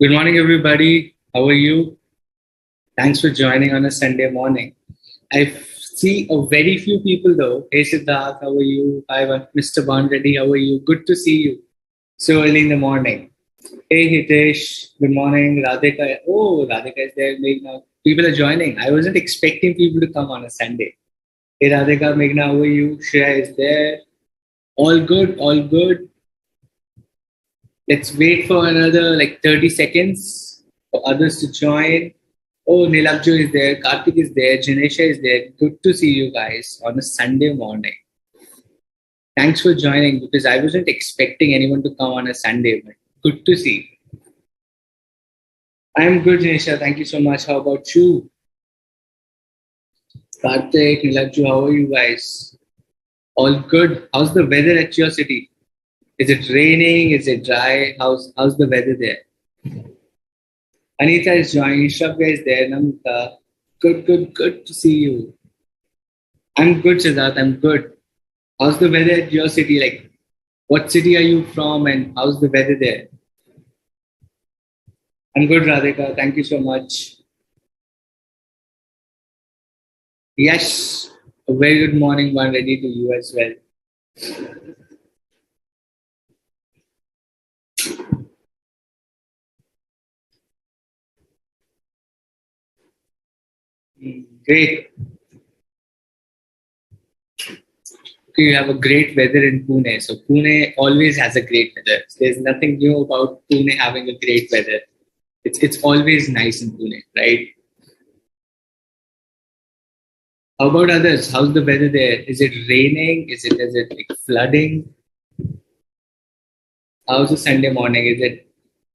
Good morning, everybody. How are you? Thanks for joining on a Sunday morning. I see a very few people though. Hey Siddharth, how are you? Hi, Mr. Reddy, how are you? Good to see you so early in the morning. Hey Hitesh, good morning. Radhika, oh Radhika is there. Meghna, people are joining. I wasn't expecting people to come on a Sunday. Hey Radhika, Meghna, how are you? Shreya is there. All good, all good. Let's wait for another like 30 seconds for others to join. Oh, Nilabjo is there, Karthik is there, Janesha is there. Good to see you guys on a Sunday morning. Thanks for joining because I wasn't expecting anyone to come on a Sunday, but good to see. I'm good, Janesha. Thank you so much. How about you? Karthik, Nilabjo, how are you guys? All good. How's the weather at your city? Is it raining? Is it dry? How's the weather there? Anita is joining. Shravya is there. Namita. Good to see you. I'm good, Siddharth. I'm good. How's the weather at your city? Like, what city are you from and how's the weather there? I'm good, Radhika. Thank you so much. Yes, a very good morning, one ready to you as well. Great. Okay, you have a great weather in Pune. So Pune always has a great weather. There's nothing new about Pune having a great weather. It's always nice in Pune, right? How about others? How's the weather there? Is it raining? Is it like flooding? How's the Sunday morning? Is it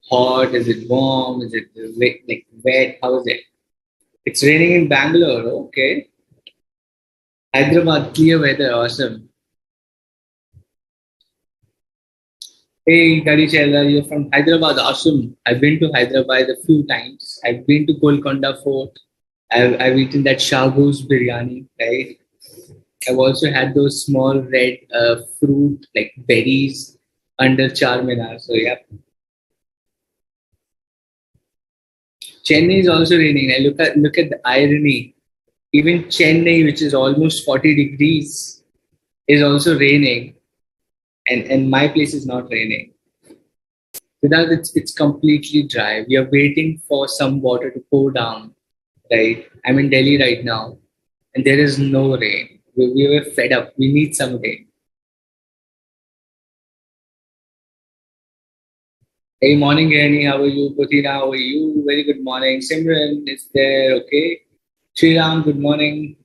hot? Is it warm? Is it like wet? How is it? It's raining in Bangalore. Okay. Hyderabad, clear weather. Awesome. Hey, Garichella, you're from Hyderabad. Awesome. I've been to Hyderabad a few times. I've been to Golconda Fort. I've eaten that Shabu's biryani, right? I've also had those small red fruit, like berries, under Charminar. So, yeah. Chennai is also raining. I look at the irony. Even Chennai, which is almost 40 degrees, is also raining, and my place is not raining. Without it's completely dry. We are waiting for some water to pour down. Right? I'm in Delhi right now, and there is no rain. We were fed up. We need some rain. Hey, morning, Granny. How are you? Putina, how are you? Very good morning. Simran is there. Okay. Sriram, good morning.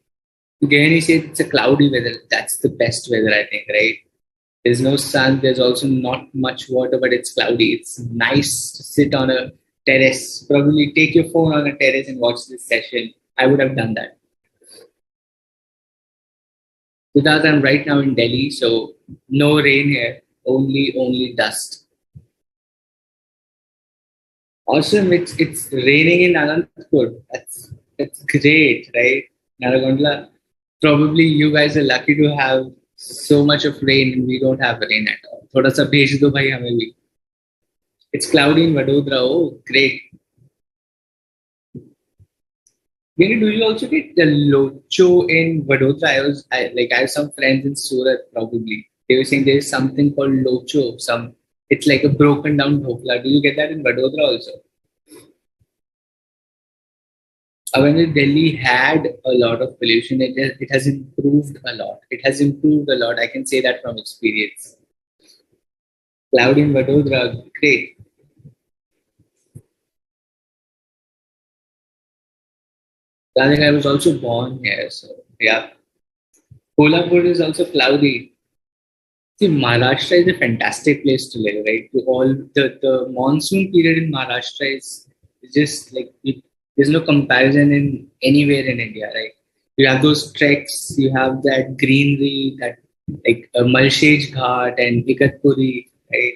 Granny said it's a cloudy weather. That's the best weather, I think, right? There's no sun. There's also not much water, but it's cloudy. It's nice to sit on a terrace. Probably take your phone on a terrace and watch this session. I would have done that. Siddharth, I'm right now in Delhi, so no rain here. Only dust. Awesome. It's raining in Anantapur. That's great, right? Naragondla. Probably you guys are lucky to have so much of rain and we don't have rain at all. थोड़ा सा भेज दो भाई हमें भी. It's cloudy in Vadodara. Oh, great. Maybe do you also get the locho in Vadodara? I have some friends in Surat probably. They were saying there is something called locho. It's like a broken down dhokla. Do you get that in Vadodara also? When Delhi had a lot of pollution, it has improved a lot. It has improved a lot. I can say that from experience. Cloud in Vadodara, great. I think I was also born here, so yeah. Kolhapur is also cloudy. See, Maharashtra is a fantastic place to live, right? The monsoon period in Maharashtra is just like there's no comparison in anywhere in India, right? You have those treks, you have that greenery, that like Malshej Ghat and Igatpuri, right?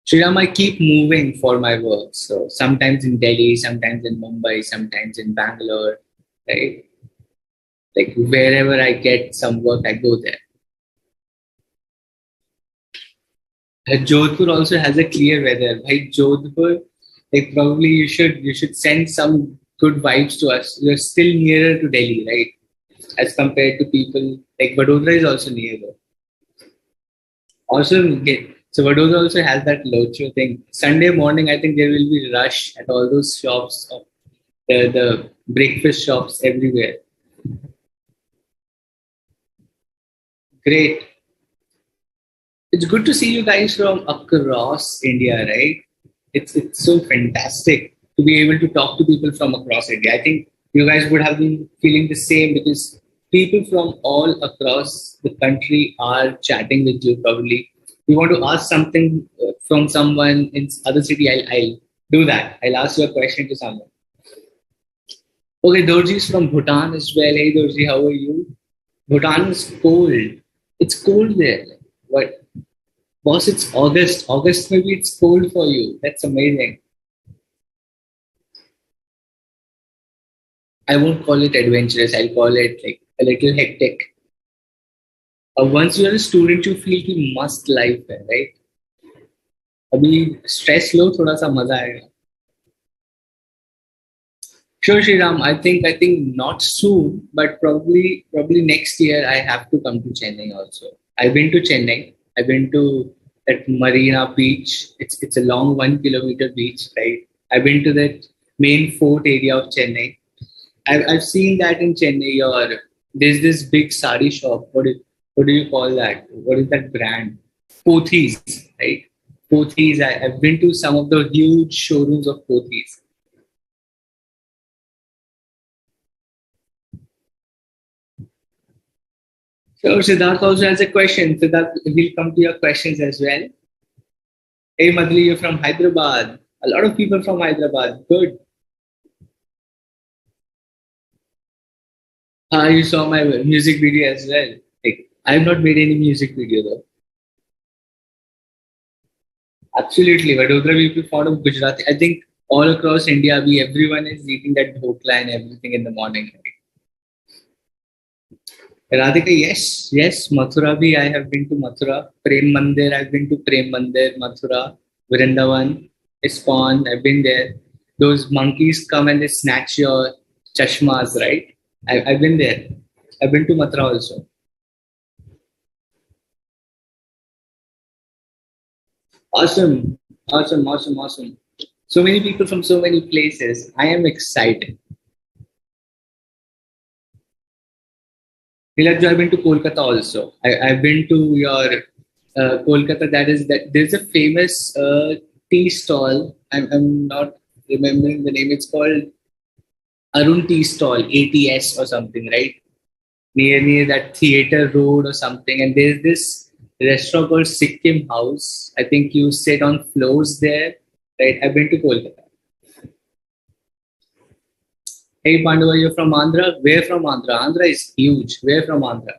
Sriram, I keep moving for my work. So sometimes in Delhi, sometimes in Mumbai, sometimes in Bangalore, right? Like wherever I get some work, I go there. Jodhpur also has a clear weather. Like Jodhpur, like probably you should send some good vibes to us. You're still nearer to Delhi, right? As compared to people like Vadodara is also near though. Also, so Vadodara also has that locho thing. Sunday morning, I think there will be rush at all those shops, the breakfast shops everywhere. Great. It's good to see you guys from across India, right? It's so fantastic to be able to talk to people from across India. I think you guys would have been feeling the same because people from all across the country are chatting with you probably. You want to ask something from someone in other city, I'll do that. I'll ask you a question to someone. Okay, Dorji is from Bhutan as well. Hey Dorji, how are you? Bhutan is cold. It's cold there. What? Boss, it's August. August, maybe it's cold for you. That's amazing. I won't call it adventurous. I'll call it like a little hectic. Once you're a student, you feel कि must life है, right? अभी stress लो थोड़ा सा मजा आएगा. Sure, Shriram. I think not soon, but probably next year I have to come to Chennai also. I've been to Chennai. I've been to that Marina Beach. It's a long 1 kilometer beach, right? I've been to that main fort area of Chennai. I've seen that in Chennai. Or there's this big sari shop. What do you call that? What is that brand? Pothis, right? Pothis. I've been to some of the huge showrooms of Pothis. So Siddharth also has a question. Siddharth, we'll come to your questions as well. Hey Madhuri, you're from Hyderabad. A lot of people from Hyderabad. Good. You saw my music video as well. Like, I've not made any music video though. Absolutely. Vadodara people fond of Gujarati. I think all across India, everyone is eating that dhokla and everything in the morning. Radhika, yes, yes, Mathura bhi, I have been to Mathura. Prem Mandir, I've been to Prem Mandir, Mathura, Vrindavan, Ispan, I've been there. Those monkeys come and they snatch your chashmas, right? I've been there. I've been to Mathura also. Awesome, awesome, awesome, awesome. So many people from so many places. I am excited. Nilaj, I've been to Kolkata also. I've been to your Kolkata. That there's a famous tea stall. I'm not remembering the name. It's called Arun Tea Stall, ATS or something, right? Near that theater road or something. And there's this restaurant called Sikkim House. I think you sit on floors there, right? I've been to Kolkata. Hey Pandava, you're from Andhra? Where from Andhra? Andhra is huge. Where from Andhra?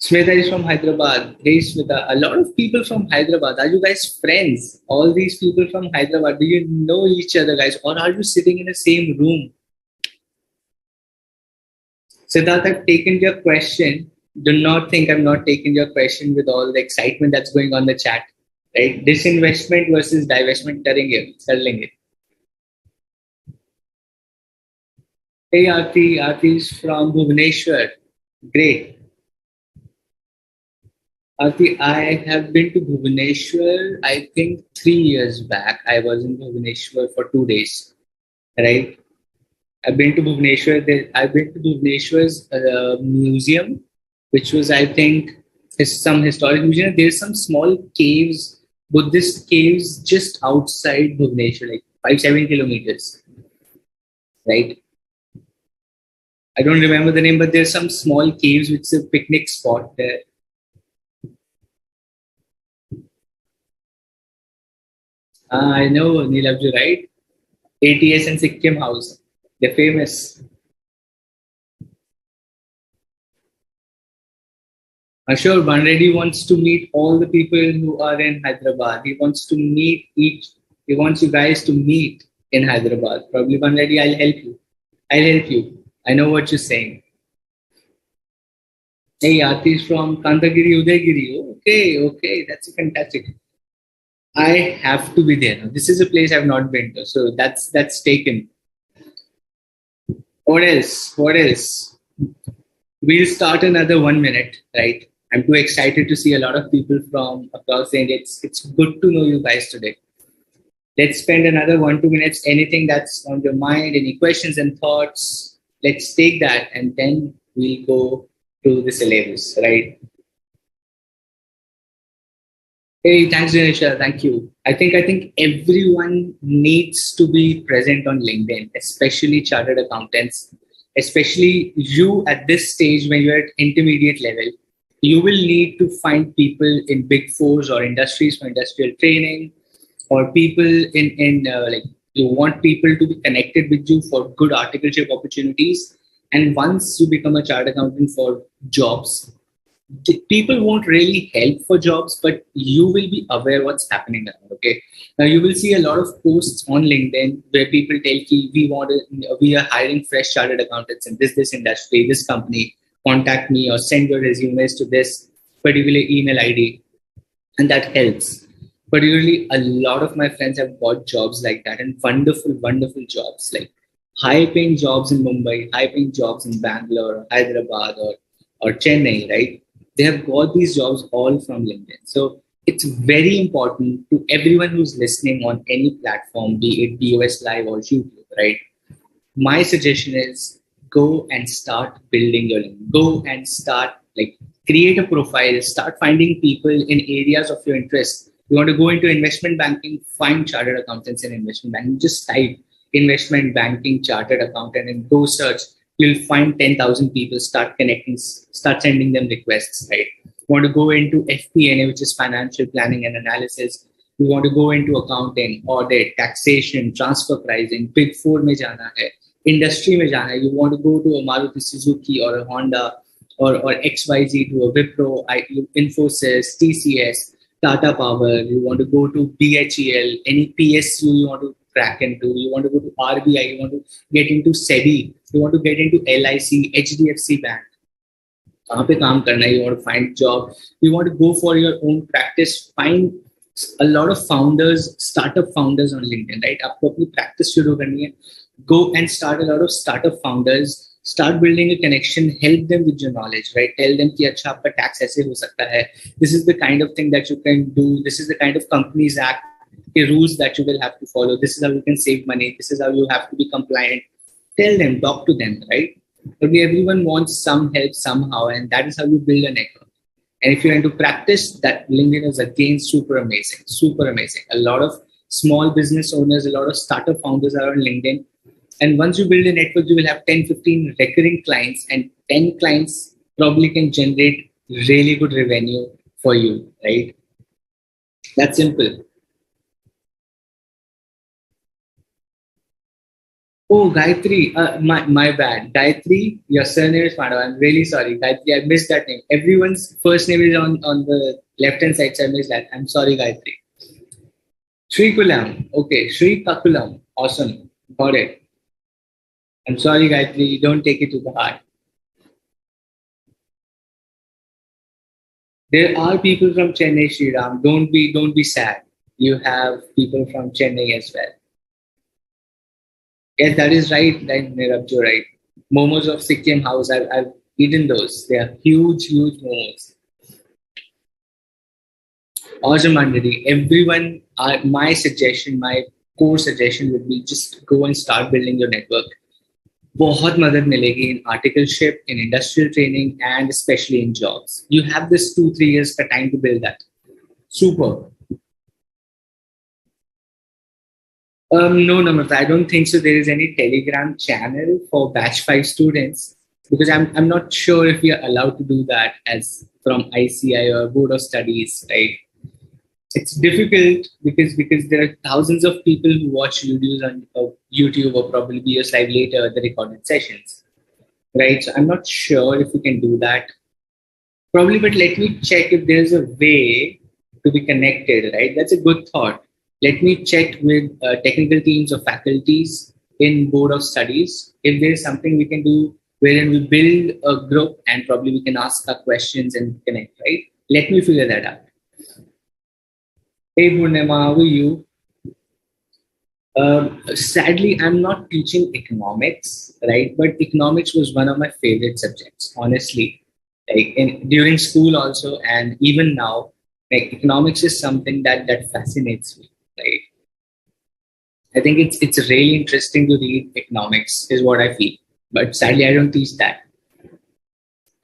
Smita is from Hyderabad. Hey Smita, a lot of people from Hyderabad. Are you guys friends? All these people from Hyderabad, do you know each other, guys? Or are you sitting in the same room? Siddharth, I've taken your question. Do not think I'm not taking your question with all the excitement that's going on in the chat. Right? Disinvestment versus divestment, telling it. Hey Aarti, Aarti is from Bhubaneswar. Great. Aarti, I have been to Bhubaneswar, I think 3 years back. I was in Bhubaneswar for 2 days. Right? I've been to Bhubaneswar. I've been to Bhubaneswar's museum, which was, I think, some historic museum. There's some small caves, Buddhist caves, just outside Bhubaneswar, like 5-7 kilometers. Right? I don't remember the name, but there's some small caves, which is a picnic spot there. I know Neelabji, right? ATS and Sikkim House. They're famous. Sure, Ban Reddy wants to meet all the people who are in Hyderabad. He wants to meet each. He wants you guys to meet in Hyderabad. Probably Ban Reddy, I'll help you. I'll help you. I know what you're saying. Hey, Aarti is from Kandagiri, Udaygiri. Okay, that's fantastic. I have to be there. Now, this is a place I've not been to, so that's taken. What else? What else? We'll start another 1 minute, right? I'm too excited to see a lot of people from across the India. It's good to know you guys today. Let's spend another 1 2 minutes. Anything that's on your mind, any questions and thoughts, let's take that and then we'll go to the syllabus, right? Hey, thanks, Dinesh. Thank you. I think everyone needs to be present on LinkedIn, especially chartered accountants, especially you at this stage when you're at intermediate level. You will need to find people in big fours or industries for industrial training, or people in like you want people to be connected with you for good articleship opportunities. And once you become a chartered accountant for jobs, people won't really help for jobs, but you will be aware what's happening around. Okay, now you will see a lot of posts on LinkedIn where people tell you we are hiring fresh chartered accountants in this industry, this company. Contact me or send your resumes to this particular email ID, and that helps. Particularly, a lot of my friends have got jobs like that, and wonderful jobs, like high-paying jobs in Mumbai, high-paying jobs in Bangalore, Hyderabad, or Chennai, right? They have got these jobs all from LinkedIn. So it's very important to everyone who's listening on any platform, be it BOS Live or YouTube, right? My suggestion is go and start building your link. Go and start, like, create a profile, start finding people in areas of your interest. You want to go into investment banking, find chartered accountants in investment banking. Just type investment banking chartered accountant and go search. You'll find 10,000 people, start connecting, start sending them requests, right? You want to go into FP&A, which is financial planning and analysis. You want to go into accounting, audit, taxation, transfer pricing, big four mein jana hai, industry mein jana hai. You want to go to a Maruti Suzuki or a Honda or XYZ, to a Wipro, Infosys, TCS, Tata Power. You want to go to BHEL, any PSU you want to crack into. You want to go to RBI, you want to get into SEBI, you want to get into LIC, HDFC Bank. कहाँ पे काम करना है, you want to find job, you want to go for your own practice, find a lot of founders, startup founders on LinkedIn, right? आपको अपनी practice शुरू करनी है, go and start a lot of startup founders, start building a connection, help them with your knowledge, right? Tell them कि अच्छा आपका tax ऐसे हो सकता है, this is the kind of thing that you can do, this is the kind of Companies Act, the rules that you will have to follow, this is how you can save money, this is how you have to be compliant. Tell them, talk to them, right? But everyone wants some help somehow, and that is how you build a network. And if you're into practice, that LinkedIn is again super amazing, super amazing. A lot of small business owners, a lot of startup founders are on LinkedIn. And once you build a network, you will have 10, 15 recurring clients, and 10 clients probably can generate really good revenue for you, right? That's simple. Oh, Gayatri, my bad. Gayatri, your surname is Pandava. I'm really sorry. Gayatri, I missed that name. Everyone's first name is on the left-hand side, so I missed that. I'm sorry, Gayatri. Sri Kulam. Okay, Sri Kakulam. Awesome. Got it. I'm sorry, Gayatri. Don't take it to the heart. There are people from Chennai, Sriram. Don't be sad. You have people from Chennai as well. Yes, that is right. Like Nirav, you're right. Momos of Sikkim House. I've eaten those. They are huge momos. Awesome, Mandiri. Everyone, my suggestion, my core suggestion would be just go and start building your network. बहुत मदद मिलेगी in articleship, in industrial training, and especially in jobs. You have this 2-3 years का time to build that. Super. No, Namrata, I don't think so. There is any Telegram channel for Batch 5 students, because I'm not sure if we are allowed to do that as from ICI or Board of Studies, right? It's difficult because there are thousands of people who watch videos on YouTube or probably BS Live later, the recorded sessions, right? So I'm not sure if we can do that. Probably, but let me check if there's a way to be connected, right? That's a good thought. Let me check with technical teams or faculties in Board of Studies if there's something we can do wherein we build a group and probably we can ask our questions and connect, right? Let me figure that out. Hey Purnima, how are you? Sadly, I'm not teaching economics, right? But economics was one of my favorite subjects, honestly. During school also, and even now, like economics is something that fascinates me, right? I think it's really interesting to read economics, is what I feel. But sadly, I don't teach that.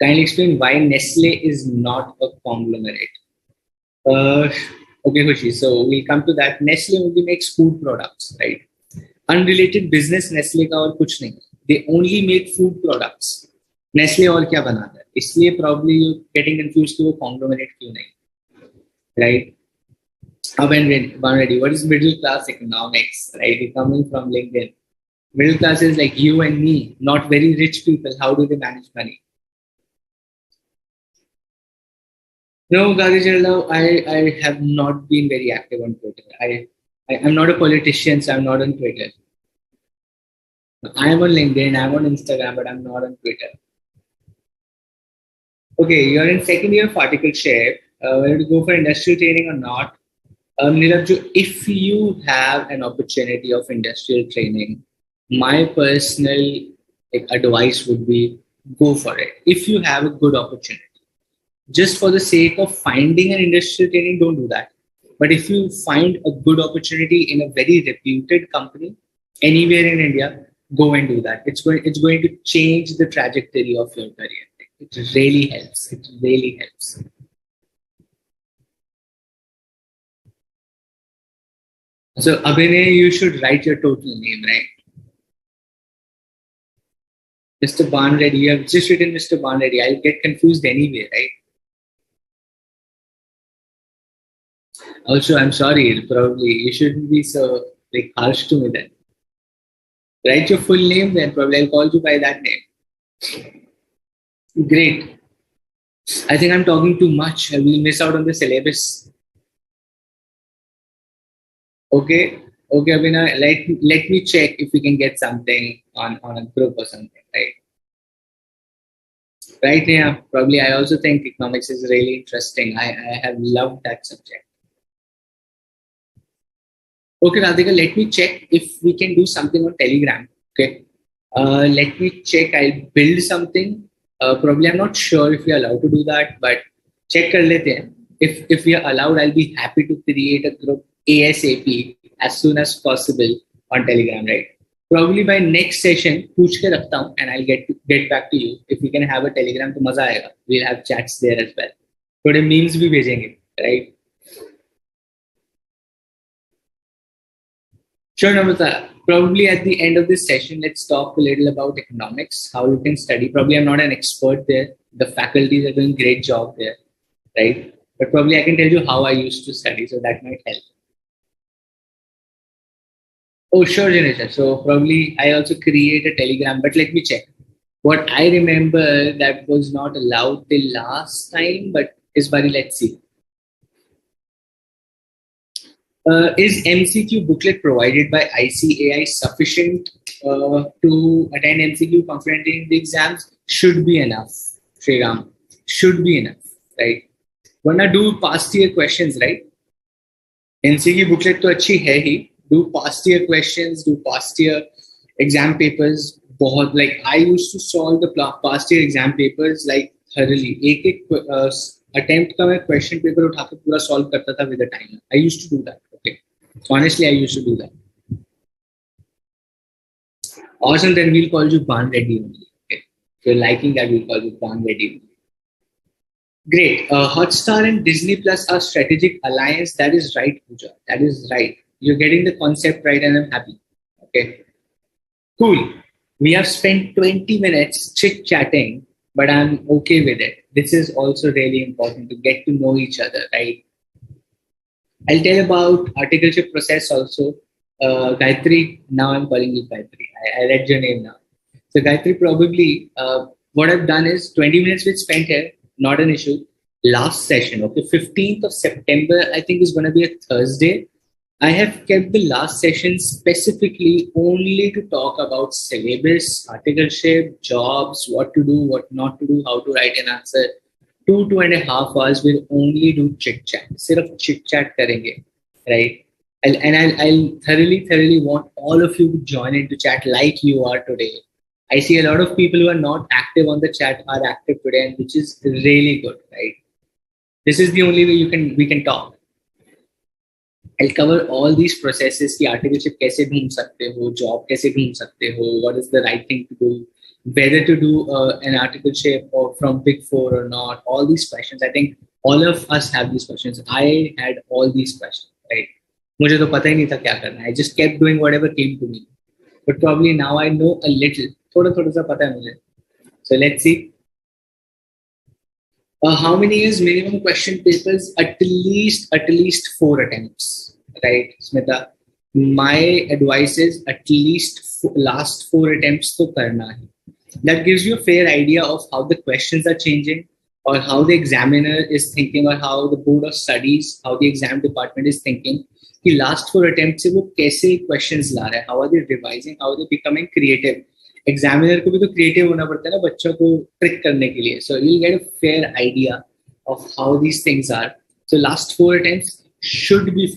Kindly explain why Nestle is not a conglomerate. Uh, okay, Hushi. So we'll come to that. Nestle only makes food products, right? Unrelated business Nestle का और कुछ नहीं. They only make food products. Nestle और क्या बनाता है? इसलिए probably you getting confused कि वो conglomerate क्यों नहीं, right? Up and ready. What is middle class economics, right? You're coming from LinkedIn. Middle class is like you and me, not very rich people. How do they manage money? No, Gadi I have not been very active on Twitter. I'm not a politician, so I'm not on Twitter. I'm on LinkedIn, I'm on Instagram, but I'm not on Twitter. Okay, you're in second year of articleship. Whether to go for industrial training or not. Niraj, if you have an opportunity of industrial training, my personal advice would be go for it. If you have a good opportunity, just for the sake of finding an industrial training, don't do that. But if you find a good opportunity in a very reputed company anywhere in India, go and do that. It's going to change the trajectory of your career. It really helps. It really helps. So Abhinay, you should write your total name, right? Mr. Banreddy. You have just written Mr. Banreddy. I'll get confused anyway, right? Also, I'm sorry. Probably you shouldn't be so harsh to me then. Write your full name then. Probably I'll call you by that name. Great. I think I'm talking too much. I will miss out on the syllabus. Okay. Okay, Abhina, let me check if we can get something on a group or something, right? Right, Neha. Probably I also think economics is really interesting. I have loved that subject. Okay, Radhika, let me check if we can do something on Telegram. Okay. Let me check. I'll build something. Probably I'm not sure if we're allowed to do that, but check kar lete hain. If we are allowed, I'll be happy to create a group ASAP as soon as possible on Telegram, right? Probably by next session, पूछ के रखता हूँ and I'll get back to you. If we can have a Telegram, तो मजा आएगा. We'll have chats there as well. थोड़े memes भी भेजेंगे, right? Sure, Namrata. Probably at the end of this session, let's talk a little about economics, how you can study. Probably I'm not an expert there. The faculties are doing a great job there, right? But probably I can tell you how I used to study, so that might help. Oh, sure, Janisha. So probably I also create a Telegram, but let me check. What I remember that was not allowed till last time, but is very, let's see. Is MCQ booklet provided by ICAI sufficient to attend MCQ confidently in the exams? Should be enough, Sriram. Should be enough, right? Wanna do past year questions, right? MCQ booklet तो अच्छी है ही. Do past year questions, do past year exam papers. बहुत I used to solve the past year exam papers thoroughly. एक attempt का मैं question paper उठा के पूरा solve करता था with a timer. I used to do that. Okay, honestly, I used to do that. Awesome. Then we'll call you Ban Reddy only. Okay, if you're liking that, we'll call you Ban Reddy. Great. Hotstar and Disney Plus are strategic alliance. That is right, Pooja. That is right. You're getting the concept right, and I'm happy. Okay. Cool. We have spent 20 minutes chit-chatting, but I'm okay with it. This is also really important to get to know each other, right? I'll tell about articleship process also. Gayatri, now I'm calling you Gayatri. I read your name now. So Gayatri, probably what I've done is 20 minutes we spent here, not an issue. Last session, okay, 15th of September, I think is going to be a Thursday. I have kept the last session specifically only to talk about syllabus, articleship, jobs, what to do, what not to do, how to write an answer, 2.5 hours we'll only do chit chat. सिर्फ chit chat करेंगे, right? I'll thoroughly want all of you to join into chat like you are today. I see a lot of people who are not active on the chat are active today, and which is really good, right? This is the only way we can talk. I'll cover all these processes कि articleship कैसे ढूंढ सकते हो, job कैसे ढूंढ सकते हो, what is the right thing to do, whether to do an articleship or from Big Four or not. All these questions, I think all of us have these questions. I had all these questions, right? मुझे तो पता ही नहीं था क्या करना. I just kept doing whatever came to me. But probably now I know a little. थोड़ा सा पता है मुझे. So let's see. How many is minimum question papers? At least 4 attempts, right, Smita? My advice is at least last 4 attempts to karna hai. That gives you a fair idea of how the questions are changing, or how the examiner is thinking, or how the board of studies, how the exam department is thinking. कि last 4 attempts से वो कैसे questions ला रहा है, how are they revising, how are they becoming creative. Examiner को भी तो creative होना पड़ता है ना बच्चों को ट्रिक करने के लिए. So you get a fair idea of how these things are. So last 4 attempts should be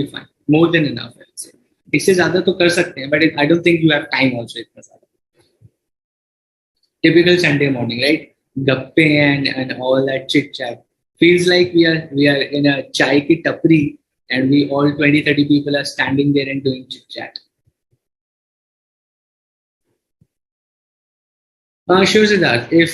fine, more than enough. इससे ज्यादा तो कर सकते हैं, but I don't think you have time also इतना ज्यादा. Typical Sunday morning, right? गप्पे and all that chit chat feels like we are in a chai ki tapri and we all 20-30 people are standing there and doing chit chat. Sure, Siddharth. If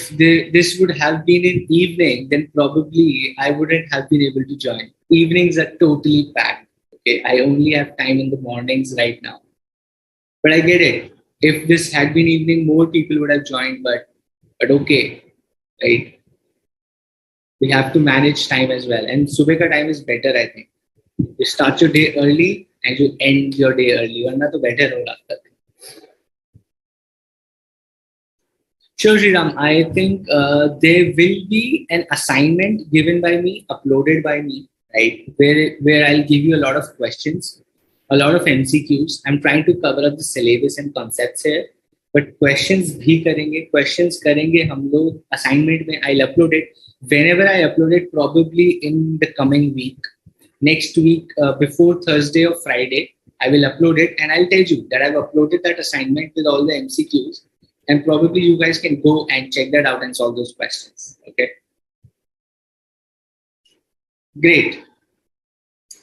this would have been in evening, then probably I wouldn't have been able to join. Evenings are totally packed. Okay, I only have time in the mornings right now. But I get it. If this had been evening, more people would have joined. But okay, right? We have to manage time as well. And subah ka time is better, I think. You start your day early and you end your day early. Warna to better hoga. Sure, Sriram. I think there will be an assignment given by me, uploaded by me, right? Where I'll give you a lot of questions, a lot of MCQs. I'm trying to cover up the syllabus and concepts here, but questions bhi karenge hum log assignment mein. I'll upload it whenever I upload it, probably in the coming week. Next week, before Thursday or Friday, I will upload it, and I'll tell you that I've uploaded that assignment with all the MCQs. And probably you guys can go and check that out and solve those questions. Okay. Great.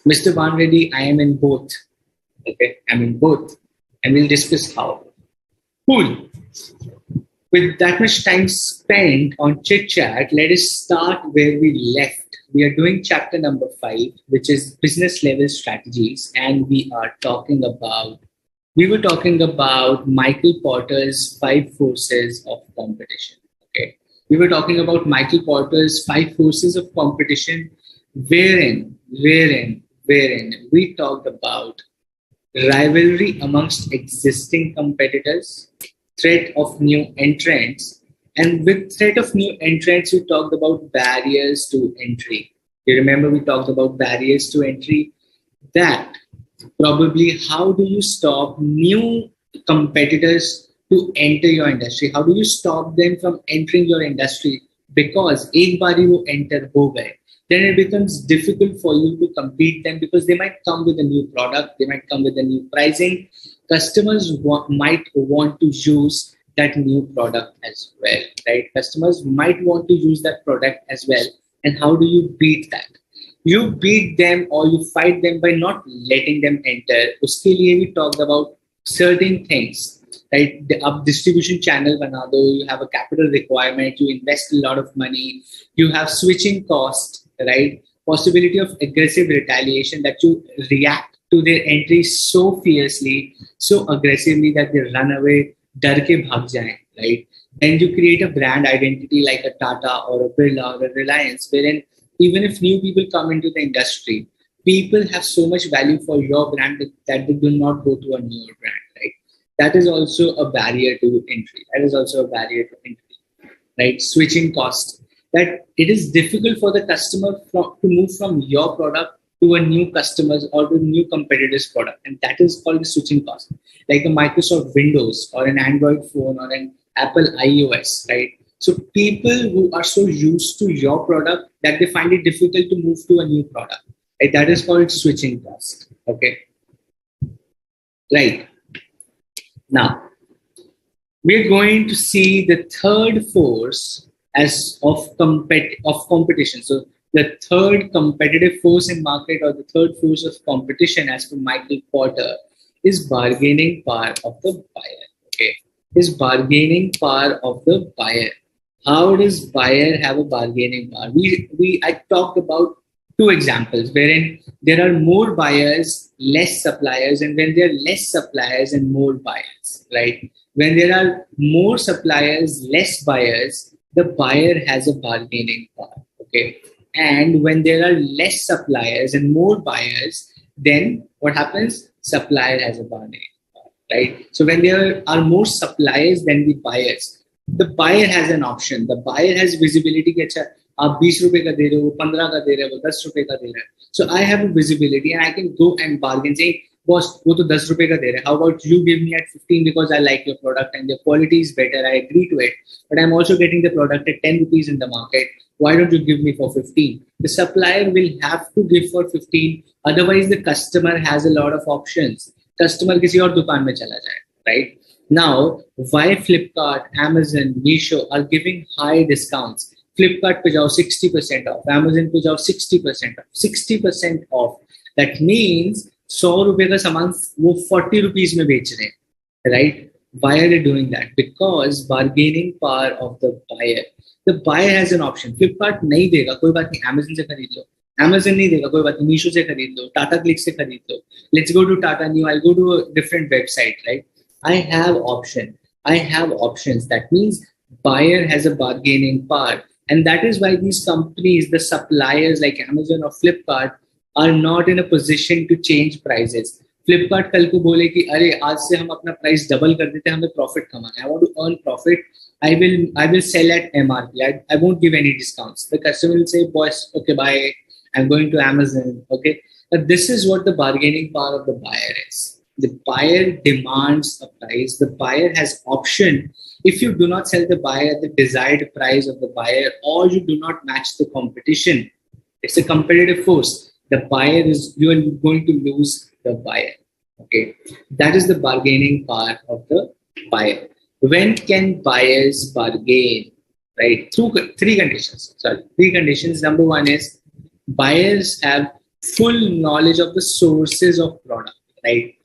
Mr. Banreddy, I am in both. Okay. I'm in both. And we'll discuss how. Cool. With that much time spent on chit chat, let us start where we left. We are doing chapter number 5, which is business level strategies. And we were talking about Michael Porter's 5 forces of competition. Okay, we were talking about Michael Porter's 5 forces of competition, wherein we talked about rivalry amongst existing competitors, threat of new entrants, and with threat of new entrants, we talked about barriers to entry. You remember we talked about barriers to entry. That probably how do you stop new competitors to enter your industry? How do you stop them from entering your industry? Because एक बारी वो enter हो गए, then it becomes difficult for you to compete them, because they might come with a new product, they might come with a new pricing. Customers might want to use that new product as well, right? Customers might want to use that product as well. And how do you beat that? You beat them or you fight them by not letting them enter. Uske liye we talked about certain things, right? The distribution channel bana do, you have a capital requirement, you invest a lot of money, you have switching cost, right? Possibility of aggressive retaliation, that you react to their entry so fiercely, so aggressively that they run away, dar ke bhag jaye, right? And you create a brand identity like a Tata or a Birla or a Reliance, wherein even if new people come into the industry, people have so much value for your brand that they do not go to a newer brand, right? That is also a barrier to entry. Right? Switching cost. That it is difficult for the customer to move from your product to a new customer's or to a new competitor's product. And that is called the switching cost. Like a Microsoft Windows or an Android phone or an Apple iOS, right? So people who are so used to your product that they find it difficult to move to a new product, right? That is called switching cost. Okay, right. Now we're going to see the third force as of competition. So the third competitive force in market, or the third force of competition, as per Michael Porter, is bargaining power of the buyer. Okay, is bargaining power of the buyer. How does buyer have a bargaining power? I talked about two examples wherein there are more buyers, less suppliers, and when there are less suppliers and more buyers, right? When there are more suppliers, less buyers, the buyer has a bargaining power. Okay. And when there are less suppliers and more buyers, then what happens? Supplier has a bargaining power, right? So when there are more suppliers than the buyer has an option. The buyer has visibility कि अच्छा आप 20 रुपए का दे रहे हो, 15 का दे रहे हो, 10 रुपए का दे रहे हो. So I have a visibility and I can go and bargain saying, boss, वो तो 10 रुपए का दे रहे हैं. How about you give me at 15 because I like your product and your quality is better. I agree to it, but I'm also getting the product at 10 rupees in the market. Why don't you give me for 15? The supplier will have to give for 15. Otherwise, the customer has a lot of options. Customer किसी और दुकान में चला जाए, right? Now, why Flipkart, Amazon, Meesho are giving high discounts? Flipkart पे जाओ 60% off, Amazon पे जाओ 60% off, 60% off. That means 100 रुपए का सामान वो 40 rupees में बेच रहे हैं, right? Why are they doing that? Because bargaining power of the buyer. The buyer has an option. Flipkart नहीं देगा, कोई बात नहीं, Amazon से खरीद लो. Amazon नहीं देगा, कोई बात नहीं, Meesho से खरीद लो, Tata Click से खरीद लो. Let's go to Tata Neu. I'll go to a different website, right? I have options. That means buyer has a bargaining power. And that is why these companies, the suppliers like Amazon or Flipkart, are not in a position to change prices. Flipkart कल को बोले कि अरे आज से हम अपना price double कर देते हैं, हमें प्रॉफिट कमाना है. I want to earn profit. I will sell at MRP. I won't give any discounts. The customer will say, boss, okay, bye. I'm going to Amazon. Okay. But this is what the bargaining power of the buyer is. The buyer demands a price. The buyer has option. If you do not sell the buyer the desired price of the buyer, or you do not match the competition, it's a competitive force. The buyer you are going to lose the buyer. Okay, that is the bargaining power of the buyer. When can buyers bargain? Right, through three conditions. Three conditions. Number one is buyers have full knowledge of the sources of product. Right.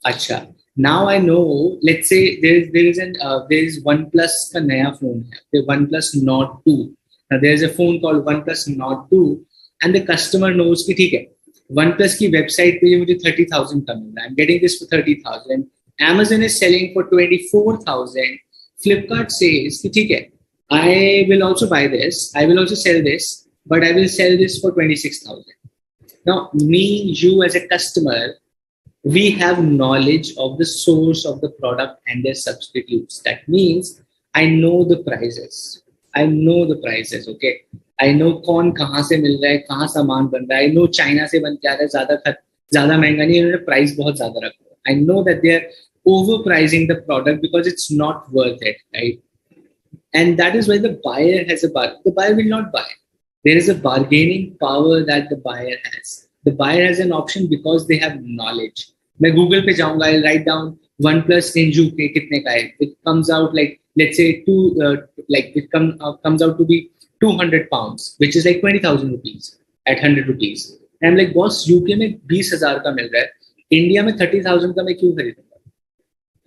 Acha. Now I know. Let's say there is OnePlus का नया phone है. The OnePlus Nord 2. Now there is a phone called OnePlus Nord 2, and the customer knows कि ठीक है. OnePlus की website पे ये मुझे 30,000 का मिल रहा है. I'm getting this for 30,000. Amazon is selling for 24,000. Flipkart says कि ठीक है. I will also buy this. I will also sell this, but I will sell this for 26,000. Now me, you as a customer, we have knowledge of the source of the product and their substitutes. That means I know the prices. Okay. I know कौन कहाँ से मिल रहा है, कहाँ सामान बन रहा है. I know China से बन के आ रहा है, ज़्यादा महंगा नहीं, इन्होंने price बहुत ज़्यादा रखा है. I know that they are overpricing the product because it's not worth it, right? And that is why the buyer has the buyer will not buy. There is a bargaining power that the buyer has. The buyer has an option because they have knowledge. मैं Google पे जाऊंगा, I'll write down OnePlus in UK कितने का है. It comes out like, let's say it comes out to be 200 pounds, which is like 20,000 rupees at 100 rupees. And I'm like, boss, UK में 20,000 का मिल रहा है, India में 30,000 का मैं क्यों खरीदूंगा?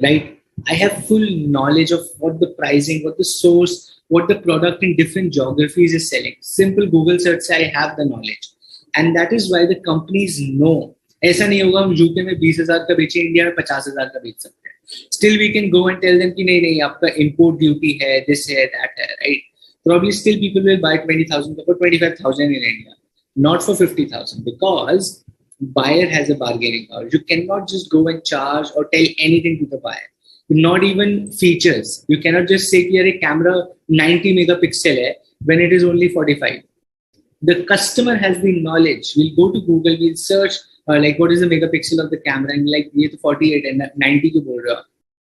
Right? I have full knowledge of what the pricing, what the source, what the product in different geographies is selling. Simple Google search से I have the knowledge. And that is why the companies know. ऐसा नहीं होगा हम UK में 20,000 का बेचें, India में 50,000 का बेच सकते हैं. Still we can go and tell them कि नहीं आपका import duty है, this है, that है, right? Probably still people will buy 20,000 for 25,000 in India, not for 50,000, because buyer has a bargaining power. You cannot just go and charge or tell anything to the buyer. Not even features. You cannot just say कि अरे camera 90 megapixel है when it is only 45. The customer has the knowledge. We'll go to Google, we'll search like what is the megapixel of the camera, and like ये तो 48 and 90 क्यों बोल रहा,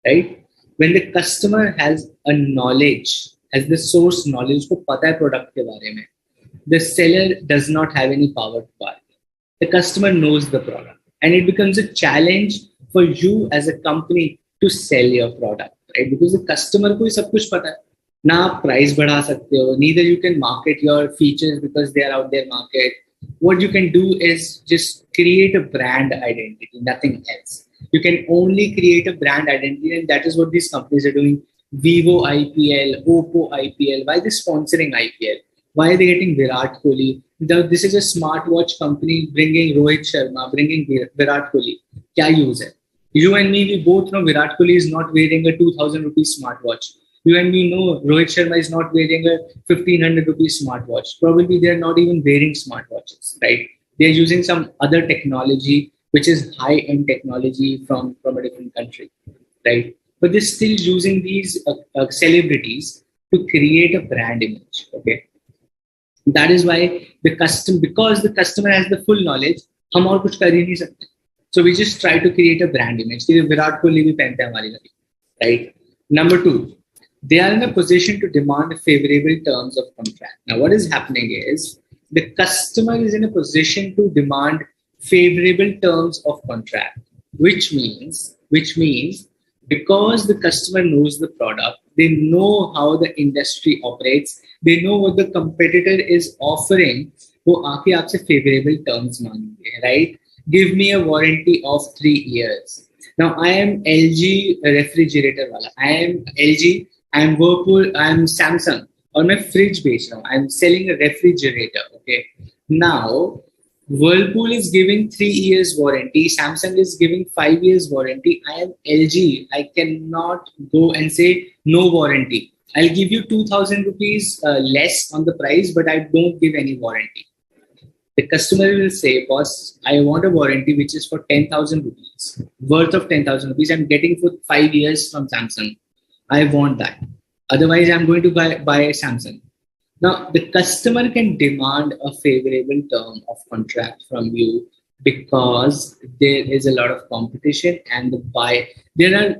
right? When the customer has a knowledge, has the source knowledge, उसको पता है product के बारे में. The seller does not have any power to buy. The customer knows the product, and it becomes a challenge for you as a company to sell your product, right? Because the customer को ही सब कुछ पता है. ना आप price बढ़ा सकते हो. Neither you can market your features because they are out there market. What you can do is just create a brand identity, nothing else. You can only create a brand identity, and that is what these companies are doing. Vivo IPL, Oppo IPL. Why they sponsoring IPL? Why are they getting Virat Kohli? This is a smartwatch company bringing Rohit Sharma, bringing Virat Kohli. Kya use hai? You and me, we both know Virat Kohli is not wearing a 2,000 rupees smartwatch. You and me know Rohit Sharma is not wearing a 1,500 rupees smartwatch. Probably they are not even wearing smartwatches, right? They are using some other technology, which is high-end technology from a different country, right? But they're still using these celebrities to create a brand image, okay? That is why because the customer has the full knowledge, हम और कुछ कर ही नहीं सकते. So we just try to create a brand image. Virat Kohli भी पहनते हैं हमारी नदी, right? Number 2, they are in a position to demand favorable terms of contract. Now, what is happening is the customer is in a position to demand favorable terms of contract, which means because the customer knows the product, they know how the industry operates, they know what the competitor is offering, वो आके आपसे favorable terms मांगेंगे, right? Give me a warranty of 3 years. Now, I am LG refrigerator वाला, I am LG, I am Whirlpool, I am Samsung, और मैं fridge बेच रहा हूँ, I am selling a refrigerator, okay? Now, Whirlpool is giving 3 years warranty, Samsung is giving 5 years warranty. I am LG. I cannot go and say no warranty. I'll give you 2,000 rupees less on the price, but I don't give any warranty. The customer will say, boss, I want a warranty which is for 10,000 rupees, worth of 10,000 rupees. I'm getting for 5 years from Samsung. I want that. Otherwise, I'm going to buy a Samsung. Now, the customer can demand a favorable term of contract from you because there is a lot of competition and there are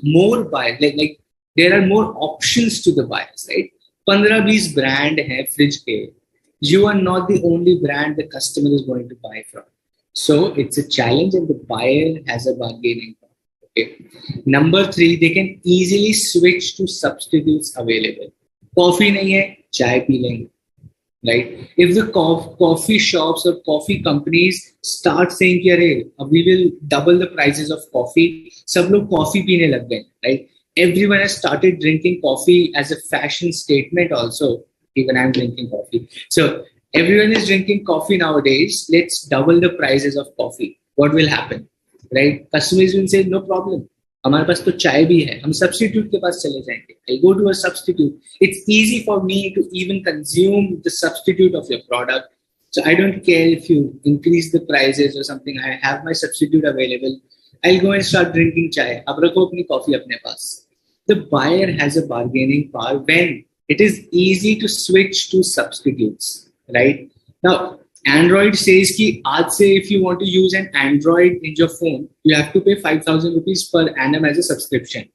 more buyers, like there are more options to the buyers, right? 15-20 brand hai fridge ke. You are not the only brand the customer is going to buy from. So it's a challenge and the buyer has a bargaining power. Okay. Number 3, they can easily switch to substitutes available. Coffee nahi hai, chai pee lenge, right? If the coffee shops or coffee companies start saying कि we will double the prices of coffee, सब लोग coffee पीने लग गए, right? Everyone has started drinking coffee as a fashion statement also. Even I'm drinking coffee. So everyone is drinking coffee nowadays. Let's double the prices of coffee. What will happen, right? Customers will say no problem. हमारे पास तो चाय भी है, हम substitute के पास चले जाएंगे. I go to a substitute. It's easy for me to even consume the substitute of your product. So I don't care if you increase the prices or something. I have my substitute available. I'll go and start drinking chai. अब रखो अपनी coffee अपने पास. The buyer has a bargaining power when it is easy to switch to substitutes, right? Now, Android says कि आज से if you want to use an Android in your phone, you have to pay 5,000 rupees per annum as a subscription.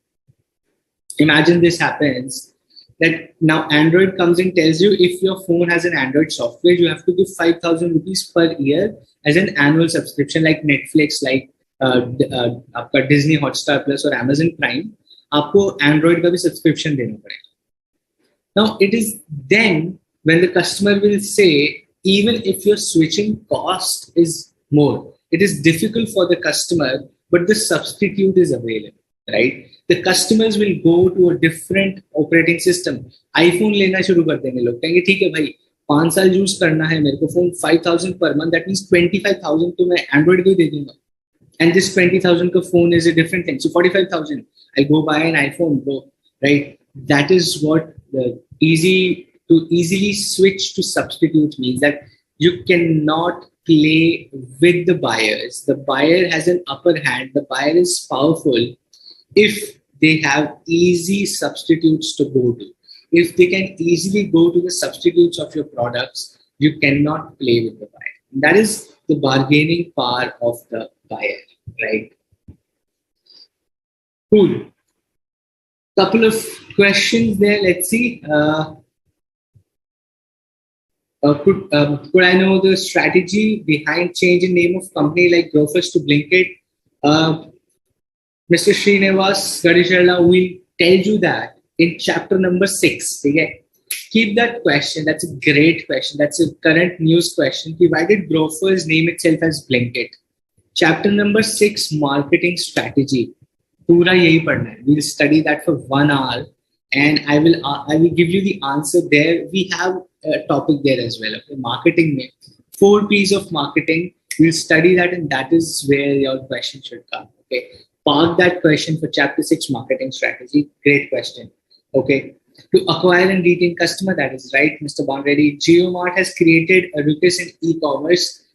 Imagine this happens, that now Android comes and tells you if your phone has an Android software, you have to give 5,000 rupees per year as an annual subscription, like Netflix, like आपका Disney Hotstar Plus or Amazon Prime. आपको Android का भी subscription देना पड़ेगा. Now, it is then when the customer will say, even if your switching cost is more, it is difficult for the customer, but the substitute is available, right? The customers will go to a different operating system. iPhone लेना शुरू कर देंगे लोग, कहेंगे ठीक है भाई 5 साल यूज करना है मेरे को phone 5,000 per month, that means 25,000 तो मैं Android को ही दे दूंगा. And this 20,000 ka phone is a different thing. So 45,000, I'll go buy an iPhone, bro, right? That is what the easily switch to substitute means, that you cannot play with the buyers. The buyer has an upper hand. The buyer is powerful if they have easy substitutes to go to. If they can easily go to the substitutes of your products, you cannot play with the buyer. That is the bargaining power of the buyer, right? Cool. Couple of questions there. Let's see. Could I know the strategy behind change in name of company like Grofers to Blinkit? Mr. Srinivas Gadisharla will tell you that in chapter number 6. Okay? Keep that question. That's a great question. That's a current news question. Why did Grofers name itself as Blinkit? Chapter number 6, marketing strategy. Pura yahi padna hai. We'll study that for 1 hour, and I will give you the answer there. We have a topic there as well. Okay? Marketing mein 4 P's of marketing. We'll study that, and that is where your question should come. Okay. Park that question for chapter 6, marketing strategy. Great question. Okay. To acquire and retain customer, that is right, Mr. Bonreddy. JioMart has created a ruckus in e-commerce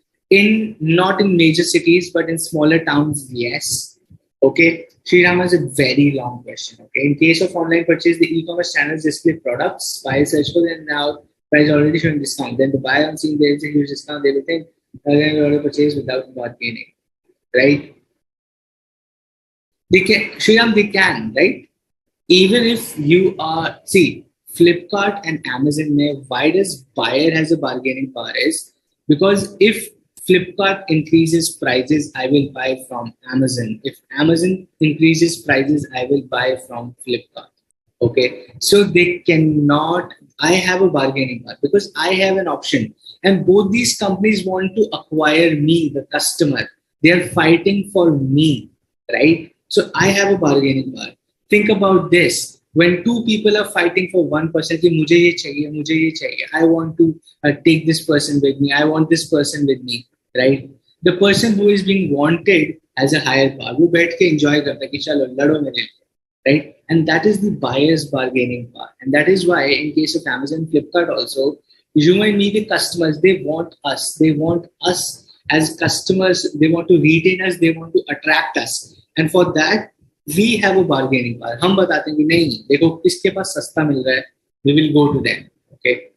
not in major cities, but in smaller towns, yes. Okay. Sriram has a very long question. Okay. In case of online purchase, the e-commerce channels display products, buyer search for them now, price already showing discount. Then the buyer on seeing there is a huge discount, they will think they're going to purchase without bargaining. Right? They can, Sriram, they can, right? Even if you are, see, Flipkart and Amazon, why does buyer has a bargaining power is because if Flipkart increases prices, I will buy from Amazon. If Amazon increases prices, I will buy from Flipkart. Okay, so they cannot. I have a bargaining power because I have an option, and both these companies want to acquire me, the customer. They are fighting for me, right? So I have a bargaining power. Think about this. When 2 people are fighting for one person, mujhe ye chahiye, I want to take this person with me. I want this person with me, right? The person who is being wanted has a higher power. वो बैठ के enjoy करता है कि चलो लड़ो मेरे लिए, right? And that is the buyer's bargaining power. And that is why in case of Amazon, Flipkart also, you and me, the customers, they want us. They want us as customers. They want to retain us. They want to attract us. And for that, we have a bargaining power. हम बताते हैं कि नहीं देखो किसके पास सस्ता मिल रहा है, we will go to them. Okay.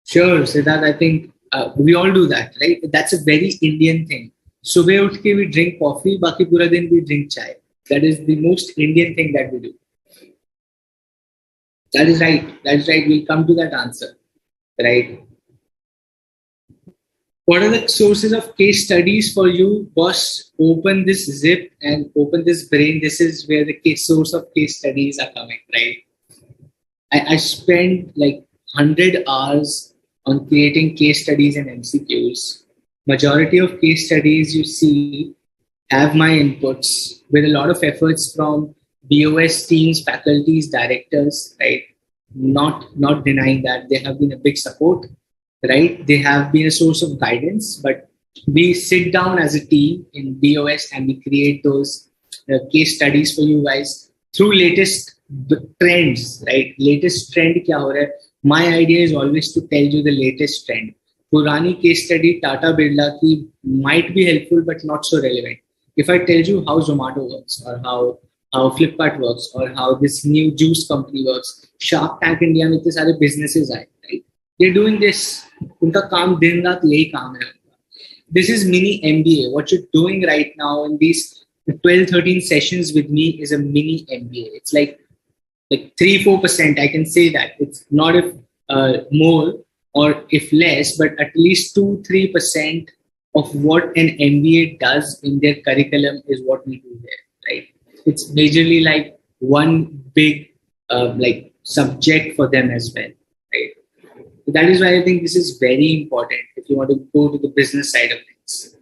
Sure, Siddharth. I think we all do that, right? That's a very Indian thing. सुबह उठ के we drink coffee, बाकी पूरा दिन we drink chai. That is the most Indian thing that we do. That is right. That is right. We'll come to that answer, right? What are the sources of case studies for you? Boss, open this zip and open this brain. This is where the source of case studies are coming, right? I spent like 100 hours on creating case studies and MCQs. Majority of case studies you see have my inputs with a lot of efforts from BOS teams, faculties, directors, right? Not denying that they have been a big support. Right? They have been a source of guidance, but we sit down as a team in BOS and we create those case studies for you guys through latest trends, right? Latest trend kya ho raha hai? My idea is always to tell you the latest trend. Purani case study Tata Birla ki might be helpful, but not so relevant. If I tell you how Zomato works or how Flipkart works or how this new juice company works, Shark Tank India में इतने सारे businesses आए, right? They're doing this. उनका काम दिन रात यही काम है. This is mini MBA. What you're doing right now in these 12-13 sessions with me is a mini MBA. It's like 3-4%. I can say that it's not if more or if less, but at least 2-3% of what an MBA does in their curriculum is what we do there. Right? It's majorly like one big like subject for them as well. Right? That is why I think this is very important if you want to go to the business side of things.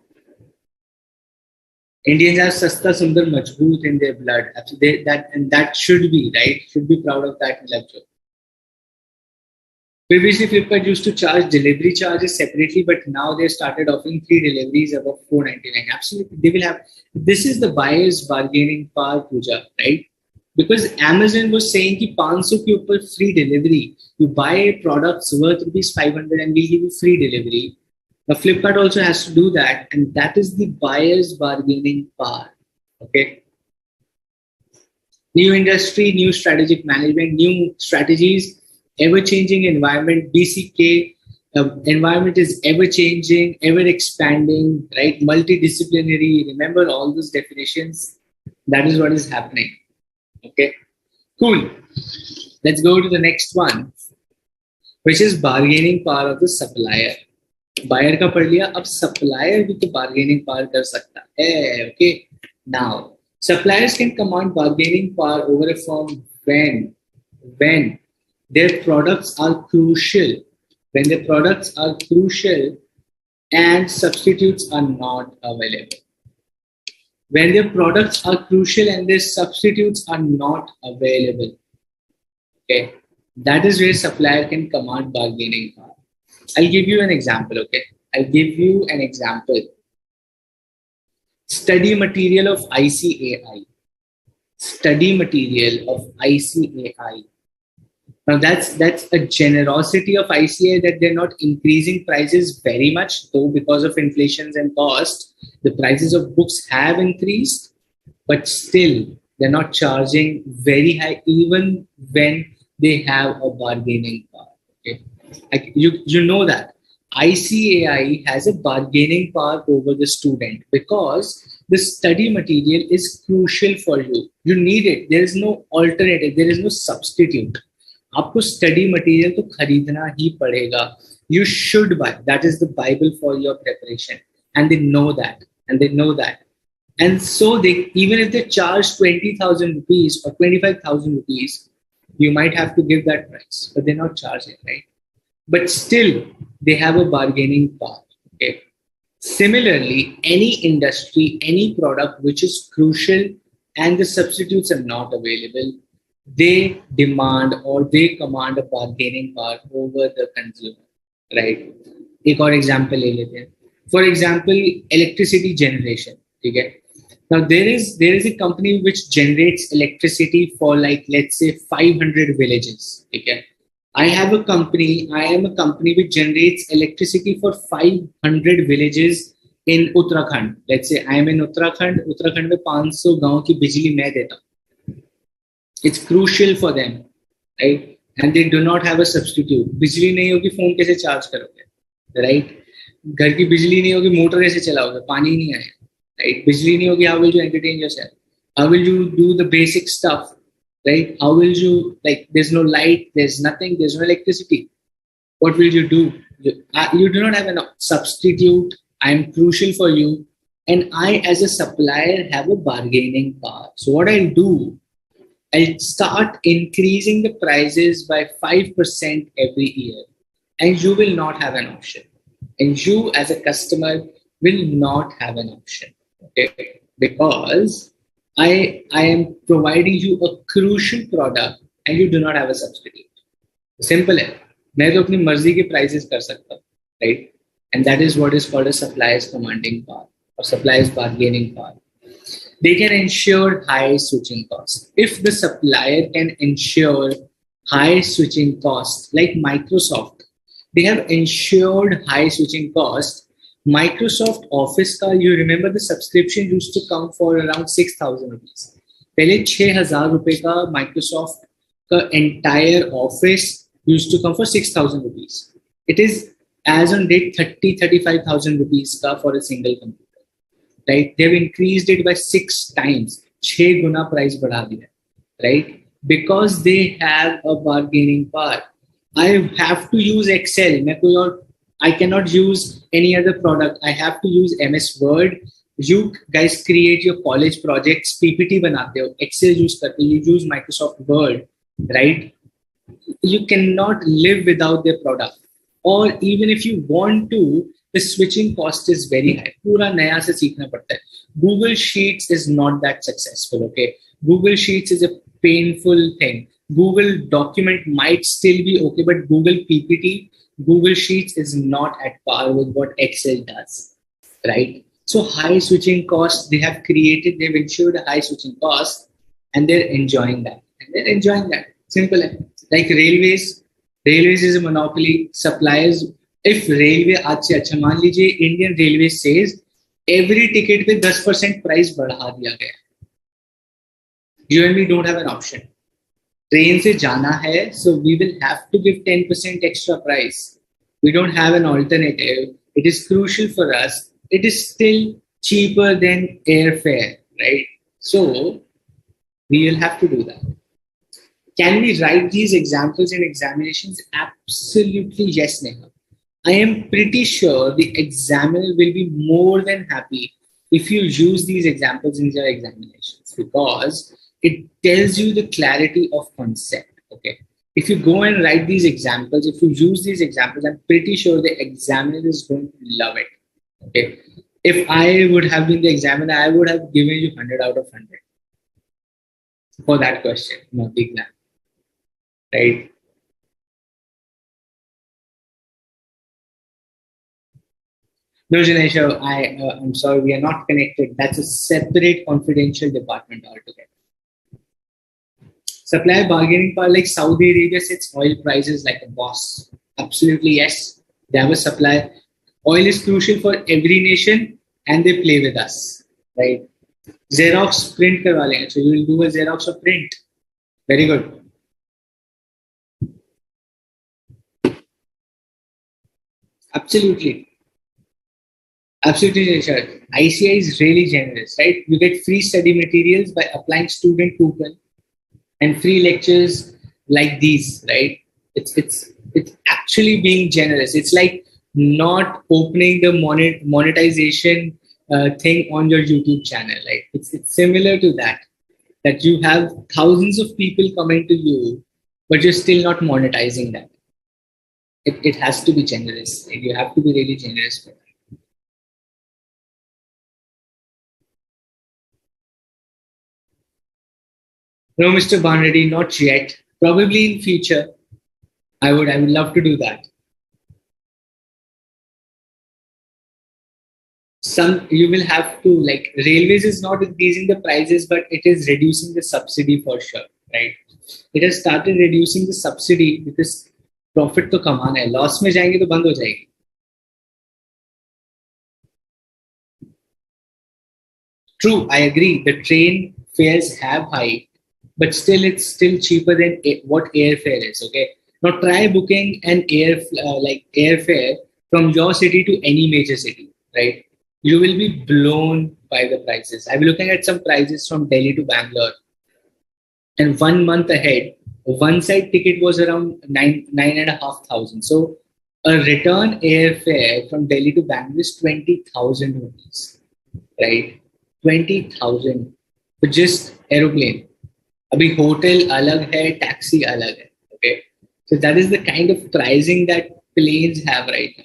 Indians are sasta, sundar, majboot in their blood. That should be, right? Should be proud of that lecture. Previously, Flipkart used to charge delivery charges separately, but now they started offering free deliveries above $4.99. Absolutely, they will have. This is the buyer's bargaining power, Pooja, right? Because Amazon was saying कि 500 के ऊपर free delivery. You buy products worth ₹500 and we'll give you free delivery. Now Flipkart also has to do that, and that is the buyer's bargaining power. Okay. New industry, new strategic management, new strategies, ever-changing environment. BCK environment is ever-changing, ever-expanding, right? Multidisciplinary. Remember all those definitions. That is what is happening. Okay, cool. Let's go to the next one, which is bargaining power of the supplier. Buyer का पढ़ लिया, अब supplier भी तो bargaining power कर सकता है. Okay, now suppliers can command bargaining power over a firm when their products are crucial, when their products are crucial and substitutes are not available. When their products are crucial and their substitutes are not available. Okay, that is where supplier can command bargaining power. I'll give you an example. Okay, I'll give you an example. Study material of ICAI. Study material of ICAI. Now that's a generosity of ICAI that they're not increasing prices very much, though because of inflations and cost, the prices of books have increased, but still they're not charging very high even when they have a bargaining power. Okay, you know that ICAI has a bargaining power over the student because the study material is crucial for you. You need it. There is no alternative. There is no substitute. आपको study material तो खरीदना ही पड़ेगा. You should buy. That is the Bible for your preparation, and they know that. And so they, even if they charge 20,000 rupees or 25,000 rupees, you might have to give that price, but they're not charging, right? But still, they have a bargaining power. Okay. Similarly, any industry, any product which is crucial and the substitutes are not available, they demand or they command a bargaining power over the consumer, right? एक और example ले लेते हैं. For example, electricity generation. ठीक है. Now there is a company which generates electricity for, like, let's say 500 villages. ठीक है. I am a company which generates electricity for 500 villages in Uttarakhand. Let's say I am in Uttarakhand. Uttarakhand में 500 गांव की बिजली मैं देता हूँ. It's crucial for them, right? And they do not have a substitute. बिजली नहीं होगी, फोन कैसे चार्ज करोगे, right? घर की बिजली नहीं होगी, मोटर कैसे चलाओगे, पानी नहीं आएगा, right? बिजली नहीं होगी, how will you entertain yourself? How will you do the basic stuff, right? How will you, like, there's no light, there's nothing, there's no electricity. What will you do? You do not have a substitute. I am crucial for you, and I, as a supplier, have a bargaining power. So what I'll do, I'll start increasing the prices by 5% every year, and you will not have an option. And you, as a customer, will not have an option, okay? Because I am providing you a crucial product, and you do not have a substitute. Simple है. मैं तो अपनी मर्जी के prices कर सकता हूँ, right? And that is what is called a supplier's commanding power or supplier's bargaining power. They can ensure high switching costs. If the supplier can ensure high switching costs, like Microsoft, they have ensured high switching costs. Microsoft Office का, you remember the subscription used to come for around 6,000 rupees. पहले 6,000 रुपए का Microsoft का entire Office used to come for 6,000 rupees. It is as on date 35,000 rupees का for a single computer. Right? They've increased it by 6 times. 6 Guna price बढ़ा दिया, right? Because they have a bargaining power. I have to use Excel. I cannot use any other product. I have to use MS Word. You guys create your college projects, PPT बनाते हो, Excel use करते हो, you use Microsoft Word, right? You cannot live without their product. Or even if you want to, the switching cost is very high. पूरा नया से सीखना पड़ता है. Google Sheets is not that successful, okay? Google Sheets is a painful thing. Google Document might still be okay, but Google PPT, Google Sheets is not at par with what Excel does, right? So high switching costs, they've ensured a high switching cost, and they're enjoying that. Simple. Like railways is a monopoly. Suppliers, if railway आज से अच्छा, मान लीजिए Indian Railway says every ticket पे 10% price बढ़ा दिया गया, you and me don't have an option. Train से जाना है, so we will have to give 10% extra price. We don't have an alternative. It is crucial for us. It is still cheaper than airfare, right? So we will have to do that. Can we write these examples in examinations? Absolutely yes, Neha. I am pretty sure the examiner will be more than happy if you use these examples in your examinations because it tells you the clarity of concept. Okay. If you go and write these examples, if you use these examples, I'm pretty sure the examiner is going to love it. Okay. If I would have been the examiner, I would have given you 100 out of 100 for that question, not the exam. Right? No, Janesh, I'm sorry, we are not connected. That's a separate confidential department altogether. Supply bargaining power, like Saudi Arabia sets oil prices like a boss. Absolutely, yes. They have a supply. Oil is crucial for every nation and they play with us, right? Xerox print करवा लेंगे. So you will do a Xerox of print. Very good. Absolutely. Absolutely, Nisha. ICI is really generous, right? You get free study materials by applying student coupon and free lectures like these, right? It's actually being generous. It's like not opening the monetization thing on your YouTube channel. Like it's similar to that. That you have thousands of people coming to you, but you're still not monetizing that. It has to be generous. You have to be really generous for that. No, Mr. Banreddy, not yet. Probably in future. I would love to do that. Some you will have to like railways is not increasing the prices, but it is reducing the subsidy for sure, right? It has started reducing the subsidy because profit to कमाना है, loss में जाएंगे तो बंद हो जाएगी. True, I agree. The train fares have hiked, but still, it's still cheaper than what airfare is. Okay, now try booking an like airfare from your city to any major city. Right, you will be blown by the prices. I'm looking at some prices from Delhi to Bangalore, and 1 month ahead, one side ticket was around nine and a half thousand. So a return airfare from Delhi to Bangalore is 20,000 rupees, right? 20,000 for just aeroplane. अभी hotel अलग है, taxi अलग है. Okay, so that is the kind of pricing that planes have right now.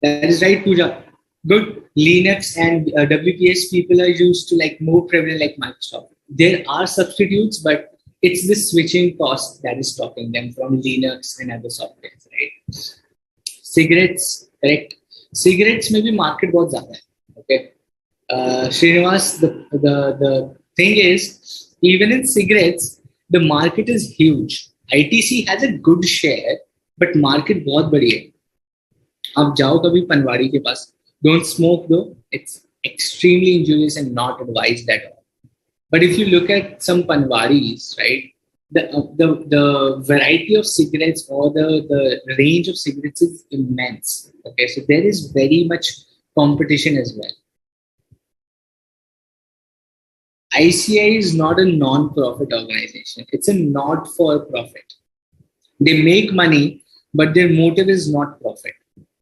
That is right, Pooja. Good. Linux and WPS people are used to like more prevalent like Microsoft. There are substitutes, but it's the switching cost that is stopping them from Linux and other softwares, right? Cigarettes, correct? Cigarettes maybe market बहुत ज़्यादा है. Okay. Srinivas, the thing is, even in cigarettes, the market is huge. ITC has a good share, but market बहुत बड़ी है. आप जाओ कभी पनवाड़ी के पास. Don't smoke though. It's extremely injurious and not advised at all. But if you look at some panwaris, right, the variety of cigarettes or the range of cigarettes is immense. Okay, so there is very much competition as well. ICI is not a non-profit organization. It's a not-for-profit. They make money, but their motive is not profit.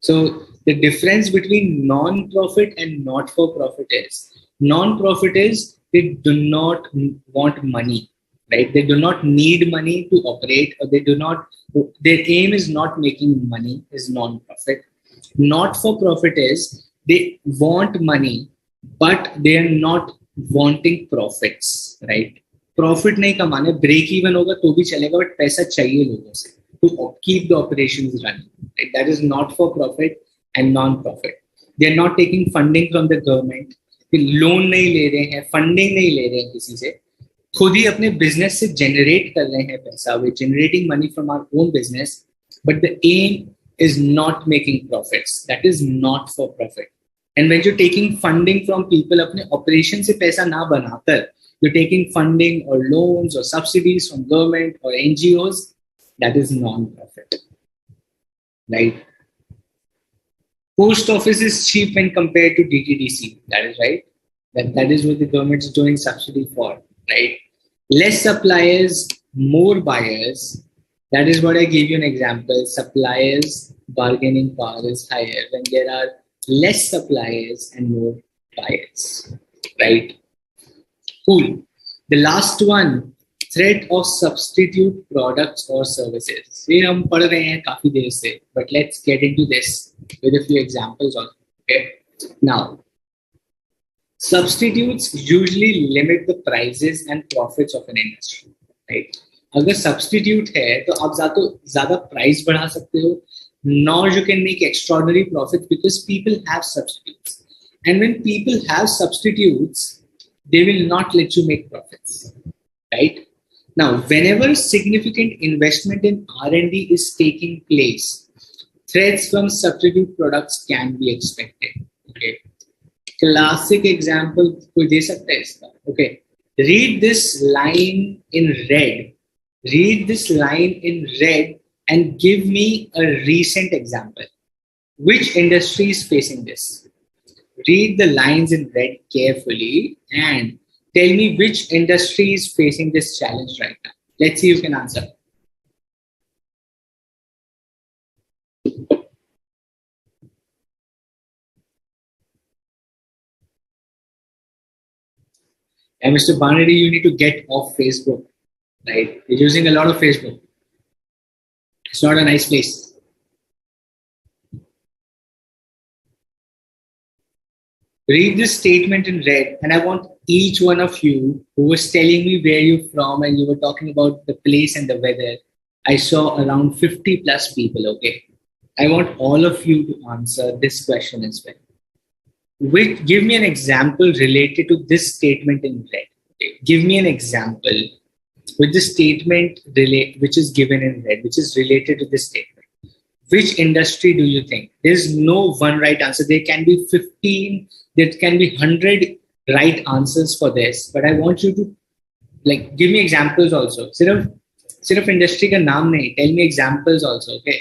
So the difference between non-profit and not-for-profit is non-profit is they do not want money, right? They do not need money to operate, or they do not. Their aim is not making money. Is non-profit. Not-for-profit is they want money, but they are not wanting profits, right? Profit नहीं कमाने, break even होगा तो भी चलेगा, but पैसा चाहिए लोगों से to keep the operations running. Right? That is not for profit and non-profit. They are not taking funding from the government. Loan नहीं ले रहे हैं, फंडिंग नहीं ले रहे हैं किसी से, खुद ही अपने बिजनेस से जनरेट कर रहे हैं पैसा. वे generating money from our own business, but the aim is not making profits. That is not for profit. And when you're taking funding from people, अपने operation से पैसा ना बनाकर, you're taking funding or loans or subsidies from government or NGOs, that is non-profit, right? Post office is cheap when compared to DTDC. That is right. That is what the government is doing subsidy for, right? Less suppliers, more buyers. That is what I gave you an example. Suppliers' bargaining power is higher when there are less suppliers and more buyers, right? Cool. The last one, threat of substitute products or services. ये हम पढ़ रहे हैं काफी देर से, but let's get into this with a few examples also. Okay. Now, substitutes usually limit the prices and profits of an industry, right? अगर substitute है तो आप ज़्यादा price बढ़ा सकते हो, nor you can make extraordinary profits because people have substitutes. And when people have substitutes, they will not let you make profits, right? Now, whenever significant investment in R&D is taking place, threats from substitute products can be expected. Okay. Classic example कोई दे सकता है इसका? Okay. Read this line in red. Read this line in red and give me a recent example. Which industry is facing this? Read the lines in red carefully and tell me which industry is facing this challenge right now. Let's see if you can answer. And Mr. Banadi, you need to get off Facebook, right? You're using a lot of Facebook. It's not a nice place. Read this statement in red, and I want each one of you who was telling me where you're from and you were talking about the place and the weather. I saw around 50 plus people, okay? I want all of you to answer this question as well. Give me an example related to this statement in red. Okay? Give me an example with the statement which is given in red, which is related to this statement. Which industry do you think? There's no one right answer. There can be 15, there can be 100 right answers for this. But I want you to give me examples also. Sirf industry ka naam nahi, tell me examples also, okay?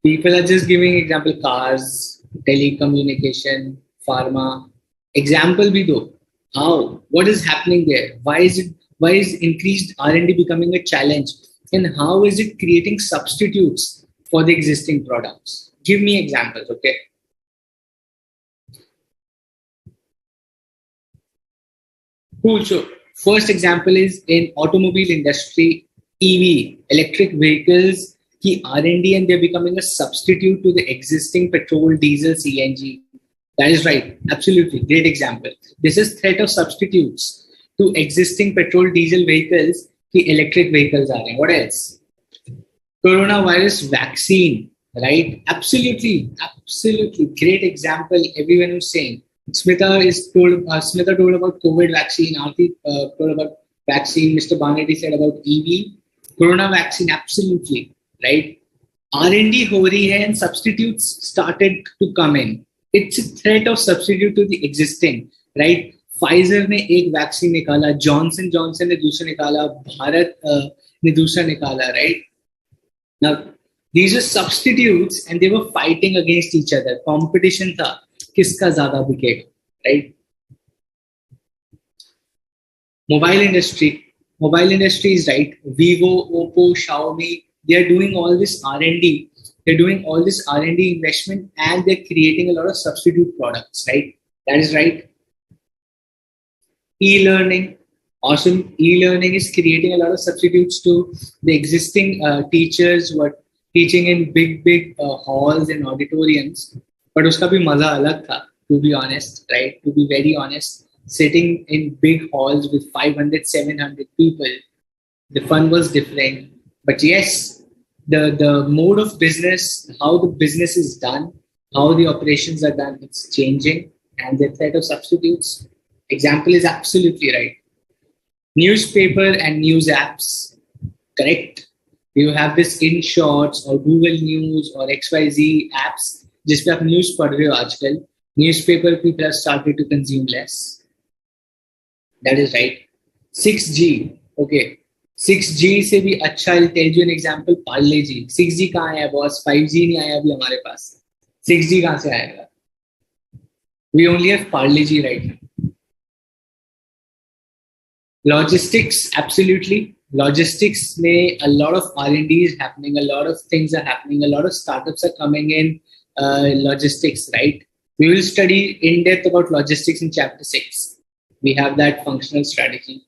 People are just giving example cars, telecommunication, pharma. Example bhi do. How? What is happening there? Why is increased R&D becoming a challenge? And how is it creating substitutes for the existing products? Give me examples, okay? Cool. So first example is in automobile industry, EV, electric vehicles, ki R&D, and they're becoming a substitute to the existing petrol, diesel, CNG. That is right. Absolutely. Great example. This is threat of substitutes to existing petrol, diesel vehicles, ki electric vehicles are. What else? Coronavirus vaccine, right? Absolutely. Absolutely. Great example. Everyone was saying. Smita told about COVID vaccine. Aarti told about vaccine. Mr. Banedi said about EV. Corona vaccine, absolutely, right? R&D ho rahi hai and substitutes started to come in. It's a threat of substitute to the existing, right? Pfizer ने एक vaccine निकाला, Johnson ने दूसरा निकाला, भारत ने दूसरा निकाला, right? Now, these are substitutes and they were fighting against each other. Competition था, किसका ज़्यादा बिकेगा, right? Mobile industry is right. Vivo, Oppo, Xiaomi, they are doing all this R&D. They're doing all this R&D investment and they're creating a lot of substitute products, right? That is right. E-learning, awesome. E-learning is creating a lot of substitutes to the existing teachers who are teaching in big halls and auditoriums. But uska bhi maza alag tha, to be honest, right? To be very honest, sitting in big halls with 500, 700 people, the fun was different. But yes, the mode of business, how the business is done, how the operations are done, it's changing. And the threat of substitutes, example is absolutely right. Newspaper and news apps, correct? You have this InShots or Google News or XYZ apps, जिस पे आप news पढ़ रहे हो आजकल. Newspaper people have started to consume less. That is right. 6G, okay. 6G से भी अच्छा, I'll tell you an example, Parle G. 6G कहाँ है boss? 5G नहीं आया अभी हमारे पास. 6G कहाँ से आएगा? We only have Parle-G right now. Logistics, absolutely. Logistics, may a lot of R&D is happening, a lot of things are happening, a lot of startups are coming in logistics, right? We will study in depth about logistics in chapter 6. We have that functional strategy.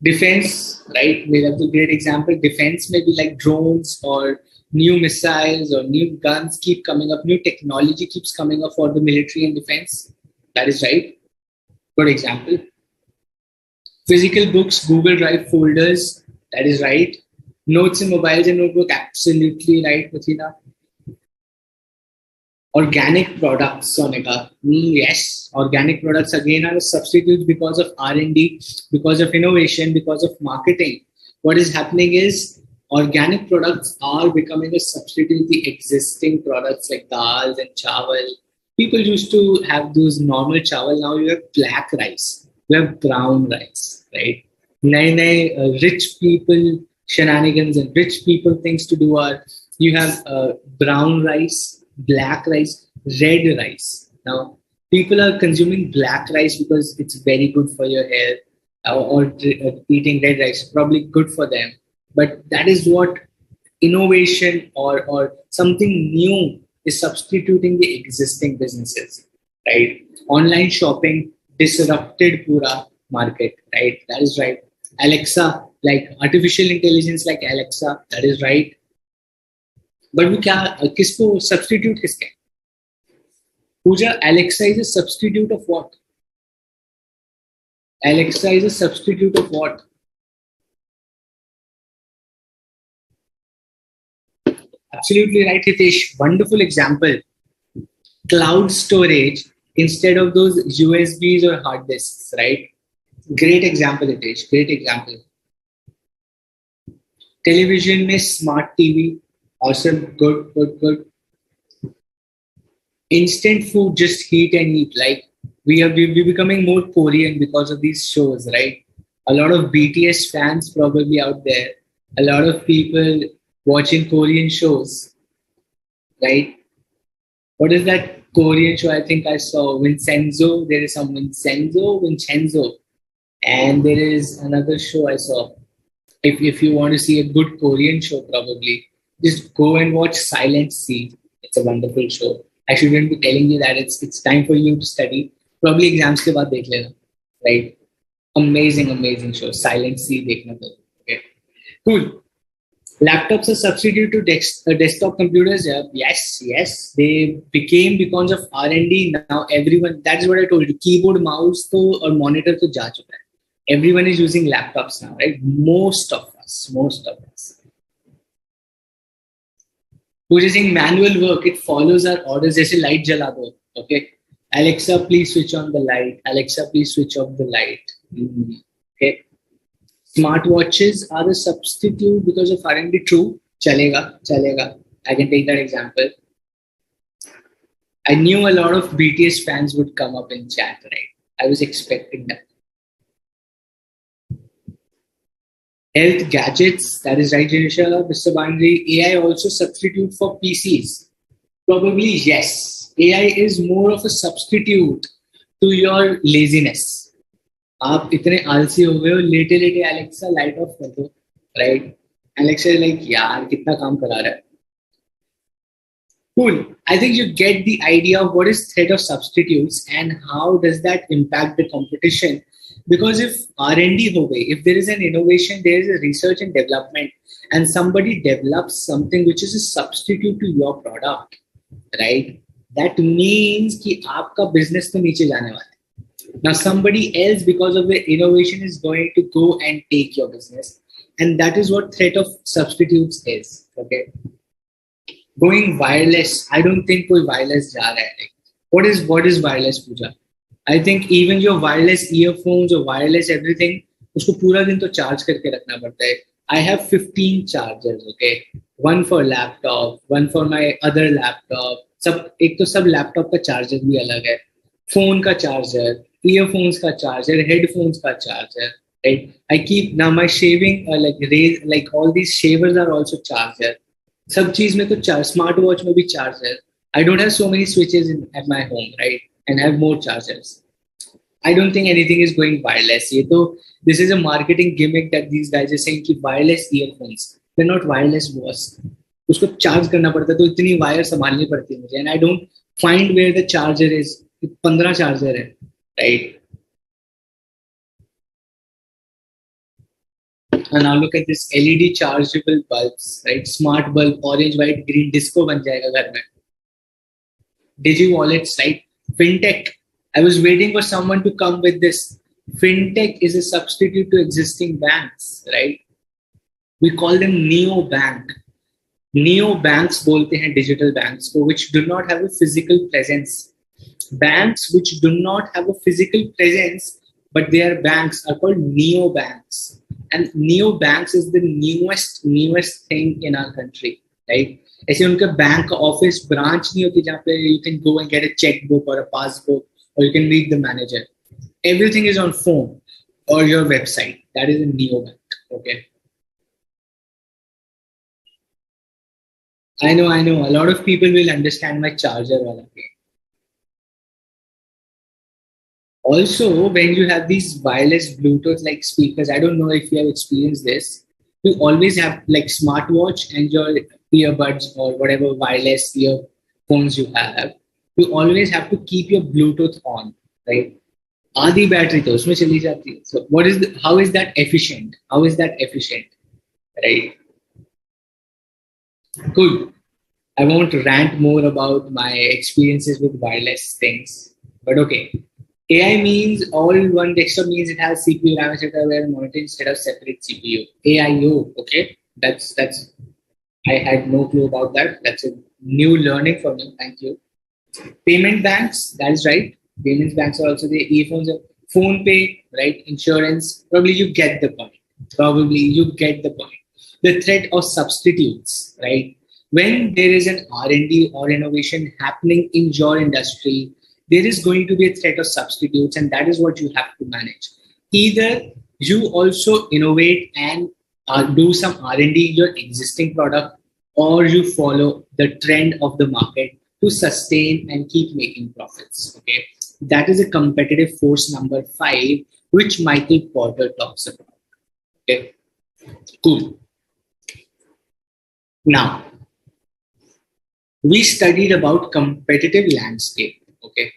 Defense, right? We have the great example. Defense may be like drones or new missiles or new guns keep coming up, new technology keeps coming up for the military and defense. That is right. Good example. Physical books, Google Drive folders, that is right. Notes in mobiles and notebook, absolutely right, Mathina. Organic products, Sonika. Yes, organic products again are a substitute because of R&D, because of innovation, because of marketing. What is happening is organic products are becoming a substitute to the existing products like dals and chawal. People used to have those normal chawal. Now you have black rice, you have brown rice, right? Rich people shenanigans and rich people things to do are you have brown rice, black rice, red rice. Now, people are consuming black rice because it's very good for your health, or eating red rice, probably good for them. But that is what innovation or something new is substituting the existing businesses, right? Online shopping disrupted pura market, right? That is right. Alexa, like artificial intelligence like Alexa, that is right. But वो क्या किसको substitute किसके? Pooja, Alexa is a substitute of what? Alexa is a substitute of what? Absolutely right, Hitesh. Wonderful example. Cloud storage instead of those USBs or hard disks, right? Great example, Hitesh. Great example. Television में smart TV. Awesome. Good, good, good. Instant food, just heat and eat. Like we're becoming more Korean because of these shows, right? A lot of BTS fans probably out there. A lot of people watching Korean shows, right? What is that Korean show? I think I saw Vincenzo. There is some Vincenzo, and there is another show I saw. If you want to see a good Korean show, probably just go and watch Silent Sea. It's a wonderful show. I shouldn't be telling you that it's time for you to study. Probably exams के बाद देख लेना, right? Amazing show. Silent Sea देखना तो. Okay, cool. Laptops are substitute to desktop computers. Yes, they became because of R&D. Now everyone, that's what I told you. Keyboard, mouse, to or monitor to जा चुका है. Everyone is using laptops now, right? Most of us. Who's using manual work? It follows our orders. जैसे light जला दो, okay? Alexa, please switch on the light. Alexa, please switch off the light. Okay. Smartwatches are a substitute because of R&D. True. Chalega. I can take that example. I knew a lot of BTS fans would come up in chat, right? I was expecting that. Health gadgets, that is right, Janisha, Mr. Bandri. AI also substitute for PCs. Probably yes. AI is more of a substitute to your laziness. आप इतने आलसी हो गए हो, लेटे Alexa light of कर दो, right? Alexa is like, यार कितना काम करा रहा है. Cool. I think you get the idea of what is threat of substitutes and how does that impact the competition. Because if R&D ho gayi, if there is an innovation, there is a research and development, and somebody develops something which is a substitute to your product, right? That means कि आपका business तो नीचे जाने वाला है. Now somebody else, because of the innovation, is going to go and take your business, and that is what threat of substitutes is. Okay. Going wireless, I don't think कोई wireless जा रहा है. What is wireless, Pooja? I think even your wireless earphones or wireless everything, उसको पूरा दिन तो charge करके रखना पड़ता है. I have 15 chargers, okay? One for laptop, one for my other laptop. एक तो सब laptop का charger भी अलग है. Phone का charger, earphones का charger, headphones का charger, right? I keep now my shaving like all these shavers are also charger. सब चीज में तो charge, smartwatch में भी charger. I don't have so many switches at my home, right? and have more chargers. I don't think anything is going wireless. This is a marketing gimmick that these guys are saying कि wireless earphones. They're not wireless, boss. उसको charge करना पड़ता है तो इतनी wire संभालनी पड़ती है मुझे. And I don't find where the charger is. 15 charger है, right? And now look at this LED chargeable bulbs, right? Smart bulb, orange, white, green, disco बन जाएगा घर में. Digi wallets, right? Fintech. I was waiting for someone to come with this. Fintech is a substitute to existing banks, right? We call them neo bank. Neo banks बोलते हैं digital banks को, which do not have a physical presence. Banks which do not have a physical presence, but they are banks, are called neo banks. And neo banks is the newest thing in our country, right? ऐसे उनका bank office branch नहीं होती जहाँ पे you can go and get a checkbook or a passbook or you can meet the manager. Everything is on phone or your website. That is a neo bank. Okay. I know. A lot of people will understand my charger wala thing. Also, when you have these wireless Bluetooth like speakers, I don't know if you have experienced this. You always have like smartwatch and your earbuds or whatever wireless earphones you have. You always have to keep your Bluetooth on, right? आधी battery तो उसमें चली जाती है. So how is that efficient? How is that efficient? Right? Cool. I won't rant more about my experiences with wireless things, but okay. AI means all one desktop means it has CPU, RAM, etc. where monitoring instead of separate CPU. AIO, okay? That's I had no clue about that. That's a new learning for me. Thank you. Payment banks, that is right. Payments banks are also the earphones, phone pay, right? Insurance. Probably you get the point. The threat of substitutes, right? When there is an R&D or innovation happening in your industry, there is going to be a threat of substitutes, and that is what you have to manage. Either you also innovate and do some R&D in your existing product, or you follow the trend of the market to sustain and keep making profits. Okay, that is a competitive force number 5, which Michael Porter talks about. Okay, cool. Now, we studied about competitive landscape. Okay.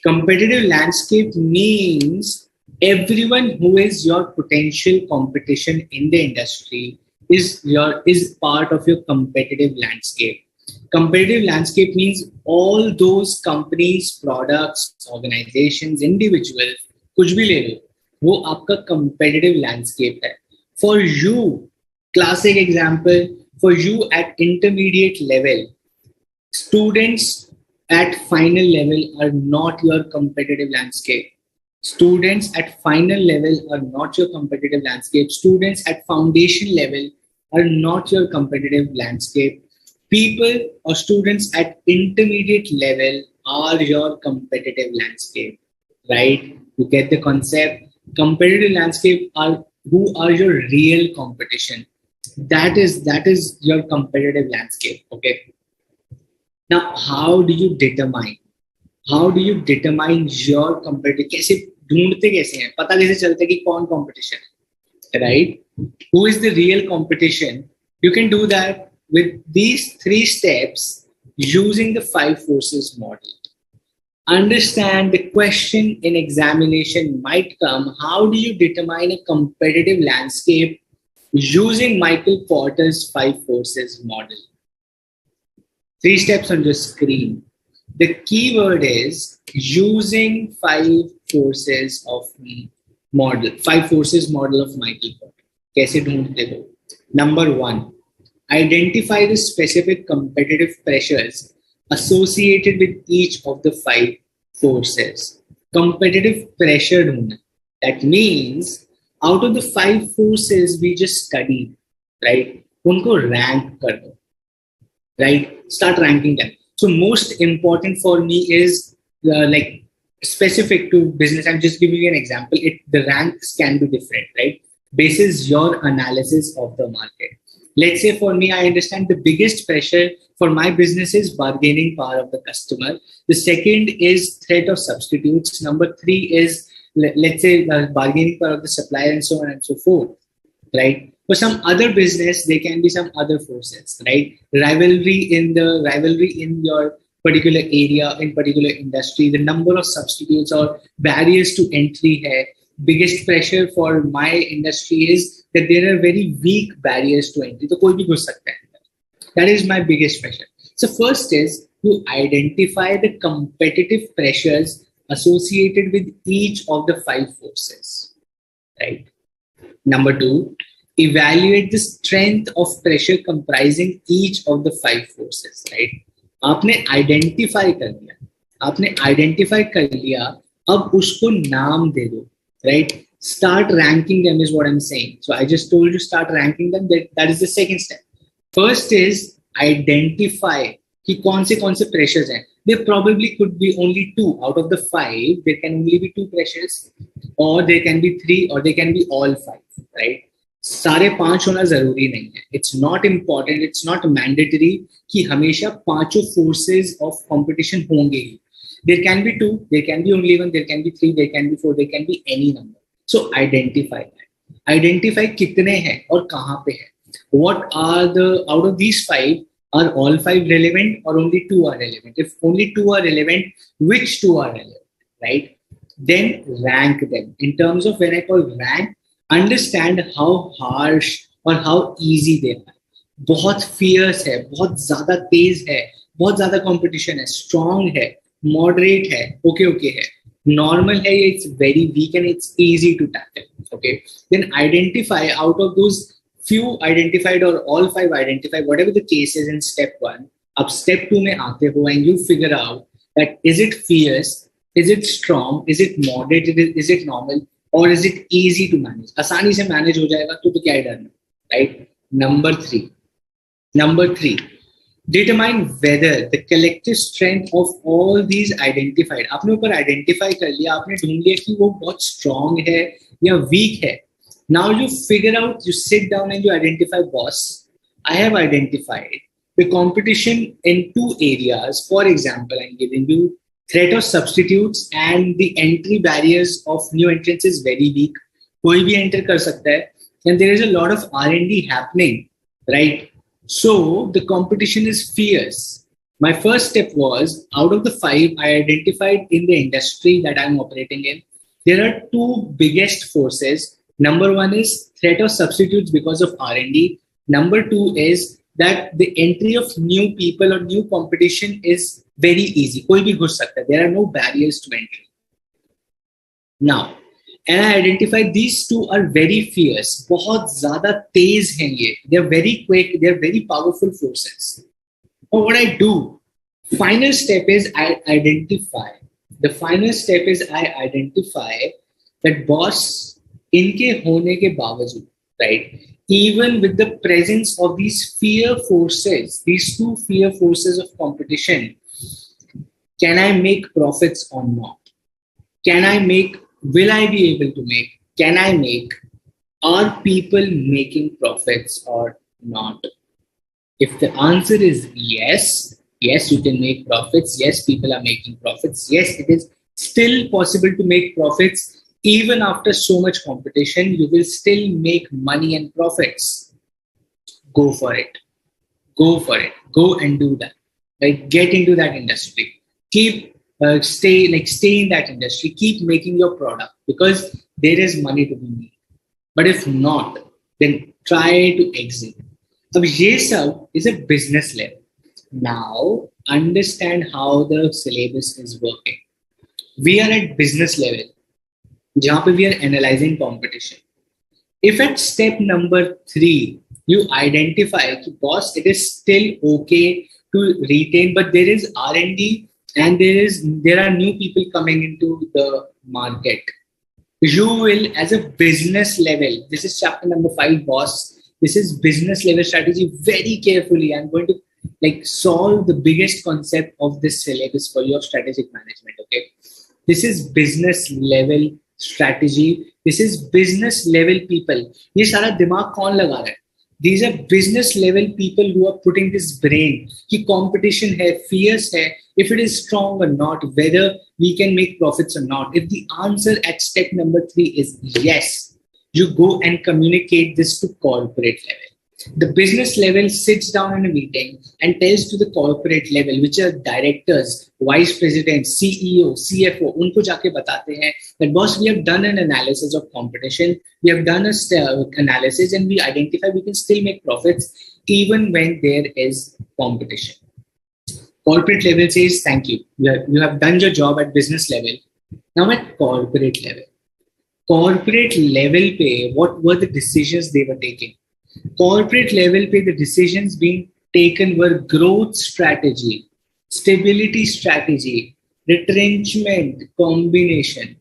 Competitive landscape means everyone who is your potential competition in the industry is part of your competitive landscape. Competitive landscape means all those companies, products, organizations, individuals, कुछ भी ले लो, वो आपका competitive landscape है. For you, classic example, for you at intermediate level, students at final level are not your competitive landscape. Students at final level are not your competitive landscape. Students at foundation level are not your competitive landscape. People or students at intermediate level are your competitive landscape, right? You get the concept. Competitive landscape are who are your real competition. That is your competitive landscape. Okay. Now, how do you determine your competitive? कैसे ढूंढते कैसे हैं? पता कैसे चलता है कि कौन competition है, right? Who is the real competition? You can do that with these 3 steps using the 5 forces model. Understand the question in examination might come, how do you determine a competitive landscape using Michael Porter's 5 forces model? 3 steps on the screen. The keyword is using 5 forces model of Michael Porter. कैसे ढूंढते हो? Number 1, identify the specific competitive pressures associated with each of the 5 forces. Competitive pressure ढूंढना. That means out of the 5 forces we just studied, right? उनको rank कर दो. Right? Start ranking them. So most important for me is like specific to business. I'm just giving you an example. The ranks can be different, right? Basis your analysis of the market. Let's say for me, I understand the biggest pressure for my business is bargaining power of the customer. The second is threat of substitutes. Number three is, let's say, bargaining power of the supplier, and so on and so forth, right? For some other business, there can be some other forces, right? Rivalry in your particular area, in particular industry, the number of substitutes or barriers to entry hai. Biggest pressure for my industry is that there are very weak barriers to entry. तो कोई भी घुस सकता है. That is my biggest pressure. So first is you identify the competitive pressures associated with each of the 5 forces, right? Number 2, evaluate the strength of pressure comprising each of the 5 forces, right? आपने identify कर लिया, अब उसको नाम दे दो, right? Start ranking them is what I'm saying. So I just told you start ranking them. That is the second step. First is identify कि कौन से pressures हैं. There probably could be only 2 out of the 5. There can only be 2 pressures, or there can be 3, or they can be all 5, right? सारे 5 होना जरूरी नहीं है. It's not important. It's not mandatory कि हमेशा 5 forces of competition होंगे ही. There can be 2, there can be only 1, there can be 3, there can be 4, there can be any number. So identify that. Identify कितने हैं और कहाँ पे हैं. What are the, out of these 5, are all 5 relevant or only 2 are relevant? If only 2 are relevant, which 2 are relevant, right? Then rank them. In terms of when I call rank, understand how harsh or how easy they are. बहुत fierce है, बहुत ज़्यादा तेज है, बहुत ज़्यादा competition है, strong है, moderate है, okay है, normal है, it's very weak and it's easy to tackle. Okay, then identify out of those few identified or all 5 identified, whatever the case is in step 1. अब step 2 में आते हो and you figure out that is it fierce, is it strong, is it moderate, is it normal, or is it easy to manage? आसानी से manage हो जाएगा तो क्या ही डरना, right? Number 3, determine whether the collective strength of all these identified, आपने ऊपर identify कर लिया, आपने ढूंढ लिया कि वो बहुत strong है या weak है. Now you figure out, you sit down and you identify, boss, I have identified the competition in 2 areas. For example, I'm giving you threat of substitutes and the entry barriers of new entrants is very weak. कोई भी enter कर सकता है, and there is a lot of R&D happening, right? So the competition is fierce. My first step was, out of the 5 I identified in the industry that I'm operating in, there are 2 biggest forces. Number 1 is threat of substitutes because of R&D. Number 2 is that the entry of new people or new competition is very easy. कोई भी घुस सकता है. There are no barriers to entry. Now, and I identified these 2 are very fierce. बहुत ज़्यादा तेज हैं ये. They are very quick. They are very powerful forces. But what I do, final step is I identify. The final step is I identify that boss, इनके होने के बावजूद, right? Even with the presence of these fear forces, these 2 fear forces of competition, can I make profits or not? Can I make? Will I be able to make? Can I make? Are people making profits or not? If the answer is yes, yes, you can make profits. Yes, people are making profits. Yes, it is still possible to make profits. Even after so much competition, you will still make money and profits. Go for it. Go for it. Go and do that. Right? Get into that industry. Keep stay in that industry. Keep making your product because there is money to be made. But if not, then try to exit. अब ये सब is a business level. Now understand how the syllabus is working. We are at business level. जहाँ पे we are analyzing competition. If at step number 3 you identify कि boss, it is still okay to retain, but there is R&D and there are new people coming into the market. You will, as a business level, this is chapter number 5, boss. This is business level strategy. Very carefully, I'm going to solve the biggest concept of this syllabus for your strategic management. Okay, this is business level strategy. This is business level people. ये सारा दिमाग कौन लगा रहा है? These are business level people who are putting this brain कि competition है, fierce है, if it is strong or not, whether we can make profits or not. If the answer at step number 3 is yes, you go and communicate this to corporate level. The business level sits down in a meeting and tells to the corporate level, which are directors, vice presidents, CEO, CFO, उनको जाके बताते हैं that boss, we have done an analysis of competition, we have done a analysis and we identify we can still make profits even when there is competition. Corporate level says thank you. You have done your job at business level. Now at corporate level. Corporate level पे what were the decisions they were taking? Corporate level पे the decisions being taken were growth strategy, stability strategy, retrenchment, combination.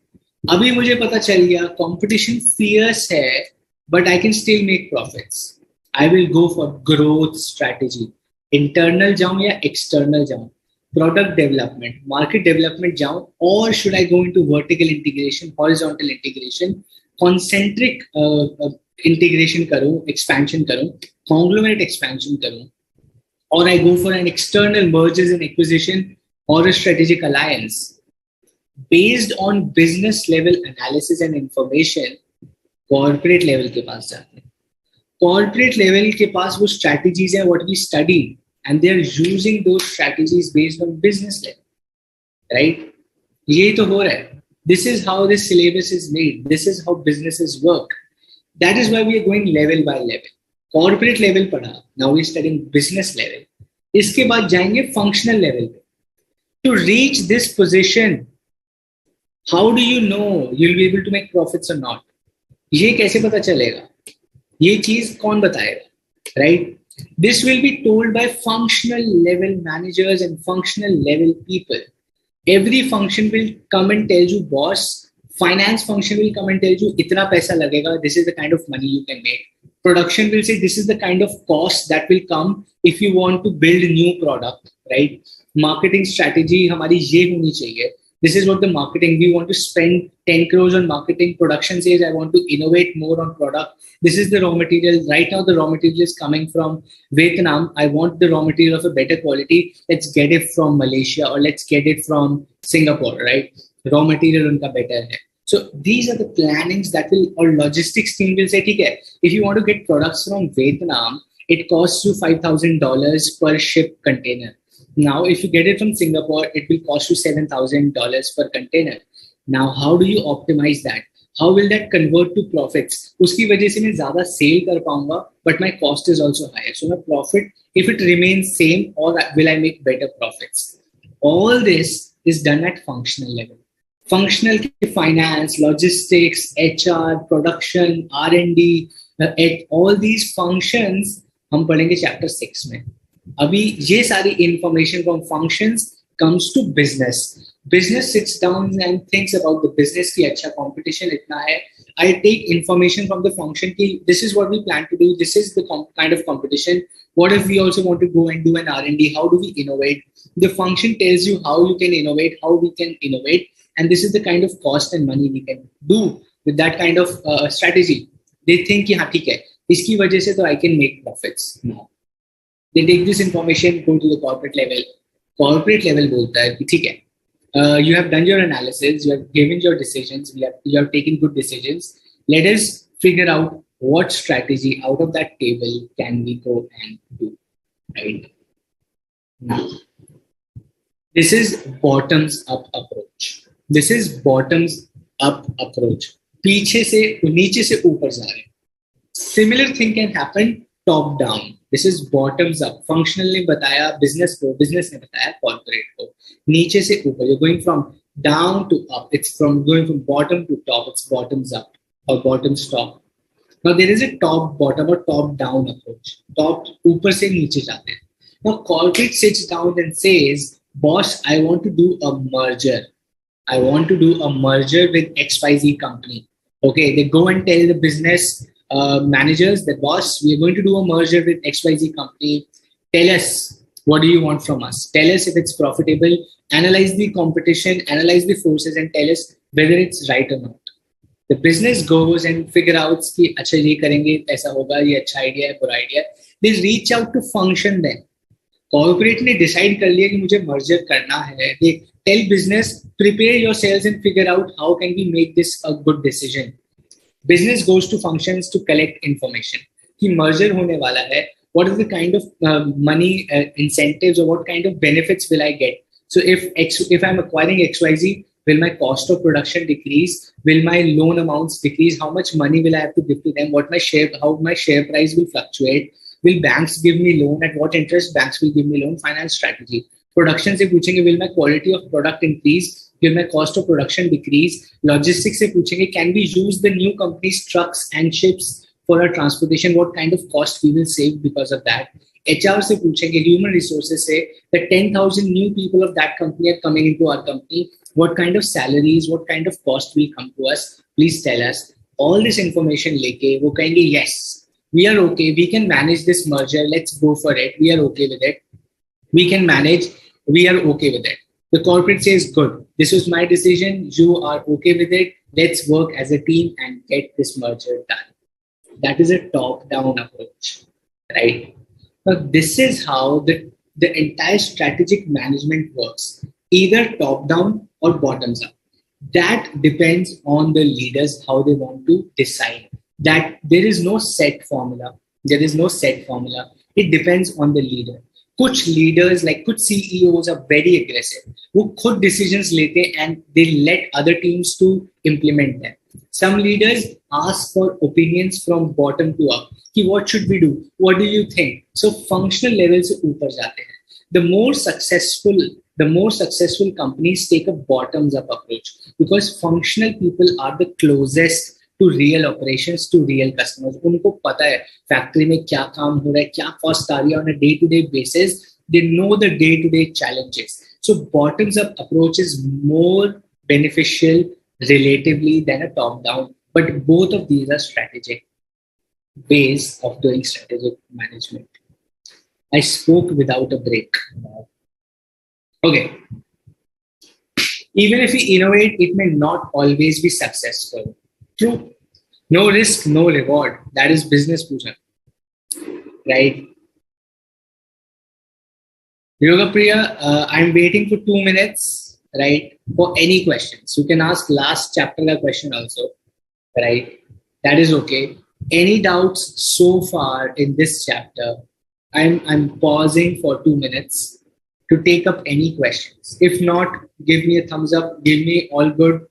अभी मुझे पता चल गया competition fierce है, but I can still make profits. I will go for growth strategy. Internal जाऊं या external जाऊं, product development, market development जाऊं, or should I go into vertical integration, horizontal integration, concentric integration करूं, expansion करूं, conglomerate expansion करूं, or I go for an external mergers and acquisition or a strategic alliance. Based on business level analysis and information, corporate level के पास जाते हैं. Corporate level के पास वो strategies हैं what we studied, and they are using those strategies based on business level, right? ये तो हो रहा है. This is how this syllabus is made. This is how businesses work. That is why we are going level by level. Corporate level पढ़ा. Now we are studying business level. इसके बाद जाएंगे functional level पे. To reach this position, how do you know you'll be able to make profits or not? ये कैसे पता चलेगा? ये चीज कौन बताएगा? Right? This will be told by functional level managers and functional level people. Every function will come and tell you, boss, finance function will come and tell you, itna paisa lagega, this is the kind of money you can make. Production will say, this is the kind of cost that will come if you want to build a new product, right? Marketing strategy hamari ye honi chahiye. This is what the marketing, we want to spend 10 crores on marketing. Production says, I want to innovate more on product. This is the raw material. Right now, the raw material is coming from Vietnam. I want the raw material of a better quality. Let's get it from Malaysia or let's get it from Singapore, right? Raw material unka better hai. So these are the plannings that will, or logistics team will say, okay, if you want to get products from Vietnam, it costs you $5,000 per ship container. Now, if you get it from Singapore, it will cost you $7,000 per container. Now, how do you optimize that? How will that convert to profits? उसकी वजह से मैं ज़्यादा sale कर पाऊँगा, but my cost is also higher. So my profit, if it remains same, or will I make better profits? All this is done at functional level. Functional finance, logistics, HR, production, R&D, all these functions हम पढ़ेंगे chapter 6 में. अभी ये सारी information from functions comes to business. Business sits down and thinks about the business की अच्छा competition इतना है. I take information from the function की this is what we plan to do. This is the kind of competition. What if we also want to go and do an R&D? How do we innovate? The function tells you how you can innovate, how we can innovate. And this is the kind of cost and money we can do with that kind of strategy. They think कि हाँ ठीक है, इसकी वजह से तो I can make profits. No. They take this information, go to the corporate level. Corporate level बोलता है कि ठीक है, you have done your analysis, you have given your decisions, you have taken good decisions. Let us figure out what strategy out of that table can we go and do. Right? Now, this is bottoms up approach. This is bottoms up approach. पीछे से नीचे से ऊपर जा रहे. Similar thing can happen top down. This is bottoms up. Functional ने बताया business को, business ने बताया corporate को. नीचे से ऊपर. You're going from down to up. It's from going from bottom to top. It's bottoms up or bottoms top. Now there is a top bottom or top down approach. Top ऊपर से नीचे जाते हैं. Now corporate sits down and says, boss, I want to do a merger. I want to do a merger with XYZ company. Okay, they go and tell the business managers that, boss, we are going to do a merger with XYZ company. Tell us, what do you want from us? Tell us if it's profitable. Analyze the competition, analyze the forces, and tell us whether it's right or not. The business goes and figure out कि अच्छा ये करेंगे ऐसा होगा ये अच्छा idea है बुरा आइडिया है. They reach out to function then. Corporate ने decide कर लिया कि मुझे merger करना है. They tell business prepare yourselves and figure out how can we make this a good decision. Business goes to functions to collect information. कि merger होने वाला है. What is the kind of money incentives or what kind of benefits will I get? So if I'm acquiring XYZ, will my cost of production decrease? Will my loan amounts decrease? How much money will I have to give to them? How my share price will fluctuate? Will banks give me loan? At what interest banks will give me loan? Finance strategy. Production से पूछेंगे will my quality of product increase? Will my cost of production decrease? Logistics से पूछेंगे can we use the new company's trucks and ships for our transportation? What kind of cost we will save because of that? HR से पूछेंगे human resources से the 10,000 new people of that company are coming into our company. What kind of salaries, what kind of cost will come to us? Please tell us. All this information लेके वो कहेंगे yes, we are okay, we can manage this merger, let's go for it, we are okay with it, we can manage, we are okay with it. The corporate says good, this was my decision, you are okay with it, let's work as a team and get this merger done. That is a top-down approach, right? Now, this is how the entire strategic management works, either top-down or bottoms-up. That depends on the leaders, how they want to decide. That there is no set formula. There is no set formula. It depends on the leader. कुछ leaders, like कुछ CEOs are very aggressive. वो खुद decisions लेते and they let other teams to implement them. Some leaders ask for opinions from bottom to up. कि what should we do? What do you think? So functional level से ऊपर जाते हैं. The more successful companies take a bottoms up approach because functional people are the closest to real operations, to real customers. उनको पता है factory में क्या काम हो रहा है, क्या cost आ रही है on a day-to-day basis. They know the day-to-day challenges. So bottoms up approach is more beneficial relatively than a top-down. But both of these are strategic ways of doing strategic management. I spoke without a break. Okay. Even if we innovate, it may not always be successful. True. No risk, no reward. That is business puja. Right? Yoga Priya, I'm waiting for 2 minutes, right? For any questions. You can ask last chapter ka question also, right? That is okay. Any doubts so far in this chapter? I'm pausing for 2 minutes to take up any questions. If not, give me a thumbs up, give me all good,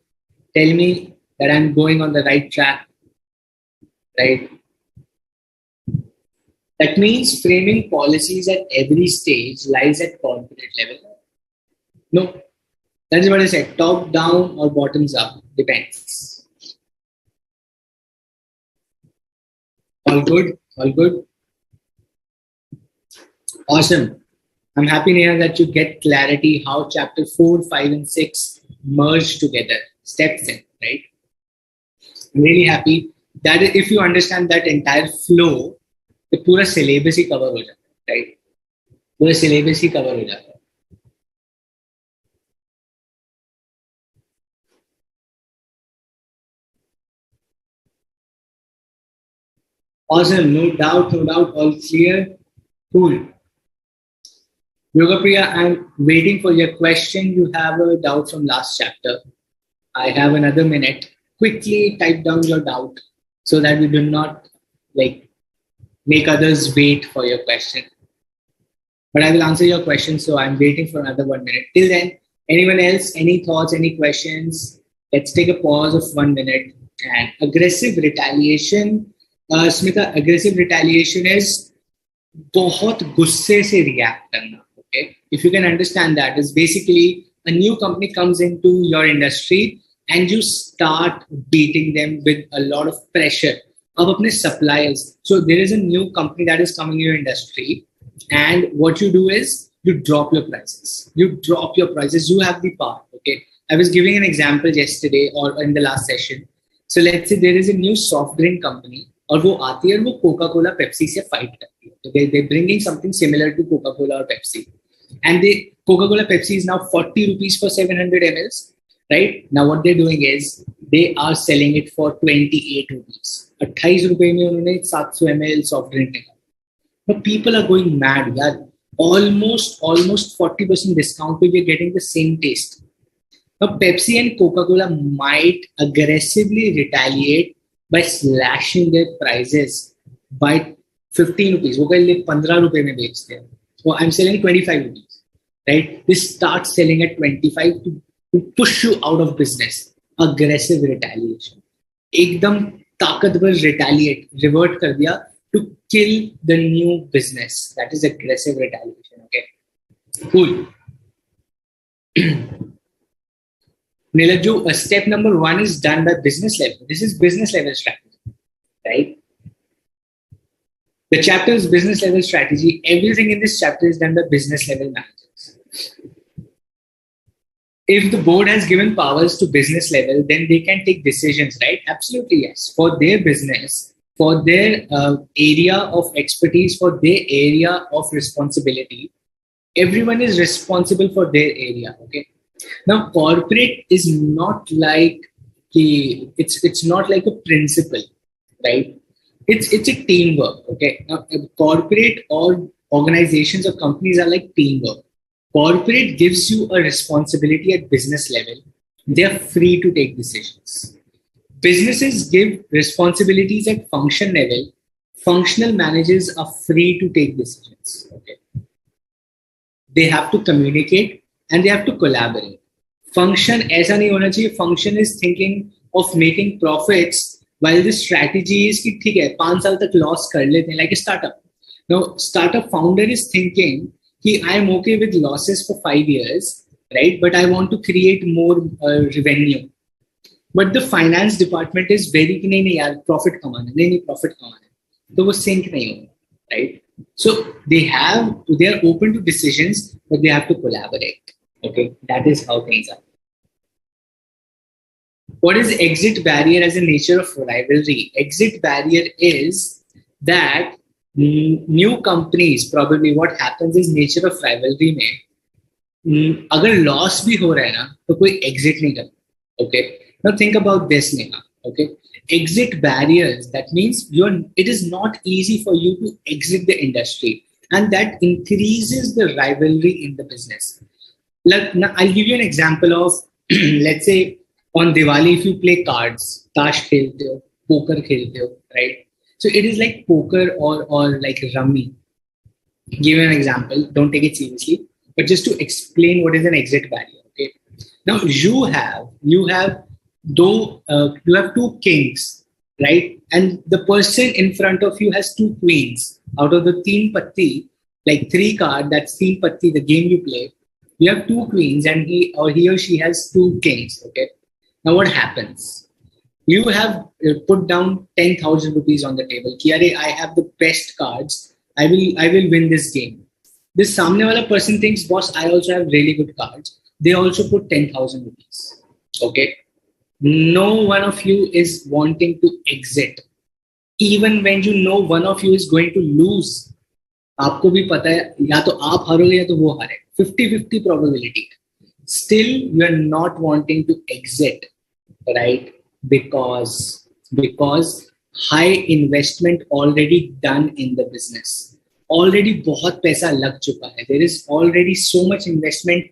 tell me that I'm going on the right track, right? That means framing policies at every stage lies at corporate level. No, that is what I said, top down or bottoms up, depends. All good, all good. Awesome. I'm happy, Neha, that you get clarity how chapter 4, 5, and 6 merge together, steps in, right? I'm really happy that if you understand that entire flow, the पूरा syllabus ही cover हो जाता है, right? पूरा syllabus ही cover हो जाता है. Awesome, no doubt, all clear, cool. Yoga Priya, I'm waiting for your question. You have a doubt from last chapter. I have another minute. Quickly type down your doubt so that we do not make others wait for your question. But I will answer your question, so I'm waiting for another 1 minute. Till then, anyone else, any thoughts, any questions? Let's take a pause of 1 minute. And aggressive retaliation, Smita, aggressive retaliation is बहुत गुस्से से react करना. Okay, if you can understand that, is basically a new company comes into your industry and you start beating them with a lot of pressure of अपने suppliers. So there is a new company that is coming in your industry, and what you do is you drop your prices. You have the power. Okay, I was giving an example yesterday or in the last session. So let's say there is a new soft drink company, और वो आती है और वो Coca Cola Pepsi से fight करती है. So they're bringing something similar to Coca-Cola or Pepsi, and Coca-Cola Pepsi is now 40 rupees for 700 mls. Right now, what they're doing is they are selling it for 28 rupees. 28 रुपए में उन्होंने 700 ml soft drink निकाला. But people are going mad, yaar. Almost 40% discount पे we are getting the same taste. Now Pepsi and Coca-Cola might aggressively retaliate by slashing their prices by 15 rupees. वो कल 15 रुपए में बेचते हैं. So I'm selling 25 rupees, right? They start selling at 25 to push you out of business. Aggressive retaliation. एकदम ताकतवर retaliate, revert कर दिया to kill the new business. That is aggressive retaliation. Okay, cool. Nilaju, step number 1 is done by business level. This is business level strategy, right? The chapter is business level strategy. Everything in this chapter is done by business level managers. If the board has given powers to business level, then they can take decisions, right? Absolutely, yes. For their business, for their area of expertise, for their area of responsibility. Everyone is responsible for their area, okay? Now, corporate is not like it's not like a principle, right? It's a teamwork, okay? Now, corporate or organizations or companies are like teamwork. Corporate gives you a responsibility at business level. They are free to take decisions. Businesses give responsibilities at function level. Functional managers are free to take decisions. Okay. They have to communicate and they have to collaborate. Function ऐसा नहीं होना चाहिए. Function is thinking of making profits while the strategy is कि ठीक है 5 साल तक loss कर लेते हैं, like a startup. Now startup founder is thinking कि I am okay with losses for 5 years, right? But I want to create more revenue. But the finance department is very कि नहीं यार profit कमाना, नहीं profit कमाना, तो वो sync नहीं होगा, right? So they are open to decisions, but they have to collaborate. Okay, that is how things are. What is exit barrier as a nature of rivalry? Exit barrier is that new companies, probably what happens is nature of rivalry में अगर loss भी हो रहा है ना तो कोई exit नहीं करता. Okay. Now think about this, Neha. Okay, exit barriers. That means it is not easy for you to exit the industry, and that increases the rivalry in the business. Now, I'll give you an example of let's say on Diwali, if you play cards, tash khelte ho, poker khelte ho, right? So it is like poker or like rummy. Give you an example. Don't take it seriously, but just to explain what is an exit barrier. Okay. Now you have you have 2 kings, right? And the person in front of you has 2 queens. Out of the 3 patti, like 3 card, that's 3 patti, the game you play, you have 2 queens and he or she has 2 kings, okay? Now what happens? You have put down 10,000 rupees on the table. Ki, I have the best cards. I will win this game. This samne wala person thinks, boss, I also have really good cards. They also put 10,000 rupees, okay? No one of you is wanting to exit. Even when you know one of you is going to lose, आपको भी पता है या तो आप हारोगे या तो वो हारे. 50-50 probability. Still, you are not wanting to exit, right? Because high investment already done in the business. Already बहुत पैसा लग चुका है. There is already so much investment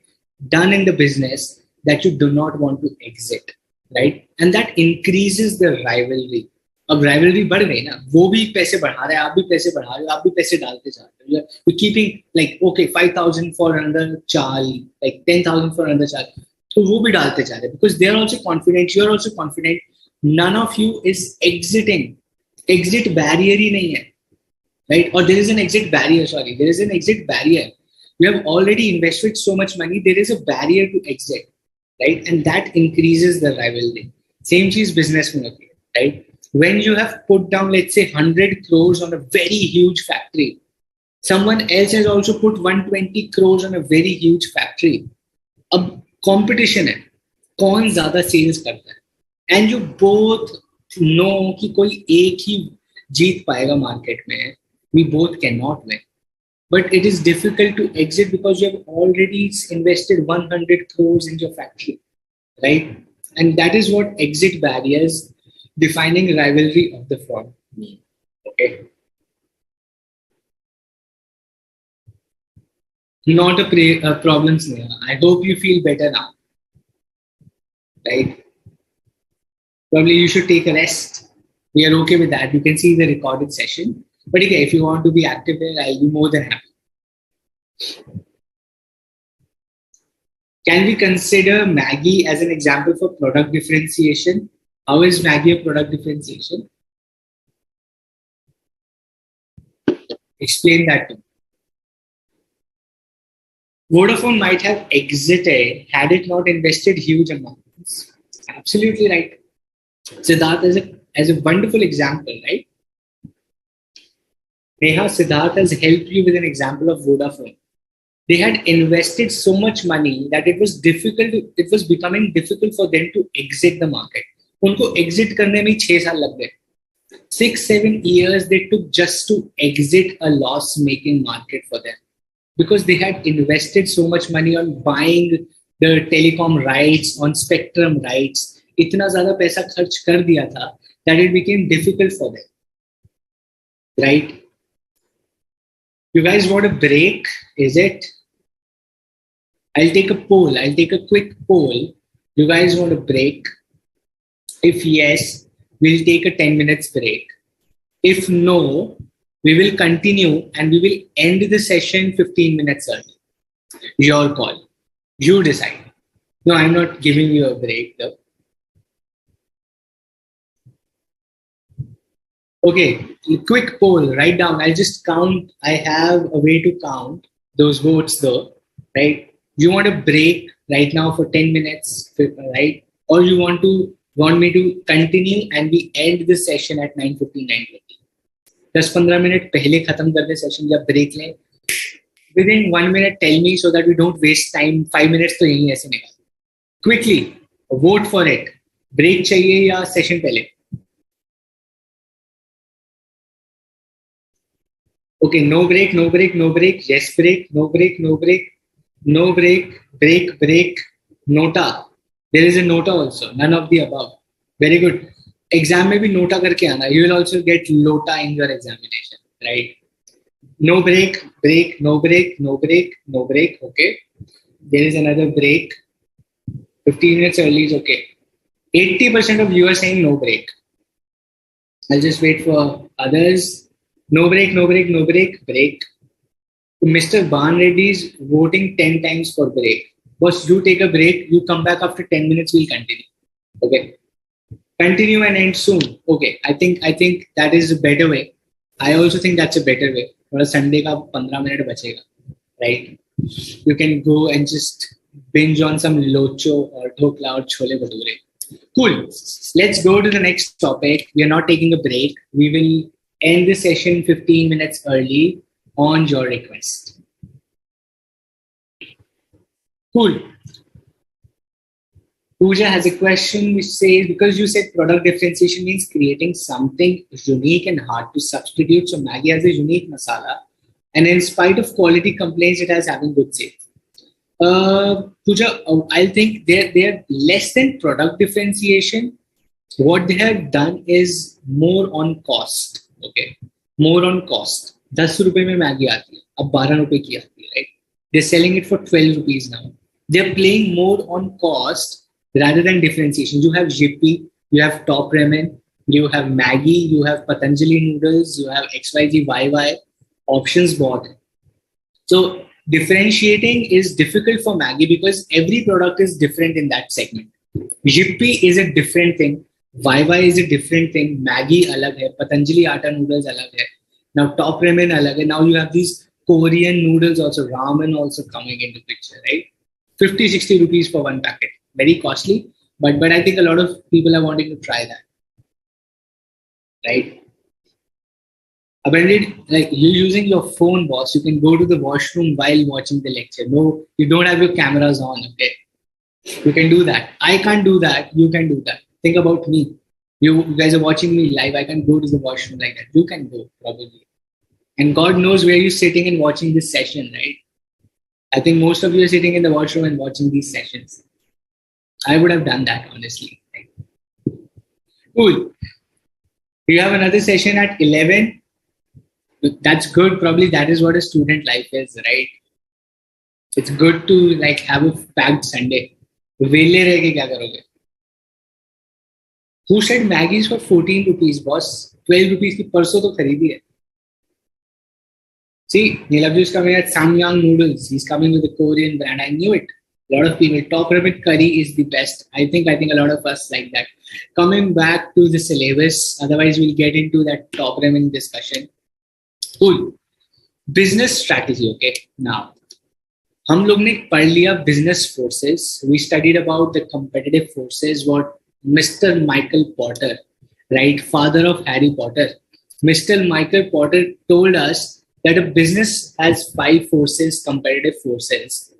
done in the business that you do not want to exit. Right? And that increases the rivalry. अब rivalry बढ़ गई ना, वो भी पैसे बढ़ा रहे हैं, आप भी पैसे बढ़ा रहे हो, आप भी पैसे डालते जा रहे हो. You're keeping like okay 5,000 for another chal, like 10,000 for another chal. तो वो भी डालते जा रहे हैं because they are also confident, you are also confident. None of you is exiting. Exit barrier ही नहीं है, right? Or there is an exit barrier. Sorry, there is an exit barrier. You have already invested so much money. There is a barrier to exit. Right? And that increases the rivalry. Same cheese business mein hoti hai, right? When you have put down, let's say 100 crores on a very huge factory, someone else has also put 120 crores on a very huge factory. Ab competition hai, kaun zyada sales karta hai, and you both know कि कोई एक ही जीत पाएगा market में. We both cannot win. But it is difficult to exit because you have already invested 100 crores in your factory, right? And that is what exit barriers defining rivalry of the fraud mean. Okay. Not a problem, Sneha. I hope you feel better now. Right? Probably you should take a rest. We are okay with that. You can see the recorded session. But okay, if you want to be active there, I'll be more than happy. Can we consider Maggie as an example for product differentiation? How is Maggie a product differentiation? Explain that to me. Vodafone might have exited had it not invested huge amounts. Absolutely right. Siddharth as a wonderful example, right? Neha, Siddharth has helped you with an example of Vodafone. They had invested so much money that it was becoming difficult for them to exit the market. उनको exit करने में 6 साल लग गए. 6-7 years they took just to exit a loss-making market for them because they had invested so much money on buying the telecom rights, on spectrum rights. इतना ज़्यादा पैसा खर्च कर दिया था that it became difficult for them. Right? You guys want a break? Is it? I'll take a poll. I'll take a quick poll. You guys want a break? If yes, we'll take a 10 minutes break. If no, we will continue and we will end the session 15 minutes early. Your call. You decide. No, I'm not giving you a break though. Okay, quick poll. Write down. I'll just count. I have a way to count those votes though, right? You want a break right now for 10 minutes, right? Or you want me to continue and we end the session at 9:15, 9:20. 10-15 minutes पहले खत्म कर दे session या break लें. Within 1 minute, tell me so that we don't waste time. 5 minutes तो यहीं ऐसे निकाल. Quickly, vote for it. Break चाहिए या session पहले? Okay, no break, no break, no break. Yes break, no break, no break. No break, break, nota. There is a nota also. None of the above. Very good. Exam में भी nota करके आना. You will also get lota in your examination, right? No break, no break, no break, no break. Okay. There is another break. 15 minutes early is okay. 80% of you are saying no break. I'll just wait for others. No break, no break, no break, break. Mr. Ban Reddy is voting 10 times for break. Boss, you take a break. You come back after 10 minutes. We'll continue. Okay. Continue and end soon. Okay. I think that is a better way. I also think that's a better way. For Sunday ka 15 minute bachega, right? You can go and just binge on some locho or dhokla or chole bhature. Cool. Let's go to the next topic. We are not taking a break. We will end the session 15 minutes early on your request. Cool. Pooja has a question which says, because you said product differentiation means creating something unique and hard to substitute. So Maggi has a unique masala. And in spite of quality complaints, it has having good sales. Pooja, I think they're less than product differentiation. What they have done is more on cost. Okay. More on cost. 10 रुपए में Maggi आती है अब 12 रुपए की आती है right they're selling it for 12 rupees now they're playing more on cost rather than differentiation you have Jippy you have Top Ramen you have Maggi you have Patanjali noodles you have XYZ options bought so differentiating is difficult for Maggi because every product is different in that segment Jippy is a different thing YY is a different thing Maggi alag hai Patanjali atta noodles alag hai Now Top Ramen alag hai. Now you have these Korean noodles also, ramen also coming into picture, right? 50-60 rupees for one packet. Very costly, but I think a lot of people are wanting to try that. Right? Abandoned, like you're using your phone, boss. You can go to the washroom while watching the lecture. No, you don't have your cameras on, okay? You can do that. I can't do that. You can do that. Think about me. You guys are watching me live. I can go to the washroom like that. You can go, probably. And God knows where you're sitting and watching this session, right? I think most of you are sitting in the washroom and watching these sessions. I would have done that, honestly. Cool. We have another session at 11. That's good. Probably that is what a student life is, right? It's good to like have a packed Sunday. वेले रह के क्या करोगे? Who said Maggie's for 14 rupees, boss? 12 rupees की परसों तो खरीदी है. See, Neelabji is coming at Samyang Noodles. He's coming with a Korean brand. I knew it. A lot of people. Top ramen curry is the best. I think a lot of us like that. Coming back to the syllabus. Otherwise, we'll get into that top ramen discussion. Cool. Business strategy. Okay. Now, हम लोग ने पढ़ लिया business forces. We studied about the competitive forces. What Mr. Michael Potter, right, father of Harry Potter, Mr. Michael Potter told us that a business has 5 forces, competitive forces.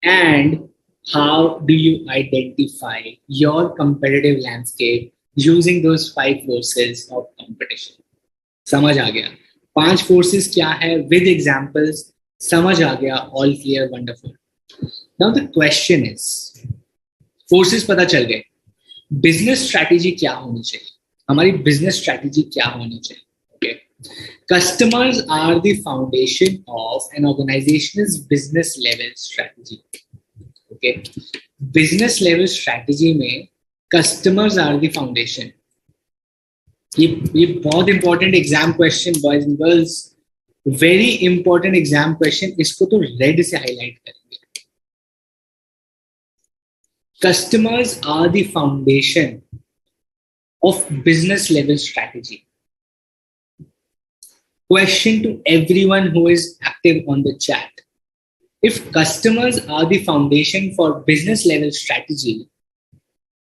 And how do you identify your competitive landscape using those 5 forces of competition? समझ आ गया. 5 forces क्या है with examples. समझ आ गया. All clear. Wonderful. Now the question is, forces पता चल गए. Business strategy क्या होनी चाहिए? हमारी बिजनेस स्ट्रैटेजी क्या होनी चाहिए? Okay. Customers are the foundation of an organisational business level strategy. Okay. Business level strategy में कस्टमर्स आर द फाउंडेशन. ये बहुत important exam question boys and girls, very important exam question. इसको तो red से highlight करेंगे. Customers are the foundation of business level strategy. Question to everyone who is active on the chat. If customers are the foundation for business level strategy,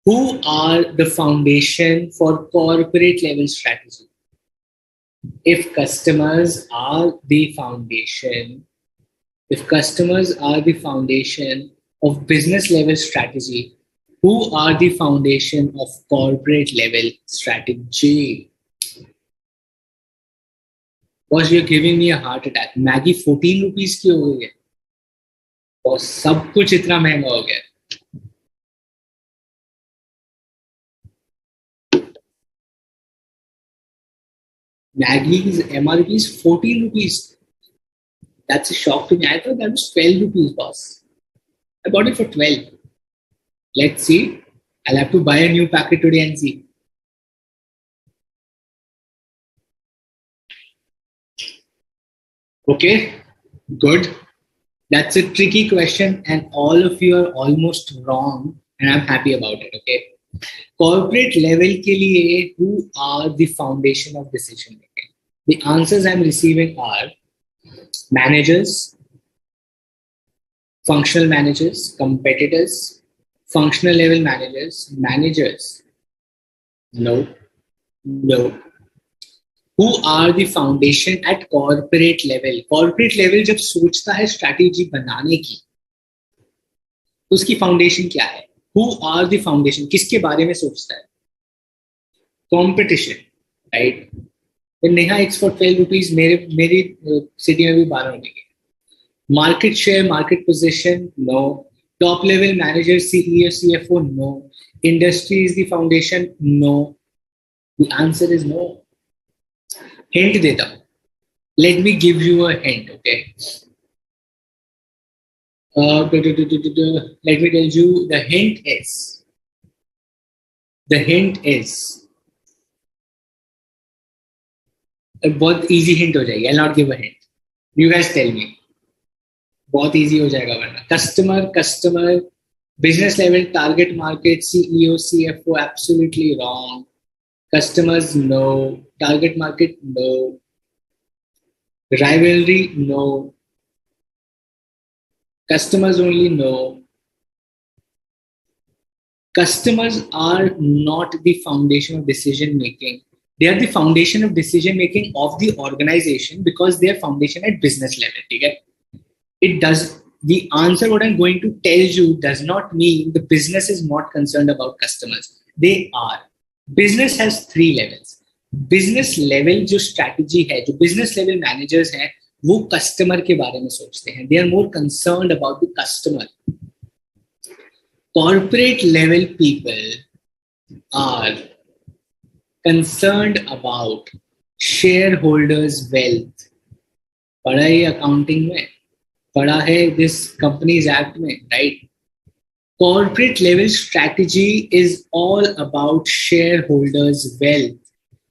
who are the foundation for corporate level strategy? If customers are the foundation of business level strategy, who are the foundation of corporate level strategy? Boss, you're giving me a heart attack. Maggie 14 rupees की हो गई है. और सब कुछ इतना महंगा हो गया. Maggie's MRP is 14 rupees. That's a shock to me. I thought that was 12 rupees, boss. I bought it for 12. Let's see. I'll have to buy a new packet today and see. Okay, good. That's a tricky question and all of you are almost wrong and I'm happy about it, okay? Corporate level ke liye, who are the foundation of decision making? The answers I'm receiving are managers, functional managers, competitors, functional level managers. No. Who are the foundation at corporate level? Corporate level जब सोचता है strategy बनाने की, तो उसकी foundation क्या है? Who are the foundation? किसके बारे में सोचता है? Competition, right? Neha X for 12 rupees मेरी सिटी में भी 12 रुपए. Market share, market position, no. Top level manager, CEO, CFO, no. Industry is the foundation, no. The answer is no. Hint देता हूँ. Let me give you a hint, okay? Let me tell you, the hint is बहुत easy hint हो जाएगी. I'll not give a hint. You guys tell me. बहुत easy हो जाएगा वरना. Customer, business level, target market, CEO, CFO, absolutely wrong. Customers, no. Target market, no. Rivalry, no. Customers only, no. Customers are not the foundation of decision making. They are the foundation of decision making of the organization because they are foundation at business level. Okay? It does. The answer what I'm going to tell you does not mean the business is not concerned about customers. They are. Business has 3 levels. Business level जो strategy है, जो business level managers हैं, वो customer के बारे में सोचते हैं. They are more concerned about the customer. corporate level people are concerned about shareholders' wealth. पढ़ा है accounting में, पढ़ा है this companies act में, right? Corporate level strategy is all about shareholders' wealth,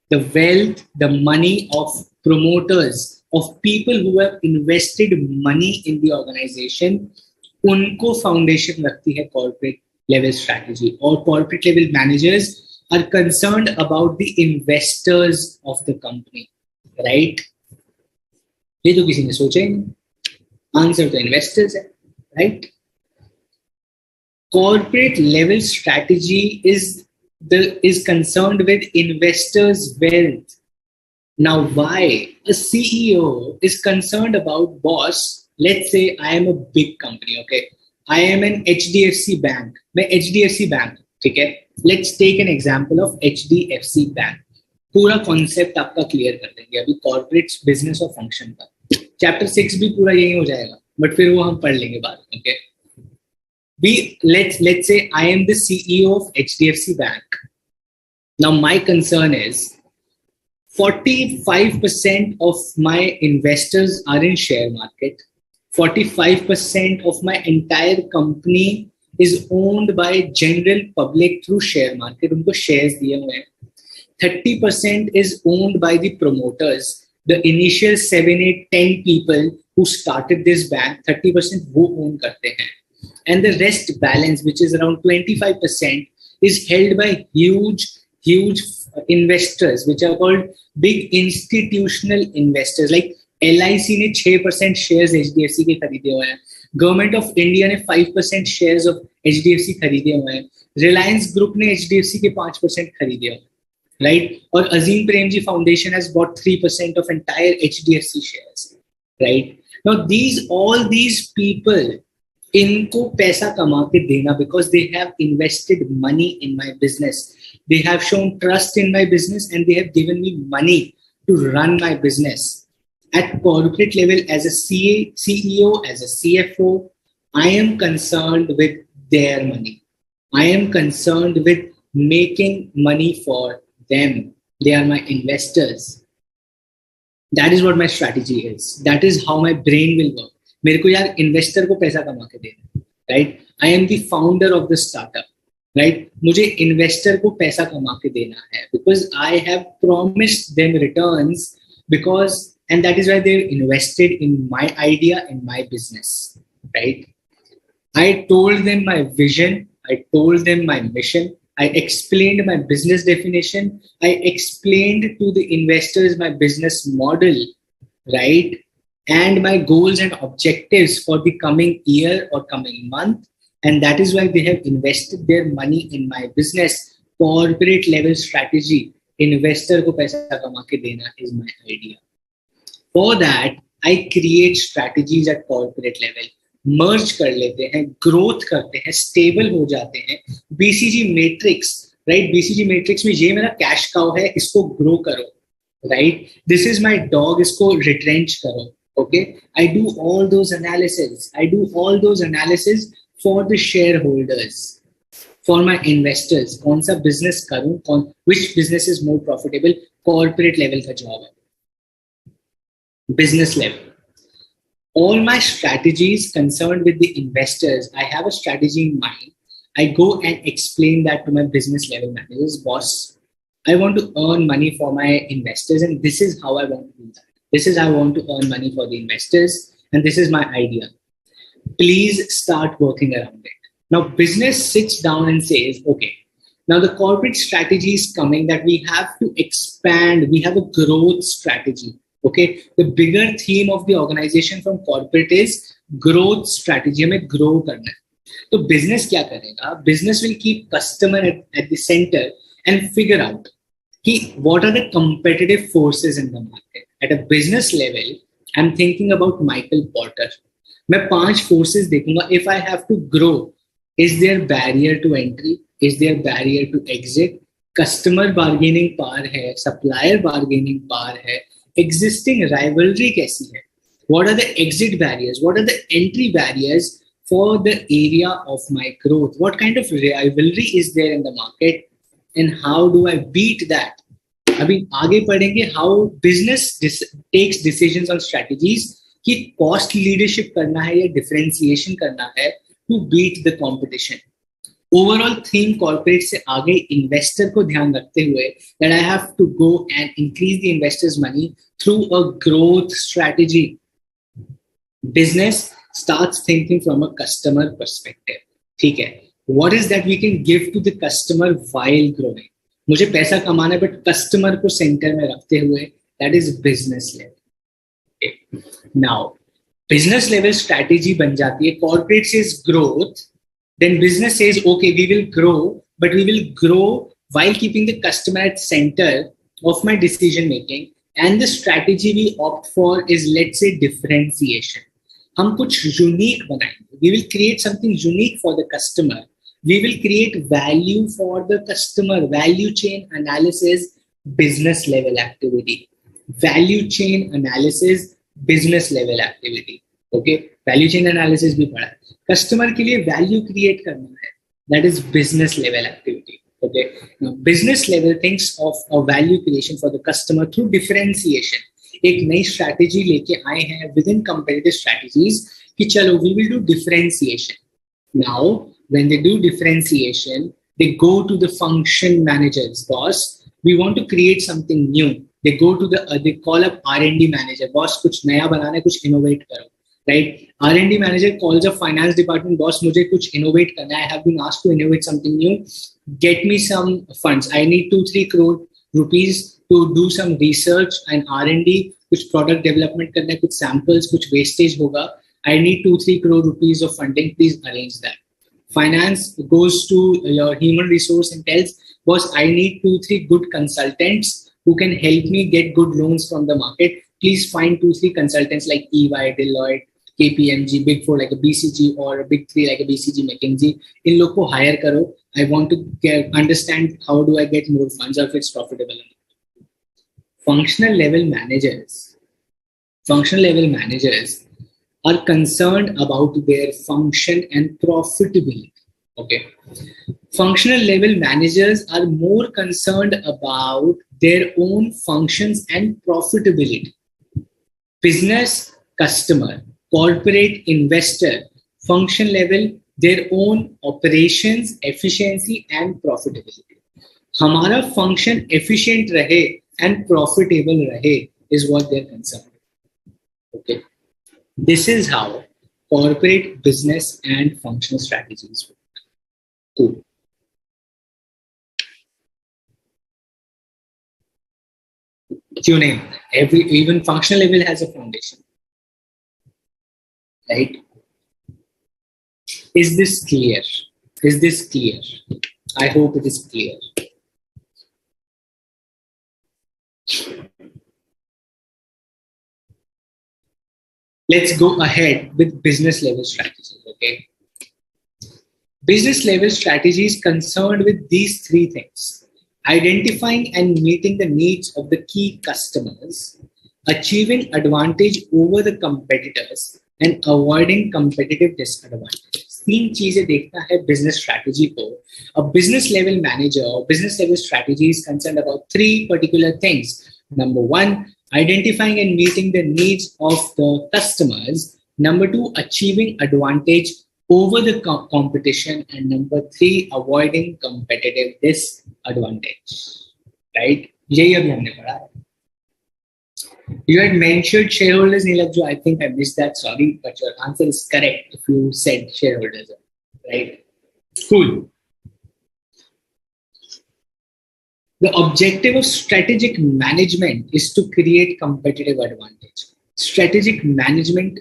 the money of promoters, of people who have invested money in the organization. उनको foundation रखती है corporate level strategy, और corporate level managers are concerned about the investors of the company, right? ये तो किसी ने सोचा ही नहीं. आंसर तो इन्वेस्टर्स है, right? Corporate level strategy is concerned with investors' wealth. Now, why a CEO is concerned about boss? Let's say I am a big company, okay? I am an HDFC bank. मैं HDFC bank, ठीक है? Let's take an example of HDFC bank. पूरा concept आपका clear कर देंगे अभी corporate business और function का. Chapter 6 भी पूरा यही हो जाएगा, but फिर वो हम पढ़ लेंगे बाद में, okay? Let's say I am the CEO of HDFC Bank. Now my concern is 45% of my investors are in share market. 45% of my entire company is owned by general public through share market. उनको shares दिए हुए हैं. 30% is owned by the promoters. The initial 7, 8, 10 people who started this bank, 30% वो own करते हैं. And the rest balance, which is around 25%, is held by huge investors, which are called big institutional investors. Like LIC ने 6% shares HDFC के खरीदे हुए हैं. Government of India ने 5% shares of HDFC खरीदे हुए हैं. Reliance Group ने HDFC के 5% खरीदे हुए हैं, right? और Azim Premji Foundation has bought 3% of entire HDFC shares, right? Now all these people, इनको पैसा कमा के देना, because they have invested money in my business, they have shown trust in my business, and they have given me money to run my business. At corporate level, as a CEO, as a CFO, I am concerned with their money. I am concerned with making money for them. They are my investors. That is what my strategy is. That is how my brain will work. मेरे को यार investor को पैसा कमा के देना, right? I am the founder of the startup, right? मुझे investor को पैसा कमा के देना है, because I have promised them returns, because and that is why they invested in my idea in my business, right? I told them my vision, I told them my mission, I explained my business definition, I explained to the investors my business model, right? And my goals and objectives for the coming year or coming month. And that is why they have invested their money in my business. Corporate level strategy, investor ko paisa kama ke dena is my idea. For that, I create strategies at corporate level. Merge कर लेते हैं, growth करते हैं, stable हो जाते हैं. BCG matrix, right? BCG matrix में ये मेरा cash cow है, इसको grow करो, right? This is my dog, इसको retrench करो. Okay, I do all those analysis. I do all those analysis for the shareholders, for my investors. कौन सा business करूं, which business is more profitable? Corporate level का job है. Business level. All my strategies concerned with the investors, I have a strategy in mind. I go and explain that to my business level managers. Boss, I want to earn money for my investors, and this is how I want to do that. This is how I want to earn money for the investors, and this is my idea. Please start working around it. Now, business sits down and says, okay, now the corporate strategy is coming that we have to expand. We have a growth strategy. Okay, the bigger theme of the organization from corporate is growth strategy. हमें grow करना है. तो business क्या करेगा? Business will keep customer at the center and figure out what are the competitive forces in the market. At a business level, I'm thinking about Michael Porter. मैं 5 forces देखूंगा. If I have to grow, is there barrier to entry? Is there barrier to exit? Customer bargaining power है, supplier bargaining power है. Existing rivalry कैसी है? What are the exit barriers? What are the entry barriers for the area of my growth? What kind of rivalry is there in the market, and how do I beat that? अभी आगे पढ़ेंगे how business takes decisions on strategies कि cost leadership करना है या differentiation करना है to beat the competition. Overall theme corporate से आगे investor को ध्यान रखते हुए that I have to go and increase the investors' money through a growth strategy. Business starts thinking from a customer perspective. ठीक है, what is that we can give to the customer while growing? मुझे पैसा कमाना है but customer को centre में रखते हुए, that is business level. Now business level strategy बन जाती है. Corporate says growth, then business says okay we will grow, but we will grow while keeping the customer at center of my decision making. And the strategy we opt for is, let's say, differentiation. हम कुछ unique बनाएंगे. We will create something unique for the customer. We will create value for the customer. Value chain analysis, business level activity. Value chain analysis, business level activity. Okay, value chain analysis भी पढ़ा है. Customer के लिए value create करना है. That is business level activity. Okay, now business level thinks of a value creation for the customer through differentiation. एक नई strategy लेके आए हैं within competitive strategies कि चलो we will do differentiation. Now when they do differentiation, they go to the function managers. Boss, we want to create something new. They go to they call up R&D manager. Boss, कुछ नया बनाना है, कुछ innovate करो. Right? R&D manager calls up finance department. Boss, मुझे कुछ innovate करना है. I have been asked to innovate something new. Get me some funds. I need 2-3 crore rupees to do some research and R&D. कुछ product development करना है, कुछ samples, कुछ wastage होगा. I need 2-3 crore rupees of funding. Please arrange that. Finance goes to your human resource and tells, boss, I need 2-3 good consultants who can help me get good loans from the market. Please find 2-3 consultants like EY, Deloitte, KPMG, Big Four like a BCG, or a Big Three like a BCG, McKinsey. In लोग को hire करो. I want to understand how do I get more funds or if it's profitable. Functional level managers are concerned about their function and profitability. Okay. Functional level managers are more concerned about their own functions and profitability. Business, customer, corporate, investor, function level, their own operations, efficiency and profitability. हमारा function efficient रहे and profitable रहे is what they're concerned. Okay. This is how corporate, business, and functional strategies work. Cool. क्यों नहीं? Even functional level has a foundation, right? Is this clear? Is this clear? I hope it is clear. Let's go ahead with business level strategies. Okay. Business level strategy is concerned with these 3 things: identifying and meeting the needs of the key customers, achieving advantage over the competitors, and avoiding competitive disadvantages. 3 चीजें देखता है business strategy को. A business level manager or business level strategy is concerned about 3 particular things. Number 1, identifying and meeting the needs of the customers. Number 2, achieving advantage over the competition. And number 3, avoiding competitive disadvantage. Right? यही अभी हमने पढ़ा है. You had mentioned shareholders, Neelabjo. I think I missed that. Sorry, but your answer is correct if you said shareholders. Right? Cool. The objective of strategic management is to create competitive advantage. Strategic management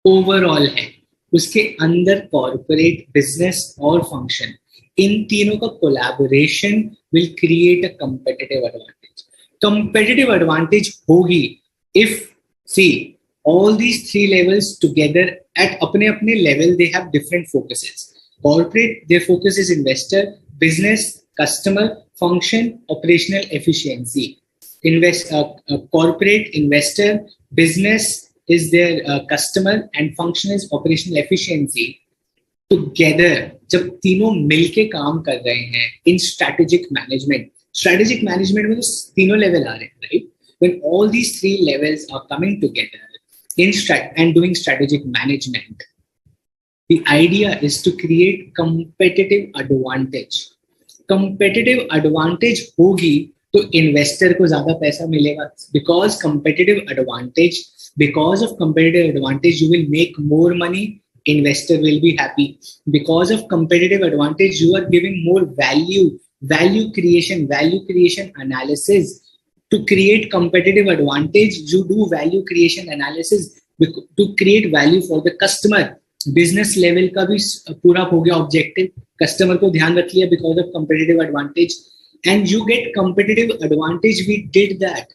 overall है. उसके अंदर corporate, business और function, इन तीनों का collaboration will create a competitive advantage. Competitive advantage होगी if, see, all these 3 levels together at अपने level, they have different focuses. Corporate, their focus is investor. Business, customer. Function, operational efficiency. Corporate, investor. Business is their customer, and function is operational efficiency. Together जब तीनों मिलके काम कर रहे हैं इन strategic management में तो तीनों लेवल आ रहे हैं, right? When all these three levels are coming together and doing strategic management, the idea is to create competitive advantage. Competitive advantage होगी तो इन्वेस्टर को ज्यादा पैसा मिलेगा, because of competitive advantage you will make more money, investor will be happy. Because of competitive advantage you are giving more value creation analysis. To create competitive advantage you do value creation analysis to create value for the customer. Business level का भी पूरा हो गया objective, customer को ध्यान रख लिया because of competitive advantage, and you get competitive advantage. We did that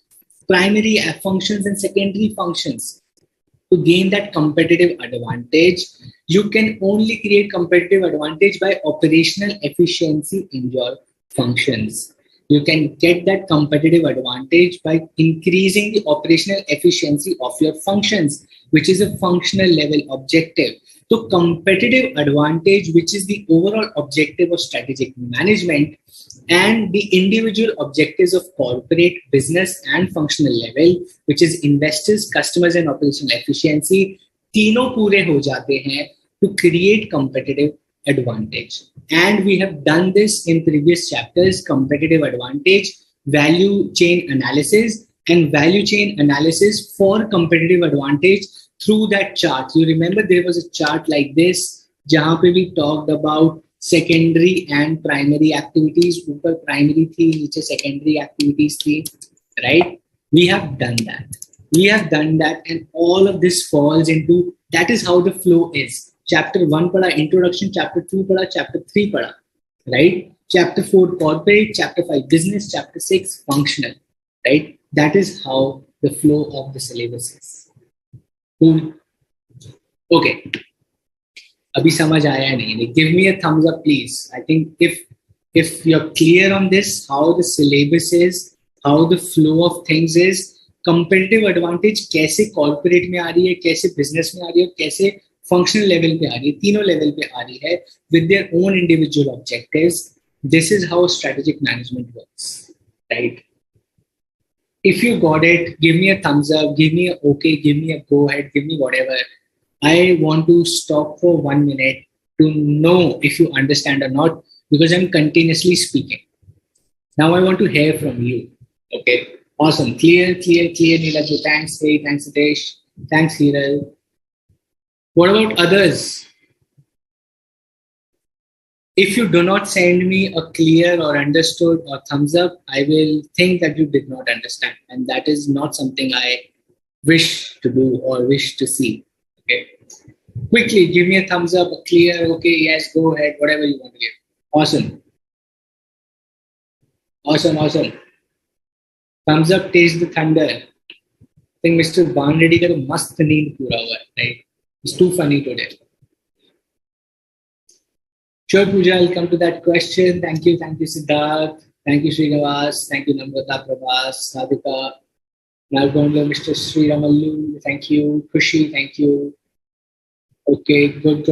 primary functions and secondary functions. To gain that competitive advantage, you can only create competitive advantage by operational efficiency in your functions. You can get that competitive advantage by increasing the operational efficiency of your functions, which is a functional level objective. So competitive advantage, which is the overall objective of strategic management, and the individual objectives of corporate, business and functional level, which is investors, customers and operational efficiency, तीनों पूरे हो जाते हैं to create competitive advantage. And we have done this in previous chapters: competitive advantage, value chain analysis, and value chain analysis for competitive advantage through that chart. You remember there was a chart like this जहाँ पे we talked about secondary and primary activities. ऊपर primary थी, नीचे secondary activities थी, right? We have done that, and all of this falls into, that is how the flow is. Chapter 1 पढ़ा introduction, chapter 2 पढ़ा, chapter 3 पढ़ा, right? Chapter 4 corporate, chapter 5 business, chapter 6 functional, right? That is how the flow of the syllabus is. Cool. Okay. अभी समझ आया नहीं? Give me a thumbs up please. I think if you're clear on this, how the syllabus is, how the flow of things is, competitive advantage कैसे corporate में आ रही है, कैसे business में आ रही है, कैसे functional level पे आ रही है, तीनों level पे आ रही है with their own individual objectives. This is how strategic management works, right? If you got it, give me a thumbs up, give me a okay, give me a go ahead, give me whatever. I want to stop for 1 minute to know if you understand or not, because I'm continuously speaking. Now I want to hear from you. Okay, awesome. Clear, Neelaj. Thanks, Ray. Thanks, Hitesh. Thanks, Hiral. What about others? If you do not send me a clear or understood or thumbs up, I will think that you did not understand. And that is not something I wish to do or wish to see. Okay. Quickly, give me a thumbs up, a clear, okay, yes, go ahead, whatever you want to give. Awesome. Thumbs up, taste the thunder. I think Mr. Banreddy ka to mast neend pura hua hai, right? It's too funny today. Sure, Pooja, I'll come to that question. Thank you, Siddharth. Thank you, Srinivas. Thank you, Namrata, Prabhas, Sadhika. Now going to Mr. Sriramalu. Thank you. Kushi, thank you. Okay, good.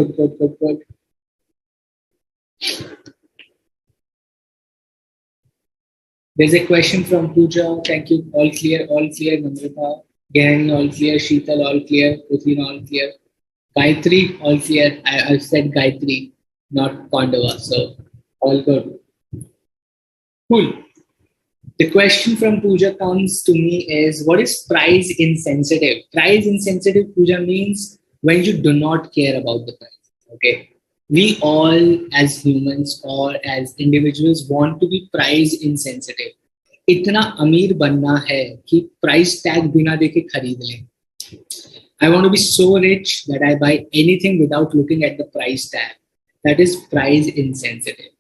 There's a question from Pooja. Thank you. All clear, Namrata. Gang, all clear. Sheetal, all clear. Puthina, all clear. Gayatri, all clear. I've said Gayatri, not Pandava. So, all good. Cool. The question from Pooja comes to me is, what is price insensitive? Price insensitive, Pooja, means when you do not care about the price. Okay. We all as humans or as individuals want to be price insensitive. इतना अमीर बनना है कि price tag बिना देखे खरीद लें. I want to be so rich that I buy anything without looking at the price tag. That is price insensitive.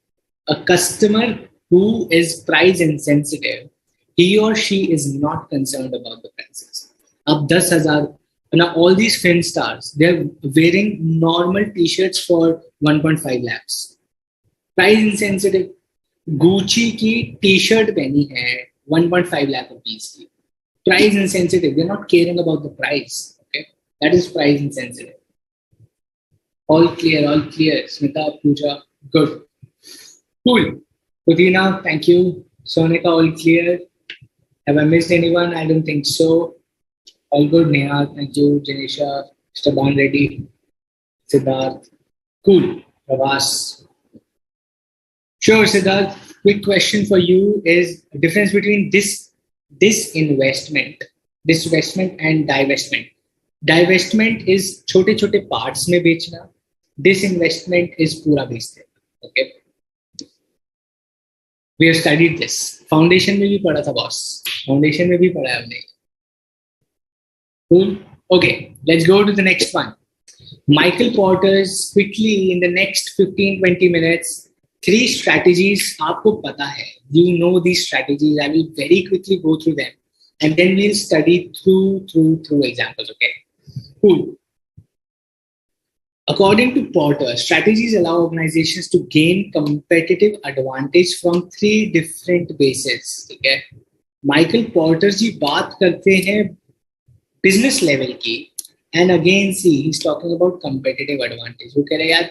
A customer who is price insensitive, he or she is not concerned about the prices. Ab 10,000. Now all these film stars, they're wearing normal t-shirts for 1.5 lakhs. Price insensitive. Gucci की t-shirt पहनी है 1.5 lakh rupees की. Price insensitive. They're not caring about the price. Okay, that is price insensitive. All clear, all clear. Smita, Pooja, good. Cool. Pudina, thank you. Sonika, all clear. Have I missed anyone? I don't think so. All good. Neha, thank you. Janisha, Mr. Ban Reddy, Siddharth. Cool. Pravas. Sure, Siddharth. Quick question for you is the difference between disinvestment and divestment. Divestment is छोटे छोटे parts में बेचना. Disinvestment is पूरा बेचते. Okay. We have studied this. Foundation में भी पढ़ा था boss. Foundation में भी पढ़ा है हमने. Cool. Okay. Let's go to the next one. Michael Porter's quickly in the next 15-20 minutes. 3 strategies आपको पता है. You know these strategies. I will very quickly go through them, and then we'll study through examples. Okay. Cool. According to Porter, strategies allow organizations to gain competitive advantage from 3 different bases. Okay. Michael Porter जी बात करते हैं business level की, and again see he's talking about competitive advantage. वो कह रहे हैं यार,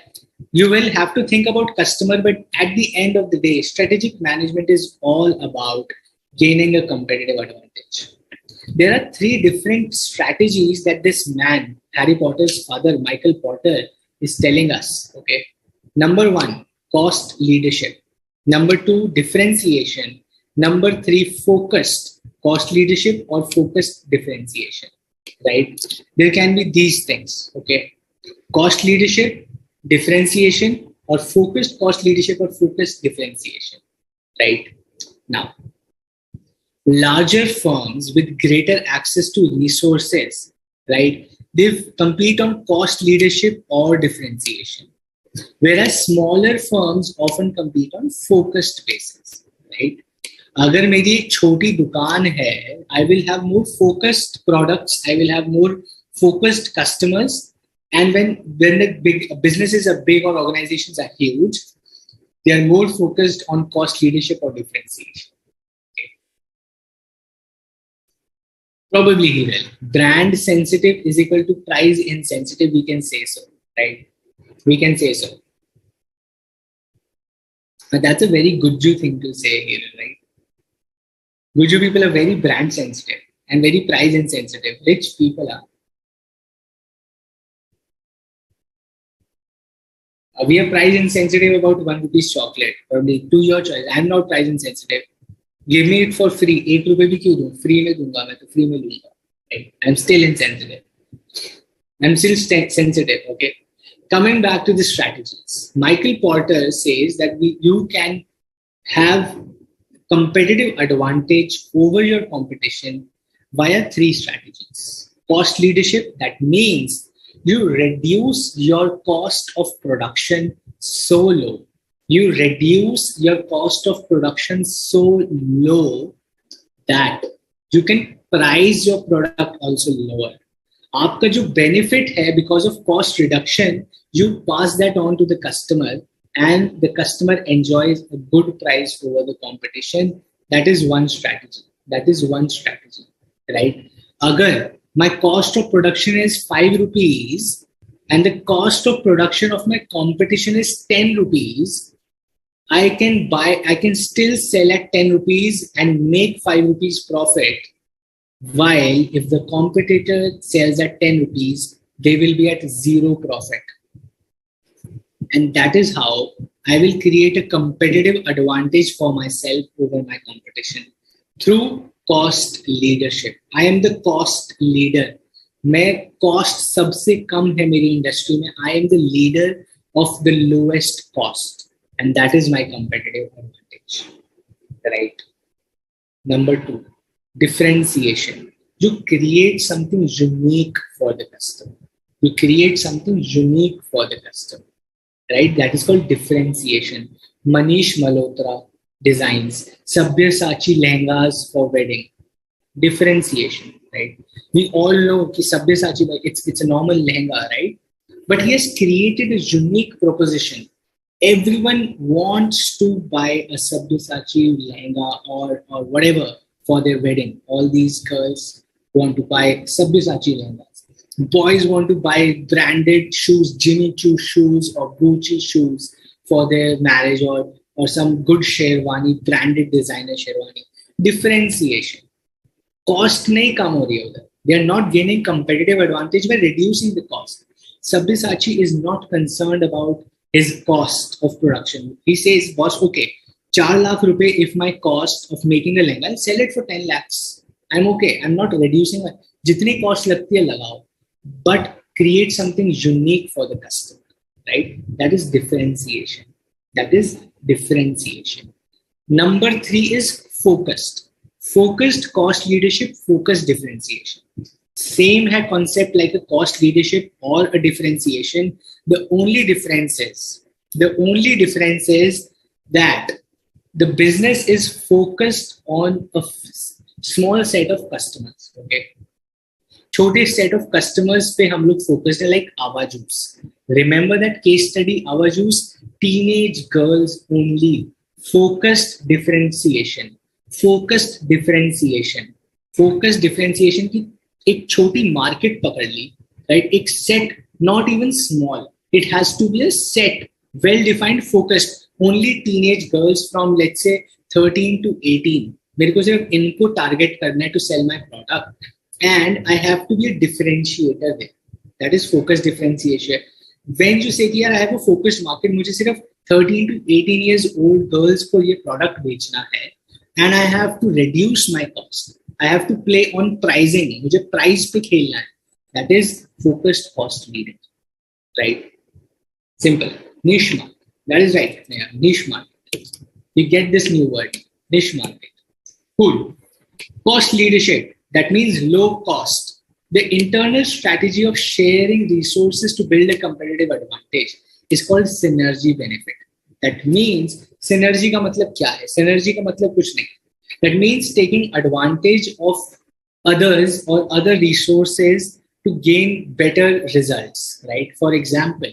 you will have to think about customer, but at the end of the day, strategic management is all about gaining a competitive advantage. There are 3 different strategies that this man, Harry Potter's father, Michael Porter, is telling us. Okay. Number 1, cost leadership. Number 2, differentiation. Number 3, focused cost leadership or focused differentiation. Right? There can be these things. Okay. Cost leadership, differentiation, or focused cost leadership or focused differentiation. Right? Now, larger firms with greater access to resources, right, they compete on cost leadership or differentiation, whereas smaller firms often compete on focused basis. Right? अगर मेरी एक छोटी दुकान है, I will have more focused products, I will have more focused customers, and when the big businesses are big or organizations are huge, they are more focused on cost leadership or differentiation. Okay. Probably he will. Brand sensitive is equal to price insensitive. We can say so, right? We can say so. But that's a very Guju thing to say here, right? Guju people are very brand sensitive and very price insensitive. Rich people are. We are price insensitive about 1 rupees chocolate. Probably to your choice. I'm not price insensitive. Give me it for free. 8 रुपए भी क्यों दूँ? Free में दूँगा मैं तो free में लूँगा. Right? I'm still insensitive. I'm still sensitive. Okay. Coming back to the strategies, Michael Porter says that you can have competitive advantage over your competition via 3 strategies. Cost leadership, that means you reduce your cost of production so low. You reduce your cost of production so low that you can price your product also lower. आपका जो benefit है because of cost reduction, you pass that on to the customer, and the customer enjoys a good price over the competition. That is one strategy. Right? Agar my cost of production is 5 rupees and the cost of production of my competition is 10 rupees, I can still sell at 10 rupees and make 5 rupees profit. While if the competitor sells at 10 rupees, they will be at 0 profit. And that is how I will create a competitive advantage for myself over my competition through cost leadership. I am the cost leader. मैं cost सबसे कम है मेरी industry में. I am the leader of the lowest cost, and that is my competitive advantage. Right? Number 2, differentiation. You create something unique for the customer. Right? That is called differentiation. Manish Malhotra designs Sabyasachi lehengas for wedding. Differentiation, right? We all know that Sabyasachi, it's a normal lehenga, right? But he has created a unique proposition. Everyone wants to buy a Sabyasachi lehenga or whatever for their wedding. All these girls want to buy Sabyasachi lehengas. Boys want to buy branded shoes, Jimmy Choo shoes or Gucci shoes for their marriage, or some good sherwani, branded designer sherwani. Differentiation. Cost nahi kam ho rahi hai udhar. They are not gaining competitive advantage by reducing the cost. Sabyasachi is not concerned about his cost of production. He says, boss, okay, 4 lakh rupees if my cost of making a lehenga, I'll sell it for 10 lakhs. I'm okay. I'm not reducing my jitni cost lagti hai lagao, but create something unique for the customer, right? That is differentiation. That is differentiation. Number 3 is focused. Focused cost leadership, focused differentiation. Same hai concept like a cost leadership or a differentiation. The only difference is that the business is focused on a small set of customers. Okay. छोटे set of customers पे हम लोग focused है, like Ava Juice. Remember that case study, Ava Juice, teenage girls only. Focused differentiation. Focused differentiation. Focused differentiation की एक छोटी market पकड़ ली, right? एक set, not even small. It has to be a set, well-defined, focused. Only teenage girls from, let's say, 13 to 18. मेरे को सिर्फ इनको target करना है to sell my product. And I have to be a differentiator there. That is focused differentiation. When you say कि यार I have a focused market, मुझे सिर्फ 13 to 18 years old girls को ये product बेचना है, and I have to reduce my cost. I have to play on pricing. मुझे price पे खेलना है. That is focused cost leading, right? Simple. Niche market. That is right. Yeah, niche market. You get this new word, niche market. Cool. Cost leadership. That means low cost. The internal strategy of sharing resources to build a competitive advantage is called synergy benefit. That means synergy का मतलब क्या है? Synergy का मतलब कुछ नहीं. That means taking advantage of others or other resources to gain better results, right? For example,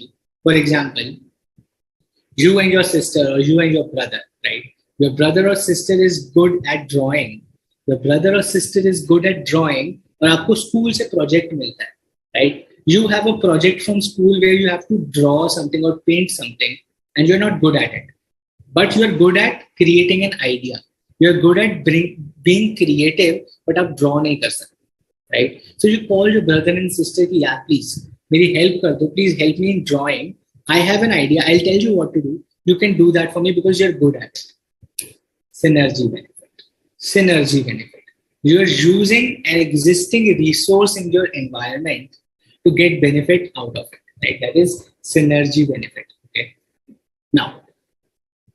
you and your sister or you and your brother, right? Your brother or sister is good at drawing. Your brother or sister is good at drawing और आपको school से project मिलता है, right? You have a project from school where you have to draw something or paint something and you're not good at it. But you're good at creating an idea. You're good at being creative, but आप draw नहीं कर सकते, right? So you call your brother and sister कि यार please मेरी help कर दो, please help me in drawing. I have an idea. I'll tell you what to do. You can do that for me because you're good at it. Synergy benefit. Synergy benefit. You are using an existing resource in your environment to get benefit out of it, right? That is synergy benefit. Okay. Now,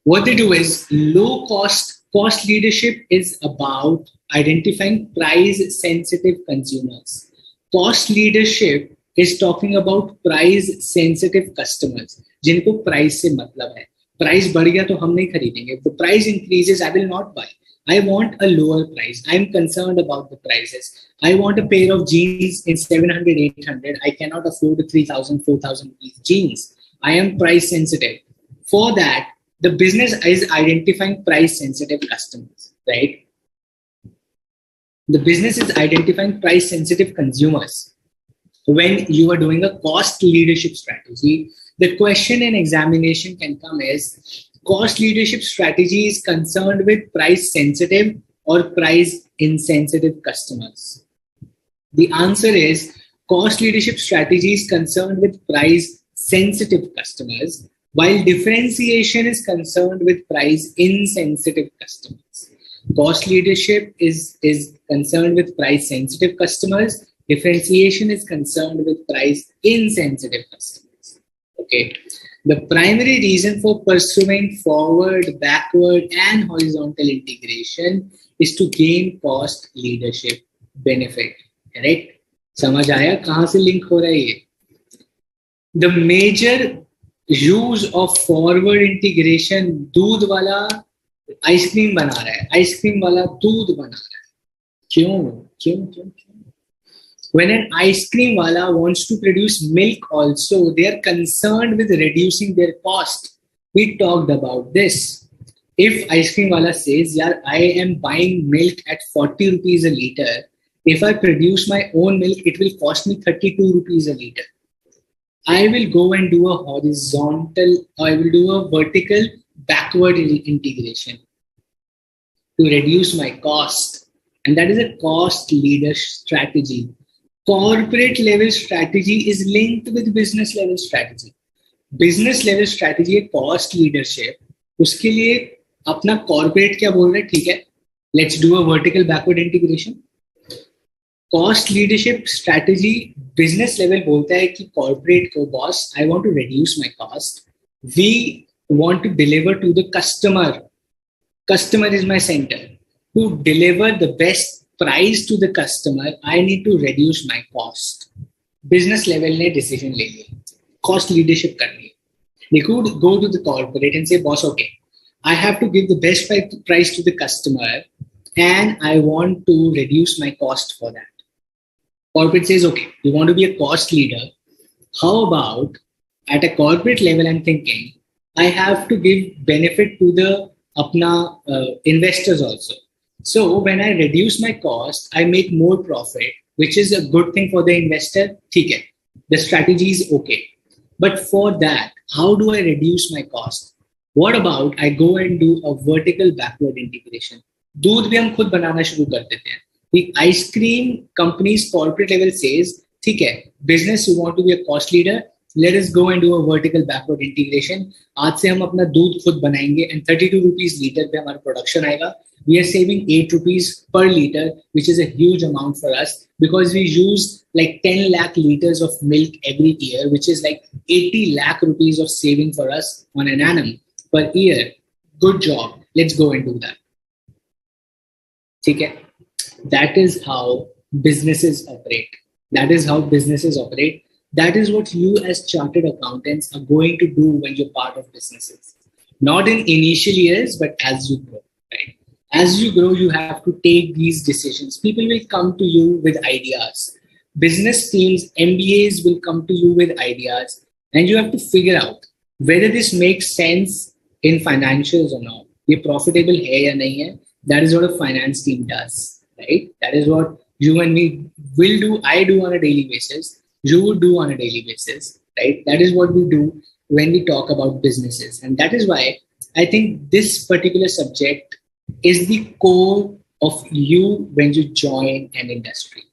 what they do is low cost leadership is about identifying price sensitive consumers. Cost leadership is talking about price sensitive customers, जिनको price से मतलब है. Price बढ़ गया तो हम नहीं खरीदेंगे. If the price increases, I will not buy. I want a lower price. I'm concerned about the prices. I want a pair of jeans in 700, 800. I cannot afford 3,000, 4,000 jeans. I am price sensitive. For that, the business is identifying price sensitive customers, right? The business is identifying price sensitive consumers. When you are doing a cost leadership strategy, the question in examination can come is, cost leadership strategy is concerned with price sensitive or price insensitive customers. The answer is cost leadership strategy is concerned with price sensitive customers, while differentiation is concerned with price insensitive customers. Cost leadership is concerned with price sensitive customers. Differentiation is concerned with price insensitive customers. Okay. The primary reason for pursuing forward, backward, and horizontal integration is to gain cost leadership benefit. Correct? समझ आया कहाँ से link हो रहा है ये? The major use of forward integration, दूध वाला आइसक्रीम बना रहा है, आइसक्रीम वाला दूध बना रहा है. क्यों? When an ice cream wala wants to produce milk also, they are concerned with reducing their cost. We talked about this. If ice cream wala says, "Yaar, I am buying milk at 40 rupees a liter If I produce my own milk, it will cost me 32 rupees a liter. I will go and do a horizontal, I will do a vertical backward integration to reduce my cost. And that is a cost leader strategy. Corporate level strategy is linked with business level strategy. Business level strategy है cost leadership, उसके लिए अपना corporate क्या बोल रहे हैं, ठीक है, let's do a vertical backward integration. Cost leadership strategy business level बोलता है कि कॉर्पोरेट को, boss I want to reduce my cost, we want to deliver to the customer, customer is my center, to deliver the best price to the customer I need to reduce my cost. Business level ने decision ले लिया, cost leadership करनी है. They could go to the corporate and say, boss, okay, I have to give the best price to the customer and I want to reduce my cost for that. Corporate says, okay, you want to be a cost leader, how about at a corporate level I'm thinking I have to give benefit to the अपना investors also. So when I reduce my cost, I make more profit, which is a good thing for the investor. ठीक है, the strategy is okay. But for that, how do I reduce my cost? What about I go and do a vertical backward integration? दूध भी हम खुद बनाना शुरू कर देते हैं. The ice cream company's corporate level says, ठीक है, business you want to be a cost leader, let us go and do a vertical backward integration. आज से हम अपना दूध खुद बनाएंगे and 32 rupees लीटर पे हमारा प्रोडक्शन आएगा. We are saving 8 rupees per liter, which is a huge amount for us because we use like 10 lakh liters of milk every year, which is like 80 lakh rupees of saving for us on an annum per year. Good job. Let's go and do that. ठीक है? That is how businesses operate. That is how businesses operate. That is what you as chartered accountants are going to do when you're part of businesses. Not in initial years, but as you grow, right? As you grow, you have to take these decisions. People will come to you with ideas. Business teams, MBAs will come to you with ideas. And you have to figure out whether this makes sense in financials or not. ये profitable है या नहीं है? That is what a finance team does, right? That is what you and me will do, I do on a daily basis. You would do on a daily basis, right? That is what we do when we talk about businesses. And that is why I think this particular subject is the core of you when you join an industry,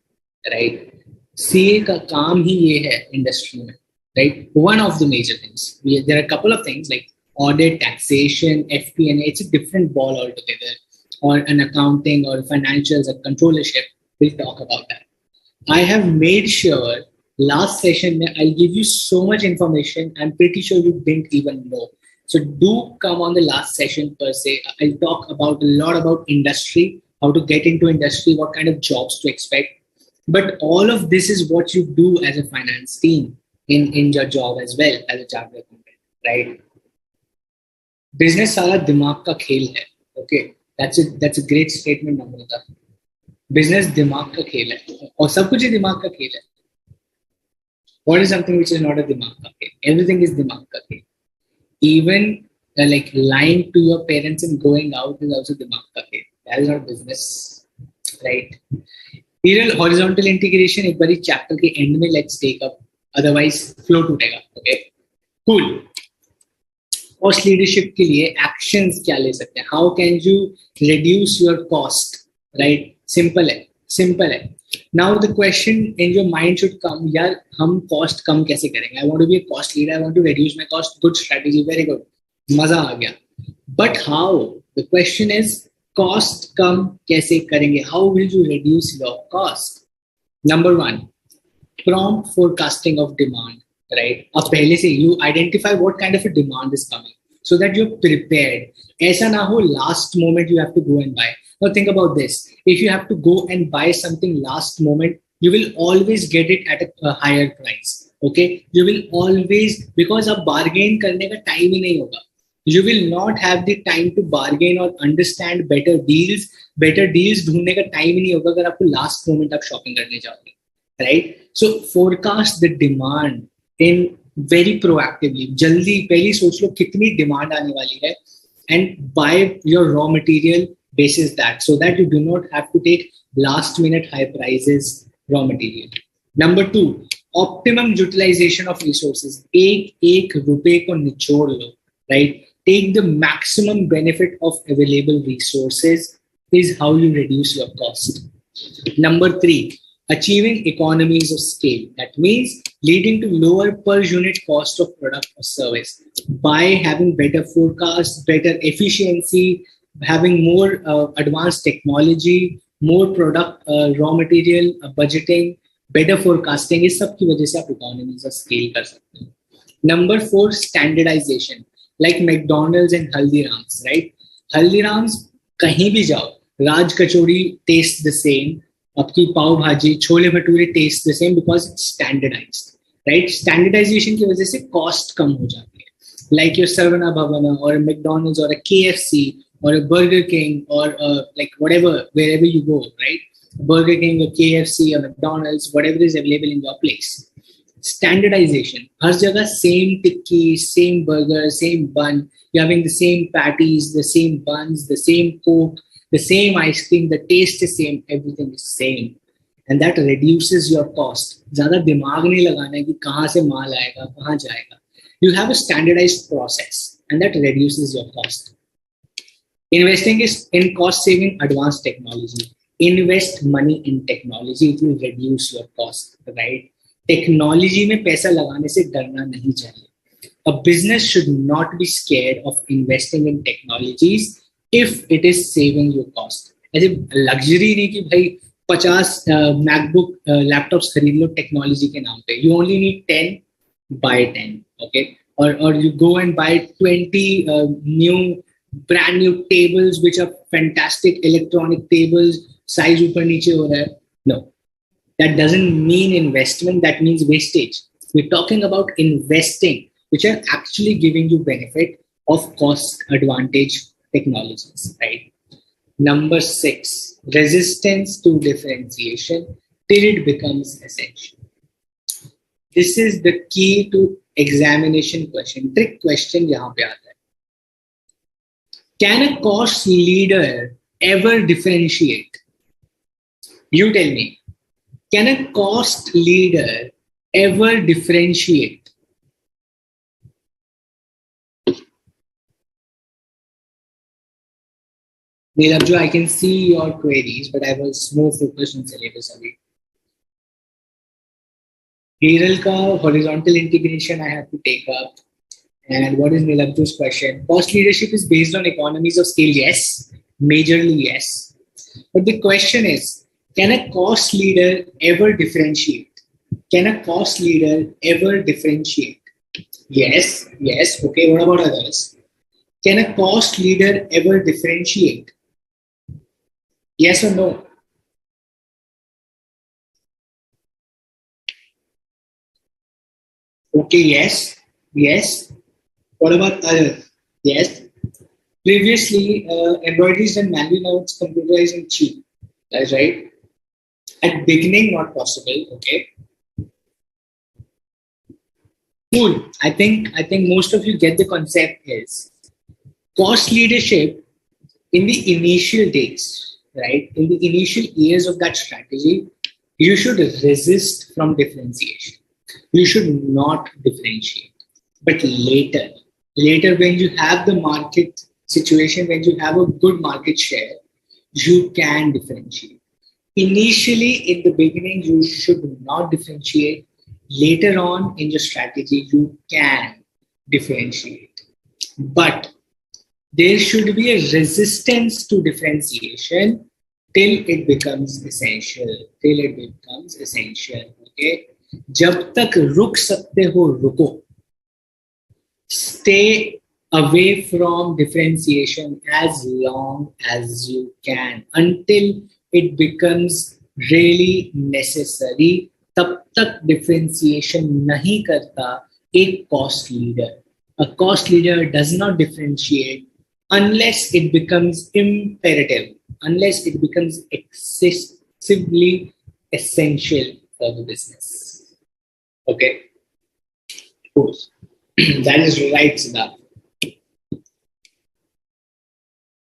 right? CA ka kaam hi ye hai industry mein, right? One of the major things. There are a couple of things like audit, taxation, FP&A. It's a different ball altogether. Or an accounting or financials or controllership. We'll talk about that. I have made sure last session, I'll give you so much information. I'm pretty sure you didn't even know. So do come on the last session per se. I'll talk about a lot about industry, how to get into industry, what kind of jobs to expect. But all of this is what you do as a finance team in your job as well as a chartered accountant, right? Business सारा दिमाग का खेल है. Okay, that's a great statement, Namrata. Business दिमाग का खेल है और सब कुछ ही दिमाग का खेल है. What is something which is not a dimag ka khel? Everything is dimag ka khel. Even like lying to your parents and going out is also dimag ka khel. That is not business, right? Serial horizontal integration एक बारी chapter के end में let's take up. Otherwise flow टूटेगा. Okay, cool. Cost leadership के लिए actions क्या ले सकते हैं? How can you reduce your cost? Right? Simple है. Simple है. Now the question in your mind should come, यार हम cost कम कैसे करेंगे? I want to be a cost leader. I want to reduce my cost. Good strategy. Very good. मजा आ गया. But how? The question is cost कम कैसे करेंगे? How will you reduce your cost? Number one, prompt forecasting of demand. Right? अब पहले से you identify what kind of a demand is coming so that you're prepared. ऐसा ना हो last moment you have to go and buy. Now think about this. If you have to go and buy something last moment, you will always get it at a higher price. Okay? You will always, because अब bargain करने का time ही नहीं होगा. You will not have the time to bargain or understand better deals. Better deals ढूंढने का time ही नहीं होगा अगर आपको last moment आप shopping करने जाओगे. Right? So forecast the demand in very proactively. जल्दी पहले सोच लो कितनी demand आने वाली है and buy your raw material basis that, so that you do not have to take last minute high prices raw material. Number 2, optimum utilization of resources. एक रुपए को निचोड़ लो, right? Take the maximum benefit of available resources is how you reduce your cost. Number 3, achieving economies of scale. That means leading to lower per unit cost of product or service by having better forecast, better efficiency, having more advanced technology, more product, raw material, budgeting, better forecasting. इस सब की वजह से आप economies of scale कर सकते हैं. Number 4, standardization. Like McDonald's and Haldiram's, right? Haldiram's, कहीं भी जाओ, Raj Kachori tastes the same. आपकी पाव भाजी, chole bhature taste the same because it's standardized, right? Standardization की वजह से cost कम हो जाती है. Like your Sarvana Bhavana or a McDonald's or a KFC or a Burger King or like whatever, wherever you go, right? Burger King or KFC or McDonald's, whatever is available in your place. Standardization. हर जगह same tikki, same burger, same bun. You're having the same patties, the same buns, the same Coke, the same ice cream, the taste is same, everything is same. And that reduces your cost. ज़्यादा दिमाग नहीं लगाना है कि कहाँ से माल आएगा, कहाँ जाएगा. You have a standardized process and that reduces your cost. Investing is in cost saving advanced technology. Invest money in technology, it will reduce your cost, right? Technology में पैसा लगाने से डरना नहीं चाहिए. A business should not be scared of investing in technologies if it is saving you cost. ऐसे luxury नहीं कि भाई 50 MacBook laptops खरीद लो technology के नाम पे. You only need 10, buy 10, okay? Or you go and buy 20 new brand new tables which are fantastic electronic tables, size ऊपर नीचे हो रहा है. No, that doesn't mean investment, that means wastage. We're talking about investing which are actually giving you benefit of cost advantage technologies, right? Number 6, resistance to differentiation till it becomes essential. This is the key to examination question, trick question यहाँ पे आता है. Can a cost leader ever differentiate? You tell me. Can a cost leader ever differentiate? Neelabju, I can see your queries, but I was more focused on syllabus only. Hiral ka horizontal integration I have to take up. And what is Neelabju's question? Cost leadership is based on economies of scale. Yes, majorly yes. But the question is, can a cost leader ever differentiate? Can a cost leader ever differentiate? Yes, yes. Okay, what about others? Can a cost leader ever differentiate? Yes or no? Okay, yes, yes. What about others? Yes. Previously, embroideries and manually, now it's computerized and cheap. That's right. At beginning, not possible. Okay. Cool. I think most of you get the concept is cost leadership in the initial days, right? In the initial years of that strategy, you should resist from differentiation. You should not differentiate. But later when you have the market situation, when you have a good market share, you can differentiate. Initially, in the beginning, you should not differentiate. Later on in your strategy, you can differentiate. But there should be a resistance to differentiation till it becomes essential. Till it becomes essential. Okay? जब तक रुक सकते हो रुको. Stay away from differentiation as long as you can until it becomes really necessary. तब तक differentiation नहीं करता एक cost leader. A cost leader does not differentiate unless it becomes imperative, unless it becomes excessively essential for the business. Okay, cool. That is right, Siddharth.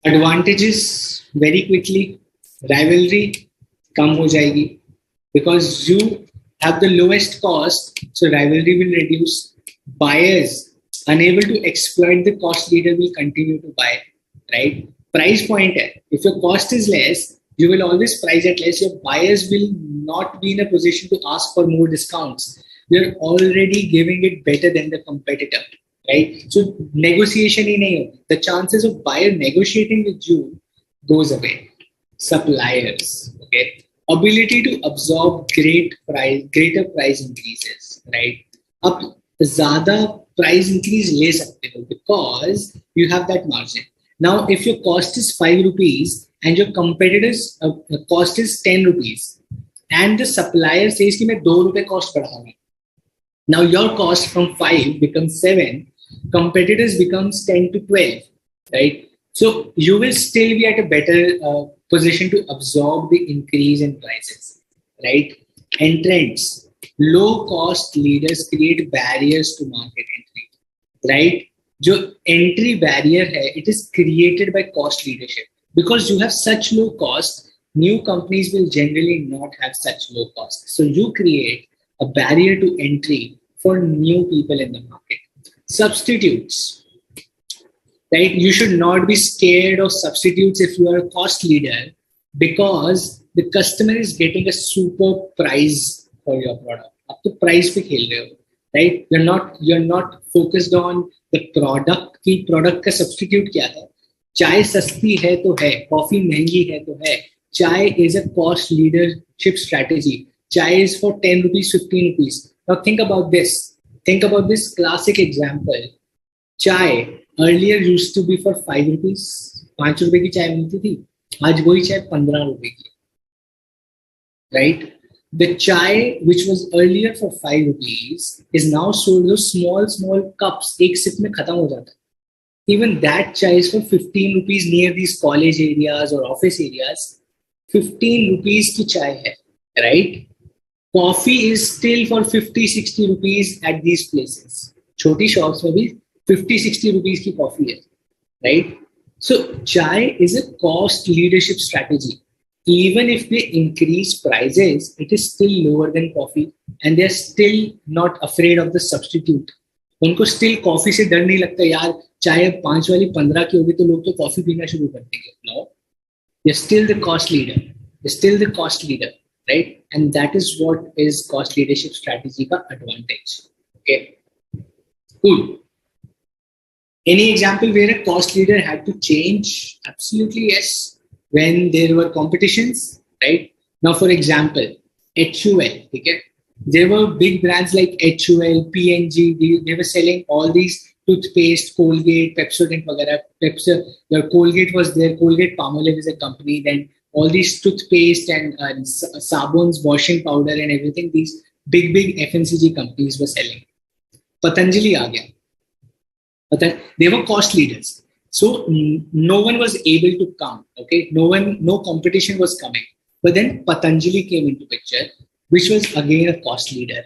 Advantages very quickly. Rivalry कम हो जाएगी because you have the lowest cost, so rivalry will reduce. Buyers unable to exploit the cost leader will continue to buy, right? Price point hai. If your cost is less, you will always price it less. Your buyers will not be in a position to ask for more discounts. You're already giving it better than the competitor, right? So negotiation ही नहीं होगी. The chances of buyer negotiating with you goes away. Suppliers, okay, ability to absorb greater price increases, right? आप ज़्यादा price increase ले सकते हो because you have that margin. Now, if your cost is 5 rupees and your competitor's cost is 10 rupees, and the supplier says कि मैं 2 रुपए cost बढ़ाऊंगा, now your cost from 5 becomes 7, competitors becomes 10 to 12, right? So you will still be at a better position to absorb the increase in prices, right? Entrants, low cost leaders create barriers to market entry, right? जो entry barrier है, it is created by cost leadership. Because you have such low cost, new companies will generally not have such low cost. So you create a barrier to entry for new people in the market. Substitutes, right? You should not be scared of substitutes if you are a cost leader because the customer is getting a super price for your product. आप तो price पे खेल रहे हो, right? You're not focused on the product की product का substitute क्या है. चाय सस्ती है तो है, कॉफी महंगी है तो है. Chai is a cost leadership strategy. Chai is for 10 rupees, 15 rupees. Now think about this. Think about this classic example. Chai earlier used to be for 5 rupees. 5 रुपए की चाय मिलती थी. आज वही चाय 15 रुपए की. Right? The chai which was earlier for 5 rupees is now sold those small cups. एक sip में खत्म हो जाता है. Even that chai is for 15 rupees near these college areas or office areas. 15 rupees की चाय है, right? Coffee is still for 50-60 rupees at these places. छोटी shops में भी 50-60 rupees की coffee है, right? So chai is a cost leadership strategy. Even if they increase prices, it is still lower than coffee, and they are still not afraid of the substitute. उनको still coffee से डर नहीं लगता यार चाय 5 वाली 15 की होगी तो लोग तो कॉफी पीना शुरू कर देंगे. No, you're still the cost leader. You're still the cost leader, right? And that is what is cost leadership strategy का advantage. Okay, cool. Any example where a cost leader had to change? Absolutely yes. When there were competitions, right? Now, for example, HUL, okay? There were big brands like HUL, P&G. They were selling all these toothpaste, Colgate, Pepsodent, वगैरह. The Colgate was there. Colgate Palmolive is a company. Then all these toothpaste and sabons, washing powder, and everything. These big FMCG companies were selling. Patanjali आ गया. But they were cost leaders. So no one was able to come. Okay, no competition was coming. But then Patanjali came into picture, which was again a cost leader.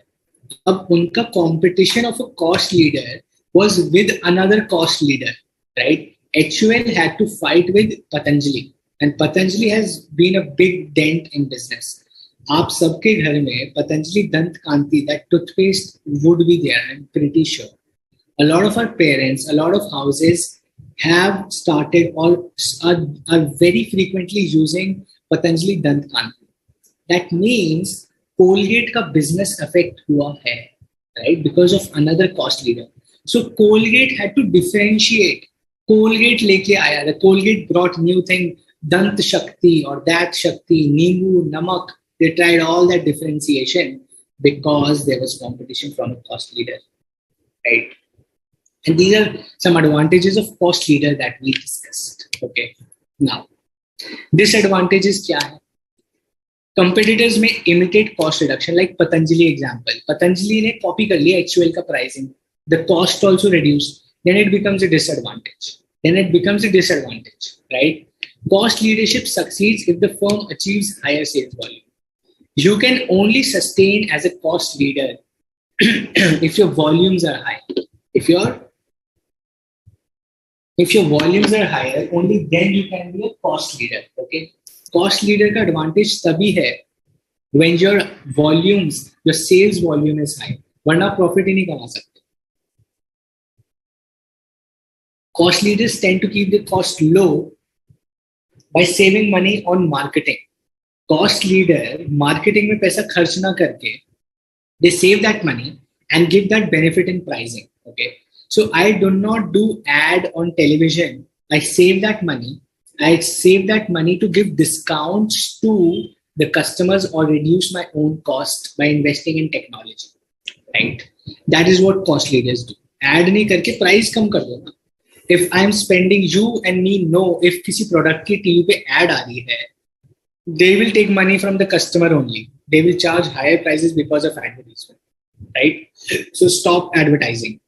अब उनका competition of a cost leader was with another cost leader, right? HUL had to fight with Patanjali, and Patanjali has been a big dent in business. आप सबके घर में Patanjali Dant Kanti, that toothpaste would be there. I'm pretty sure. A lot of our parents, a lot of houses have started or are very frequently using Patanjali Dant Kanti. That means Colgate ka business affect hua hai, right? Because of another cost leader. So Colgate had to differentiate. Colgate leke aaya. The Colgate brought new thing, Dant Shakti or that Shakti, Nimbu, Namak. They tried all that differentiation because there was competition from a cost leader, right? And these are some advantages of cost leader that we discussed. Okay. Now, disadvantages क्या है? Competitors may imitate cost reduction, like Patanjali example. Patanjali ने copy कर लिया HUL का pricing. The cost also reduced. Then it becomes a disadvantage. Right? Cost leadership succeeds if the firm achieves higher sales volume. You can only sustain as a cost leader if your volumes are high. If your If your volumes are higher, only then you can be a cost leader. Okay, cost leader का advantage तभी है when your volumes, your sales volume is high. वरना profit ही नहीं कमा सकते. Cost leaders tend to keep the cost low by saving money on marketing. Cost leader marketing में पैसा खर्च ना करके they save that money and give that benefit in pricing. Okay, so I do not do ad on television. I save that money. I save that money to give discounts to the customers or reduce my own cost by investing in technology. Right? That is what cost leaders do. Ad नहीं करके price कम कर दो ना. If I am spending, you and me know if किसी product की TV पे ad आ रही है, they will take money from the customer only. They will charge higher prices because of advertisement, right? So stop advertising.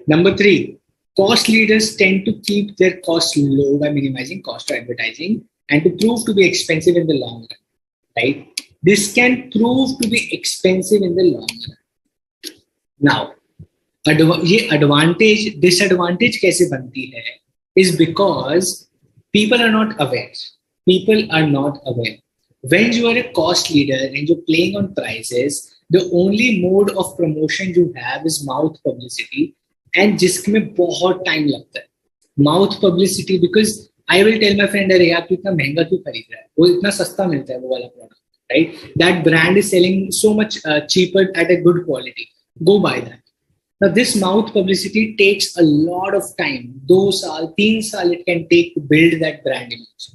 Number 3, cost leaders tend to keep their costs low by minimizing cost of advertising and to prove to be expensive in the long run, right? This can prove to be expensive in the long run. Now, ये advantage, disadvantage कैसे बनती है is because people are not aware. People are not aware. When you are a cost leader and you're playing on prices, the only mode of promotion you have is mouth publicity, and जिसमें बहुत time लगता है. Mouth publicity, because I will tell my friend, अरे यार तू इतना महंगा क्यों खरीद रहा है? वो इतना सस्ता मिलता है वो वाला product, right? That brand is selling so much cheaper at a good quality. Go buy that. Now this mouth publicity takes a lot of time. 2 साल, 3 साल it can take to build that brand image.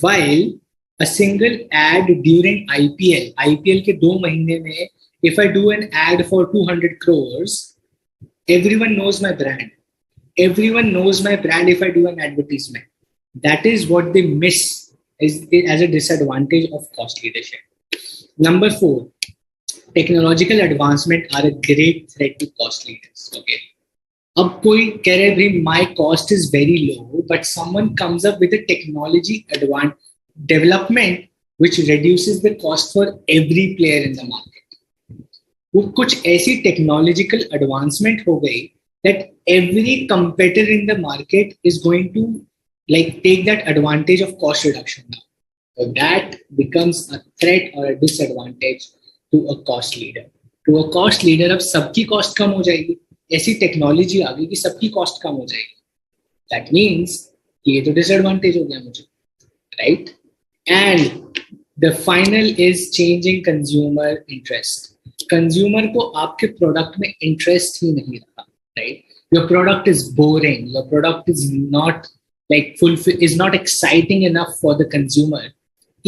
While a single ad during IPL के 2 महीने में, if I do an ad for 200 crores, everyone knows my brand. Everyone knows my brand if I do an advertisement. That is what they miss as a disadvantage of cost leadership. Number 4, technological advancement are a great threat to cost leaders. Okay. अब कोई कह रहे भाई my cost is very low, but someone comes up with a technology development which reduces the cost for every player in the market. वो कुछ ऐसी technological advancement हो गई that every competitor in the market is going to like take that advantage of cost reduction now. So that becomes a threat or a disadvantage to a cost leader. To a cost leader, अब सबकी cost कम हो जाएगी. ऐसी technology आ गई कि सबकी cost कम हो जाएगी. दैट मीन्स ये तो डिसएडवांटेज हो गया मुझे, right? And the final is changing consumer interest. Consumer को आपके प्रोडक्ट में इंटरेस्ट ही नहीं रहा, right? Your product is boring, your product is not like is not exciting enough for the consumer.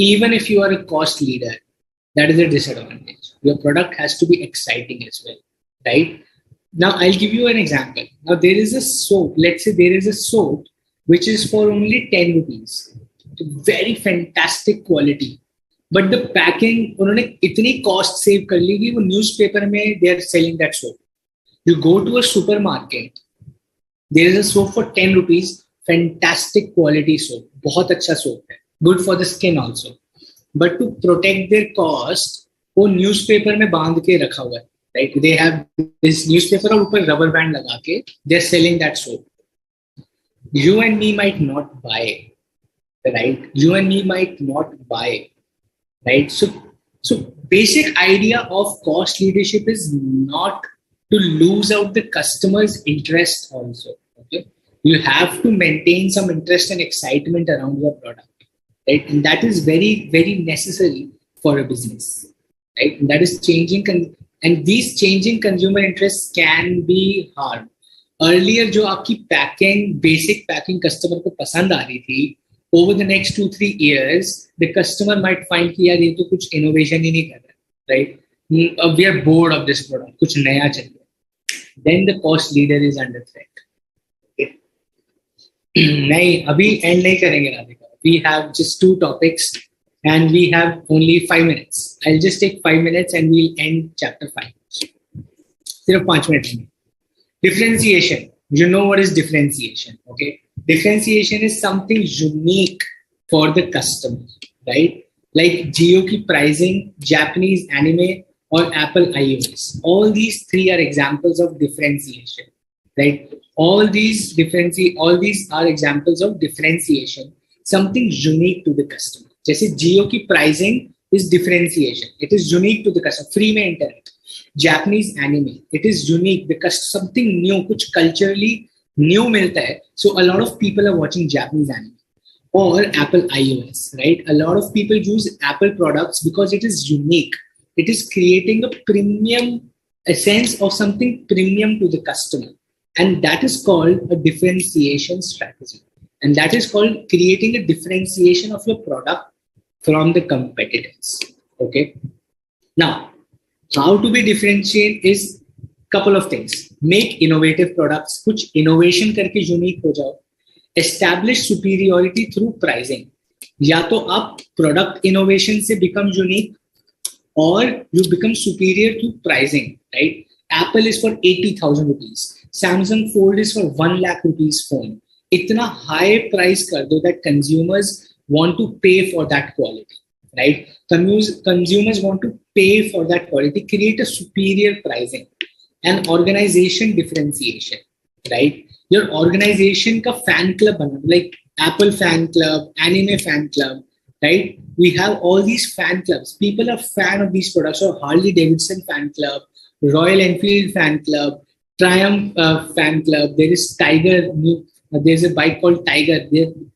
Even if you are a cost leader, that is a disadvantage. Your product has to be exciting as well, right? Now, I'll give you an example. Now, there is a soap. Let's say there is a soap which is for only 10 rupees. Very fantastic quality. But the packing, उन्होंने इतनी cost save कर ली कि वो newspaper में they are selling that soap. You go to a supermarket, there is a soap for 10 rupees, fantastic quality soap. बहुत अच्छा soap है. Good for the skin also. But to protect their cost, वो newspaper में बांध के रखा हुआ है. Right? They have this newspaper और ऊपर rubber band लगा के they're selling that soap. You and me might not buy, right? You and me might not buy, right? So basic idea of cost leadership is not to lose out the customer's interest also. Okay, you have to maintain some interest and excitement around your product, right? And that is very, very necessary for a business, right? And that is changing. And these changing consumer interests can be hard. Earlier, जो आपकी packing, basic packing customer को पसंद आ रही थी, over the next 2-3 years, the customer might find कि यार ये तो कुछ innovation ही नहीं कर रहा, right? We are bored of this product, कुछ नया चाहिए. Then the cost leader is under threat. Okay. नहीं, अभी end नहीं करेंगे Radhika. We have just 2 topics. And we have only 5 minutes. I'll just take 5 minutes and we'll end chapter 5. Sirf 5 minutes. Differentiation. You know what is differentiation, okay? Differentiation is something unique for the customer, right? Like Jio ki pricing, Japanese anime, or Apple iOS. All these 3 are examples of differentiation, right? All these are examples of differentiation, something unique to the customer. जैसे जियो की pricing is differentiation. It is unique to the customer. Free में internet. Japanese anime. It is unique because something new, कुछ culturally new मिलता है. So a lot of people are watching Japanese anime. Or Apple iOS, right? A lot of people use Apple products because it is unique. It is creating a sense of something premium to the customer. And that is called a differentiation strategy. And that is called creating a differentiation of your product from the competitors. Okay. Now, how to be differentiate is couple of things. Make innovative products. कुछ innovation करके unique हो जाओ. Establish superiority through pricing. या तो आप product innovation से become unique, or you become superior through pricing, right? Apple is for 80,000 rupees. Samsung Fold is for 1 lakh rupees phone. Itna high price kar do that consumers want to pay for that quality, right? Consumers want to pay for that quality. Create a superior pricing and organization differentiation, right? Your organization ka fan club bana, like Apple fan club, anime fan club, right? We have all these fan clubs. People are fan of these products. So Harley Davidson fan club, Royal Enfield fan club, Triumph fan club. There is Tiger. There's a bike called Tiger.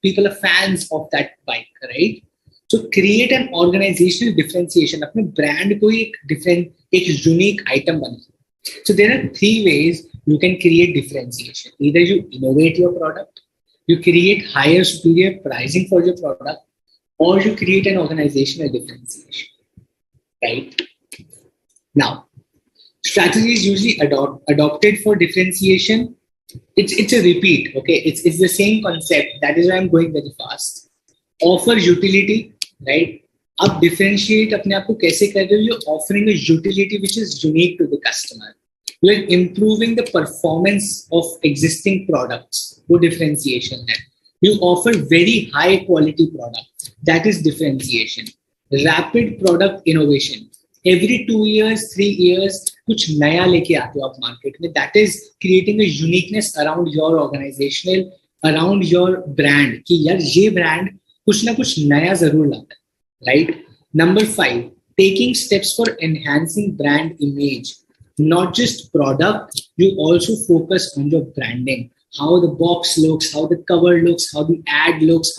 People are fans of that bike, right? So create an organizational differentiation. अपने brand को एक unique item बना. So there are 3 ways you can create differentiation. Either you innovate your product, you create higher superior pricing for your product, or you create an organizational differentiation, right? Now, strategy is usually adopted for differentiation. It's a repeat, okay? It's the same concept. That is why I'm going very fast. Offer utility, right? आप differentiate अपने आप को कैसे कर रहे हो? You're offering a utility which is unique to the customer. You're improving the performance of existing products. वो differentiation है. You offer very high quality product. That is differentiation. Rapid product innovation. Every 2 years, 3 years, कुछ नया लेके आते हो आप market में. That is creating a uniqueness around your organizational, around your brand. कि यार ये brand कुछ ना कुछ नया जरूर लाता है. Right? Number 5, taking steps for enhancing brand image. Not just product, you also focus on your branding. How the box looks, how the cover looks, how the ad looks,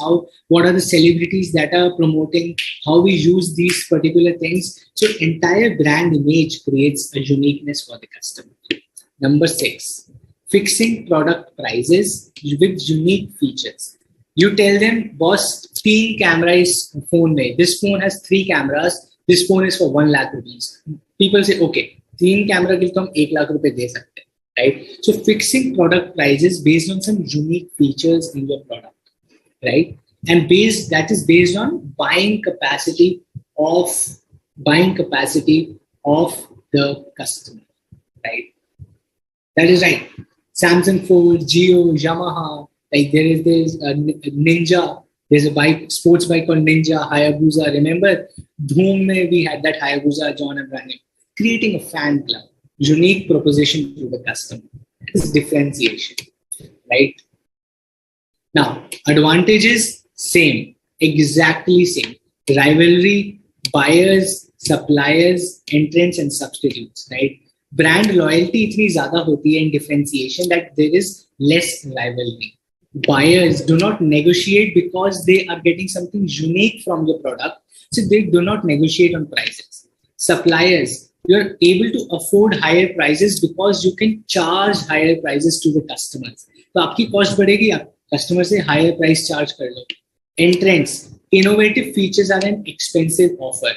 what are the celebrities that are promoting, how we use these particular things. So entire brand image creates a uniqueness for the customer. Number 6, fixing product prices with unique features. You tell them, boss, 3 cameras phone mein. This phone has 3 cameras. This phone is for 1 lakh rupees. People say, okay, 3 camera ke liye hum 1 lakh rupees de sakte hain, right? So fixing product prices based on some unique features in your product, right? And that is based on buying capacity of the customer, right? That is right. Samsung Fold, Jio, Yamaha. Like there is Ninja. There's a sports bike called Ninja, Hayabusa. Remember, Dhoom mein we had that Hayabusa, John and Brandon. Creating a fan club, unique proposition to the customer. This is differentiation, right? Now, advantages, same, exactly same. Rivalry, buyers, suppliers, entrants, and substitutes, right? Brand loyalty itni zyada hoti hai in differentiation that there is less rivalry. Buyers do not negotiate because they are getting something unique from your product. So they do not negotiate on prices. Suppliers, you're able to afford higher prices because you can charge higher prices to the customers. So आपकी cost बढ़ेगी, आप customer से higher price charge कर लो. Entrants, innovative features are an expensive offer.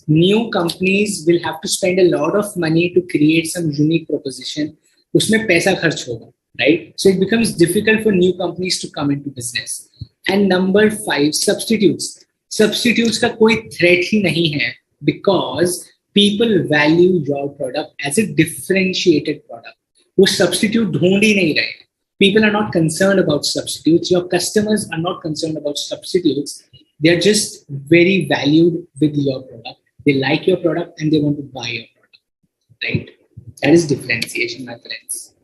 New companies will have to spend a lot of money to create some unique proposition. उसमें पैसा खर्च होगा. Right? So it becomes difficult for new companies to come into business. And number 5, substitutes. Substitutes का कोई threat ही नहीं है because people value your product as a differentiated product. वो substitute ढूंढ ही नहीं रहे. People are not concerned about substitutes. Your customers are not concerned about substitutes. They are just very valued with your product. They like your product and they want to buy your product. Right? That is differentiation, my friends.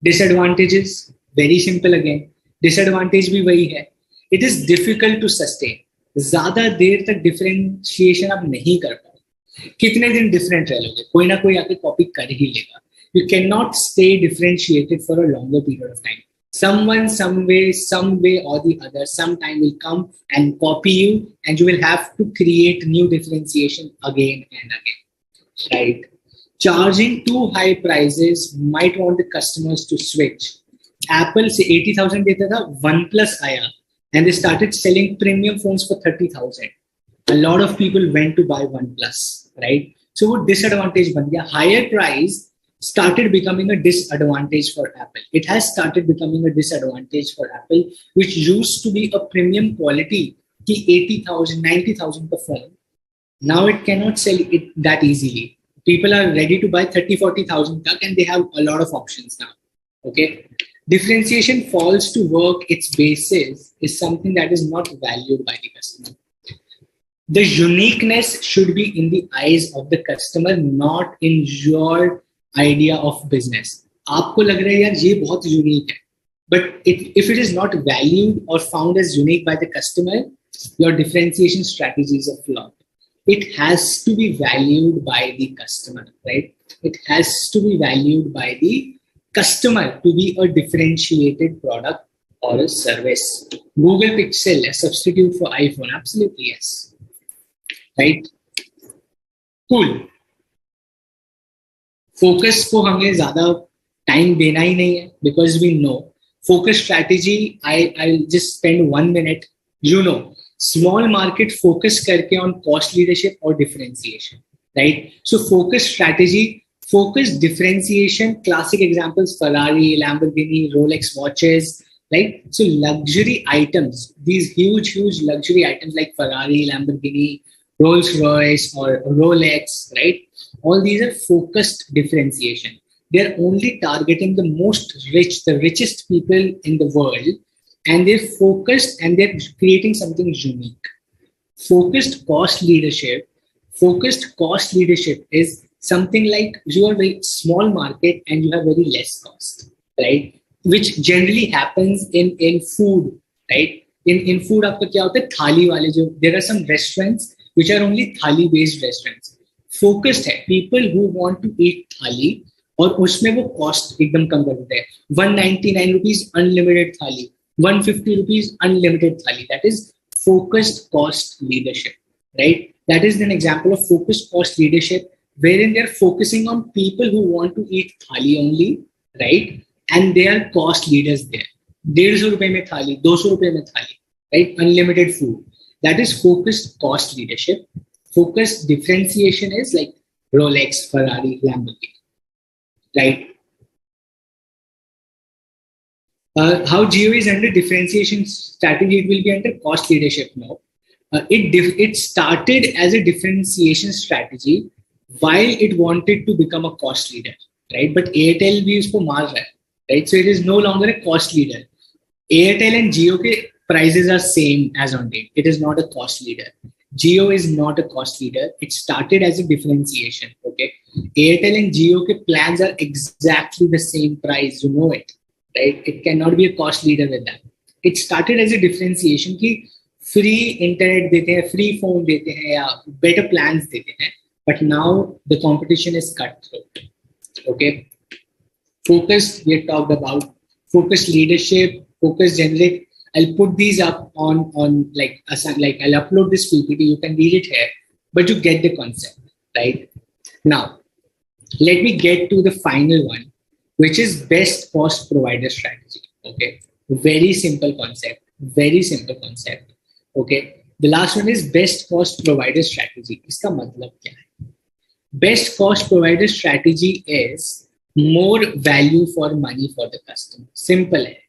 Disadvantages, very simple again. Disadvantage भी वही है. It is difficult to sustain. ज्यादा देर तक differentiation आप नहीं कर पाओगे. कितने दिन डिफरेंट रह लोगे? कोई ना कोई आके कॉपी कर ही लेगा. You cannot stay differentiated for a longer period of time. Someone, some way or the other, sometime will come and copy you, and you will have to create new differentiation again and again. Right? Charging too high prices might want the customers to switch. Apple से 80,000 देता था, OnePlus आया, and they started selling premium phones for 30,000. A lot of people went to buy OnePlus, right? So वो disadvantage बन गया. Higher price started becoming a disadvantage for Apple. It has started becoming a disadvantage for Apple, which used to be a premium quality, ki 80,000, 90,000 per phone. Now it cannot sell it that easily. People are ready to buy 30, 40,000 tak, and they have a lot of options now. Okay. Differentiation falls to work. Its basis is something that is not valued by the customer. The uniqueness should be in the eyes of the customer, not in your idea of business. आपको लग रहा है यार ये बहुत unique है, but if it is not valued or found as unique by the customer, your differentiation strategy is a flop. It has to be valued by the customer, right? It has to be valued by the customer to be a differentiated product or a service. Google Pixel, a substitute for iPhone? Absolutely yes. Right? Cool. Focus को हमें ज्यादा time देना ही नहीं है, because we know focus strategy. I just spend 1 minute. You know small market focus करके on cost leadership और differentiation, right? So focus strategy, focus differentiation, classic examples, Ferrari, Lamborghini, Rolex watches, right? So luxury items, these huge luxury items like Ferrari, Lamborghini, Rolls Royce or Rolex, right? All these are focused differentiation. They're only targeting the most rich, the richest people in the world, and they're focused and they're creating something unique. Focused cost leadership is something like you are a very small market and you have very less cost, right? Which generally happens in food, right? In food, आपका क्या होता है? थाली वाले जो, there are some restaurants which are only thali based restaurants. Focused है, people who want to eat थाली, और उसमें वो कॉस्ट एकदम कम कर देते हैं. 199 rupees unlimited थाली, 150 rupees unlimited थाली. That is focused cost leadership, right? That is an example of focused cost leadership, wherein they're focusing on people who want to eat thali only, right? And they are cost leaders there. 150 रुपए में थाली, 200 रुपए में थाली, right? Unlimited food. That is focused cost leadership. Focused differentiation is like Rolex, Ferrari, Lamborghini, right? How Geo is under differentiation strategy, it will be under cost leadership now. It started as a differentiation strategy while it wanted to become a cost leader, right? But Airtel भी उसको मार रहा है, right? So it is no longer a cost leader. Airtel and Jio के prices are same as on date. It is not a cost leader. Jio is not a cost leader. It started as a differentiation, okay? Airtel and Jio के plans are exactly the same price, you know it, right? It cannot be a cost leader with that. It started as a differentiation कि free internet देते हैं, free phone देते हैं, या better plans देते हैं. But now the competition is cutthroat. Okay. Focus, we have talked about. Focus leadership, focus generic. I'll put these up on like I'll upload this PPT. You can read it here, but you get the concept, right? Now, let me get to the final one, which is best cost provider strategy. Okay. Very simple concept. Very simple concept. Okay. The last one is best cost provider strategy. इसका मतलब क्या है? Best cost provider strategy is more value for money for the customer. Simple hai.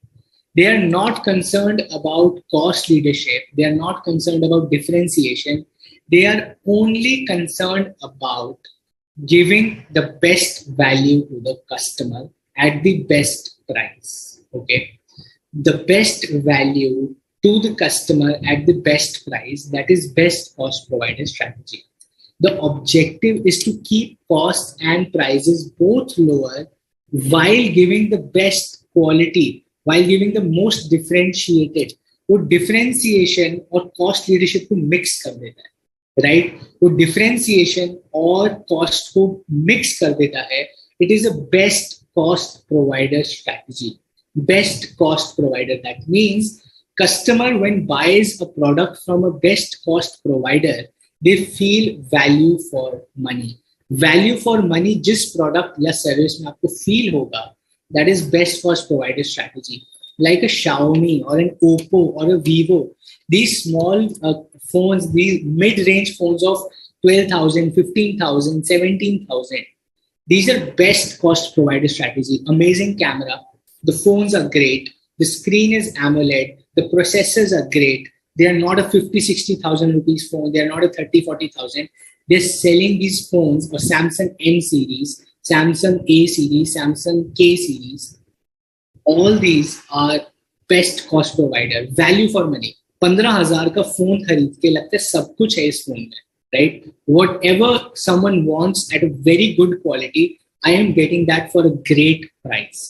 They are not concerned about cost leadership. They are not concerned about differentiation. They are only concerned about giving the best value to the customer at the best price. Okay. The best value to the customer at the best price. That is best cost provider strategy. The objective is to keep costs and prices both lower while giving the best quality, while giving the most differentiated, वो differentiation और cost leadership को mix कर देता है, right? वो differentiation और cost को mix कर देता है. It is a best cost provider strategy. Best cost provider. That means customer when buys a product from a best cost provider, they feel value for money. Value for money जिस product या service में आपको feel होगा, that is best cost provider strategy. Like a Xiaomi or an Oppo or a Vivo, these small phones, these mid-range phones of 12,000, 15,000, 17,000, these are best cost provider strategy. Amazing camera, the phones are great, the screen is AMOLED, the processors are great. They are not a 50, 60,000 rupees phone, they are not a 30, 40,000. They're selling these phones or Samsung M series, Samsung A series, Samsung K series. All these are best cost provider. Value for money. 15,000 का phone खरीद के लगता है सब कुछ है इस phone में, right? Whatever someone wants at a very good quality, I am getting that for a great price.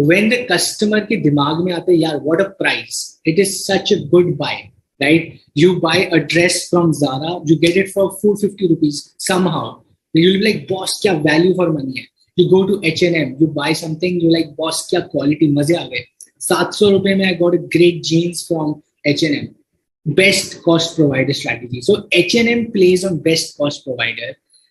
When the customer के दिमाग में आता है यार what a price, it is such a good buy. Right? You buy a dress from Zara, you get it for 450 rupees somehow. You'll be like, boss, kya value for money hai. You go to H&M, you buy something, you're like, boss, kya quality, maze aa gaye. 700 rupees mein I got a great jeans from H&M. Best cost provider strategy. So H&M plays on best cost provider,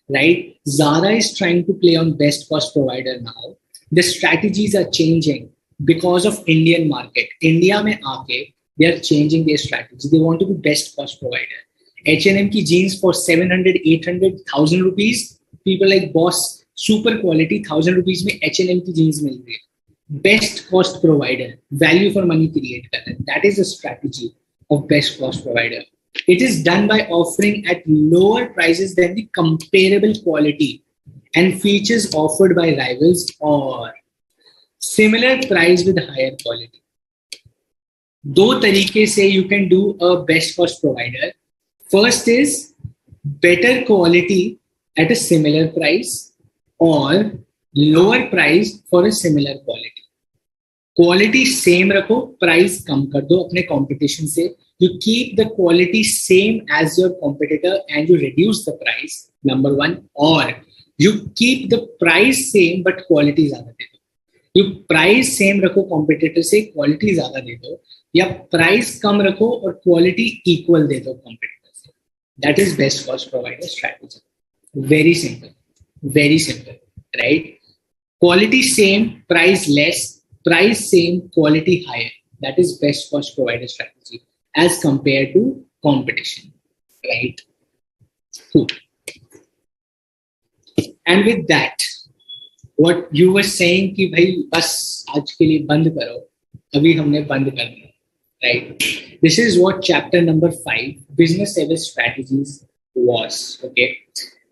right? Zara is trying to play on best cost provider now. The strategies are changing because of Indian market. India mein aake, they are changing their strategy. They want to be best cost provider. H&M ki jeans for 700, 800, 1,000 rupees. People like, boss, super quality, 1,000 rupees mein H&M ki jeans mil rahi hai. Best cost provider. Value for money create kar raha hai. That is the strategy of best cost provider. It is done by offering at lower prices than the comparable quality and features offered by rivals or similar price with higher quality. दो तरीके से you can do a best cost provider. First is better quality at a similar price or lower price for a similar quality. Quality same रखो, price कम कर दो अपने competition से. You keep the quality same as your competitor and you reduce the price, number one. Or you keep the price same but quality ज़्यादा दे दो. You price same रखो competitor से, quality ज़्यादा दे दो, या प्राइस कम रखो और क्वालिटी इक्वल दे दो कॉम्पिटिटर से. That is best cost provider strategy. Very simple, right? Quality same, price less, price same, quality higher. That is best cost provider strategy as compare to competition, right? And with that what you were saying कि भाई बस आज के लिए बंद करो, अभी हमने बंद कर दिया. Right. This is what chapter number 5, business service strategies, was. Okay.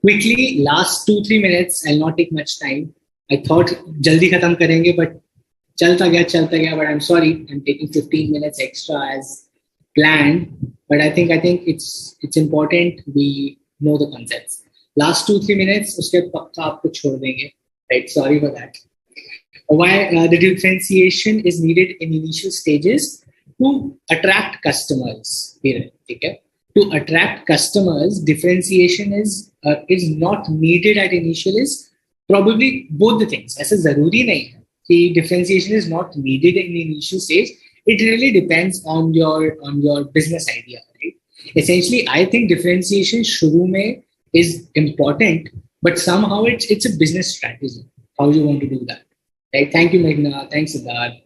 Quickly, last 2-3 minutes. I'll not take much time. I thought jaldi khatam karenge, but chalta gaya. But I'm sorry. I'm taking 15 minutes extra as planned. But I think it's important we know the concepts. Last 2-3 minutes, uske pakka aapko chhod denge. Right. Sorry for that. Why the differentiation is needed in initial stages. To attract customers, okay? To attract customers, differentiation is not needed at initial. Is probably both the things. ऐसा जरूरी नहीं है कि differentiation is not needed in initial stage. It really depends on your business idea, right? Essentially, I think differentiation शुरू में is important, but somehow it's a business strategy. How you want to do that, right? Thank you, Meghna. Thanks, Siddharth.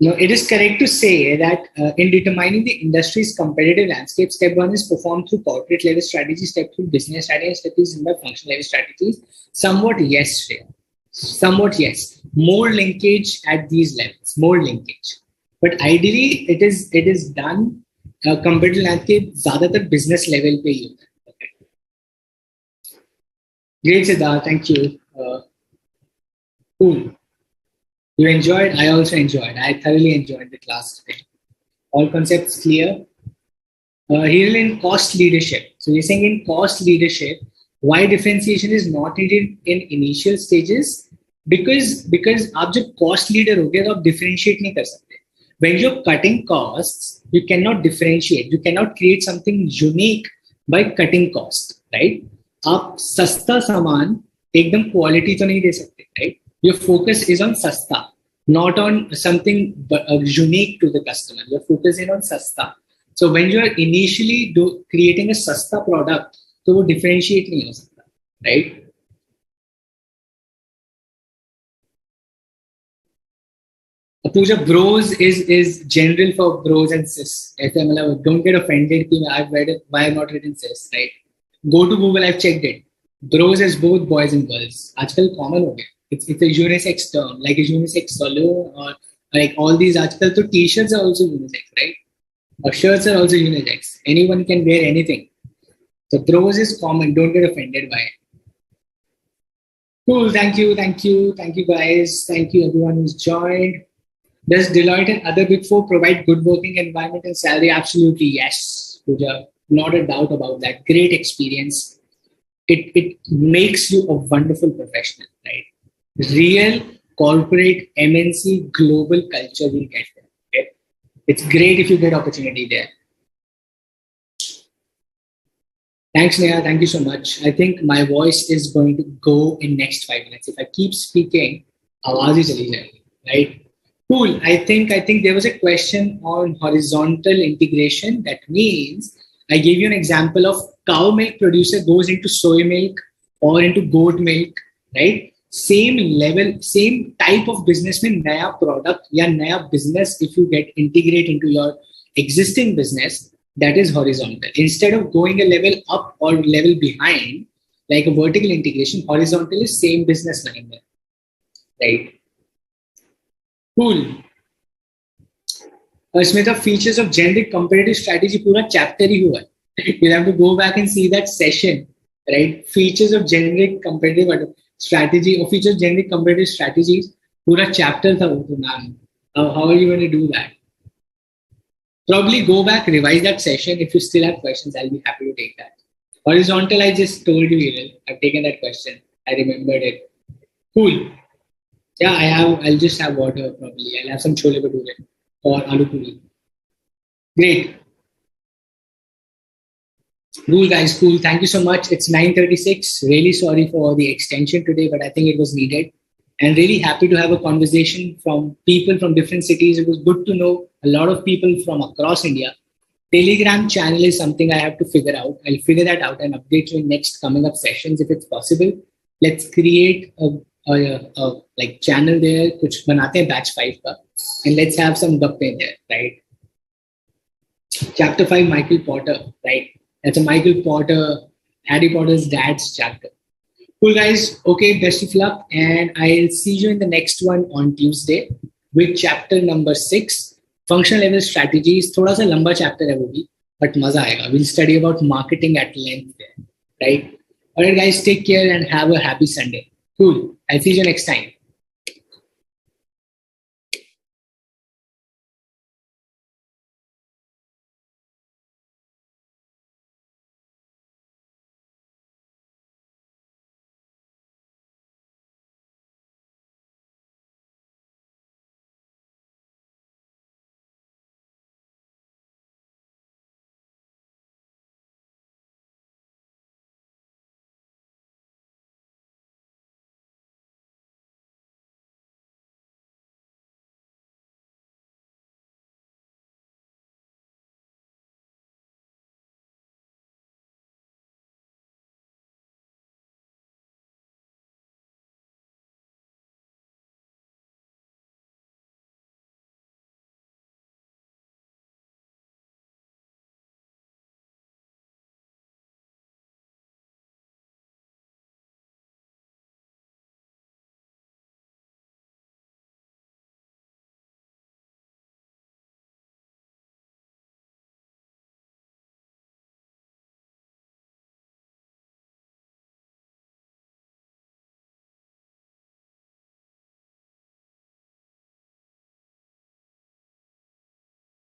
No, it is correct to say that in determining the industry's competitive landscape, step 1 is performed through corporate level strategy, step 2 business strategy, step 3 is by functional level strategies. Somewhat yes, Shreya. Somewhat yes. More linkage at these levels, more linkage. But ideally, it is done competitive landscape ज़्यादातर business level पे ही होता है. Okay. Great, Siddharth. Thank you. Cool. You enjoyed? I also enjoyed. I thoroughly enjoyed the class today. All concepts clear? Here in cost leadership. So you're saying in cost leadership, why differentiation is not needed in initial stages? because आप जब cost leader हो गए तो आप differentiate नहीं कर सकते. When you're cutting costs, you cannot differentiate. You cannot create something unique by cutting cost, right? आप सस्ता सामान एकदम क्वालिटी तो नहीं दे सकते, right? Your focus is on sasta, not on something unique to the customer. Your focus is on sasta. So when you are initially creating a sasta product, तो वो differentiate नहीं हो सकता, right? Pooja, bros is general for bros and sis. ऐसे मतलब don't get offended कि I've read it, why I've not written sis, right? Go to Google, I've checked it. Bros is both boys and girls. आजकल common हो गया. It's a unisex term, like a unisex saloon or like all these. आजकल तो t-shirts are also unisex, right? Or shirts are also unisex. Anyone can wear anything. So bros is common. Don't get offended by it. Cool. Thank you guys. Thank you everyone who's joined. Does Deloitte and other Big Four provide good working environment and salary? Absolutely, yes, Pooja. Not a doubt about that. Great experience. It makes you a wonderful professional, right? Real corporate MNC global culture will get there. Okay? It's great if you get opportunity there. Thanks, Neha. Thank you so much. I think my voice is going to go in next 5 minutes. If I keep speaking, आवाज ही चली जाएगी, right? Cool. I think there was a question on horizontal integration. That means I gave you an example of cow milk producer goes into soy milk or into goat milk, right? Same level, same type of business में नया product या नया business if you get integrate into your existing business, that is horizontal. Instead of going a level up or level behind, like a vertical integration, horizontal is same business line there, right? Cool. Smita, features of generic competitive strategy पूरा chapter ही हुआ है. You have to go back and see that session, right? Features of generic competitive strategy or features of generic competitive strategies पूरा chapter था वो तो नाम. How are you going to do that? Probably go back, revise that session. If you still have questions, I'll be happy to take that. Horizontal, I just told you, Hiral. I've taken that question. I remembered it. Cool. Yeah, I'll just have water probably. I'll have some chole bhature or aloo puri. Great. Cool, guys. Cool. Thank you so much. It's 9:36. Really sorry for the extension today, but I think it was needed. And really happy to have a conversation from people from different cities. It was good to know a lot of people from across India. Telegram channel is something I have to figure out. I'll figure that out and update you in next coming up sessions if it's possible. Let's create a like channel there, कुछ बनाते हैं batch 5 का, and let's have some gappe there, right? Chapter 5, Michael Potter, right? That's a Michael Potter, Harry Potter's dad's chapter. Cool, guys. Okay, best of luck, and I'll see you in the next one on Tuesday with chapter number 6, functional level strategies. थोड़ा सा लंबा chapter है वो भी, but मजा आएगा. We'll study about marketing at length there, right? All right, guys, take care and have a happy Sunday. Cool. I'll see you next time.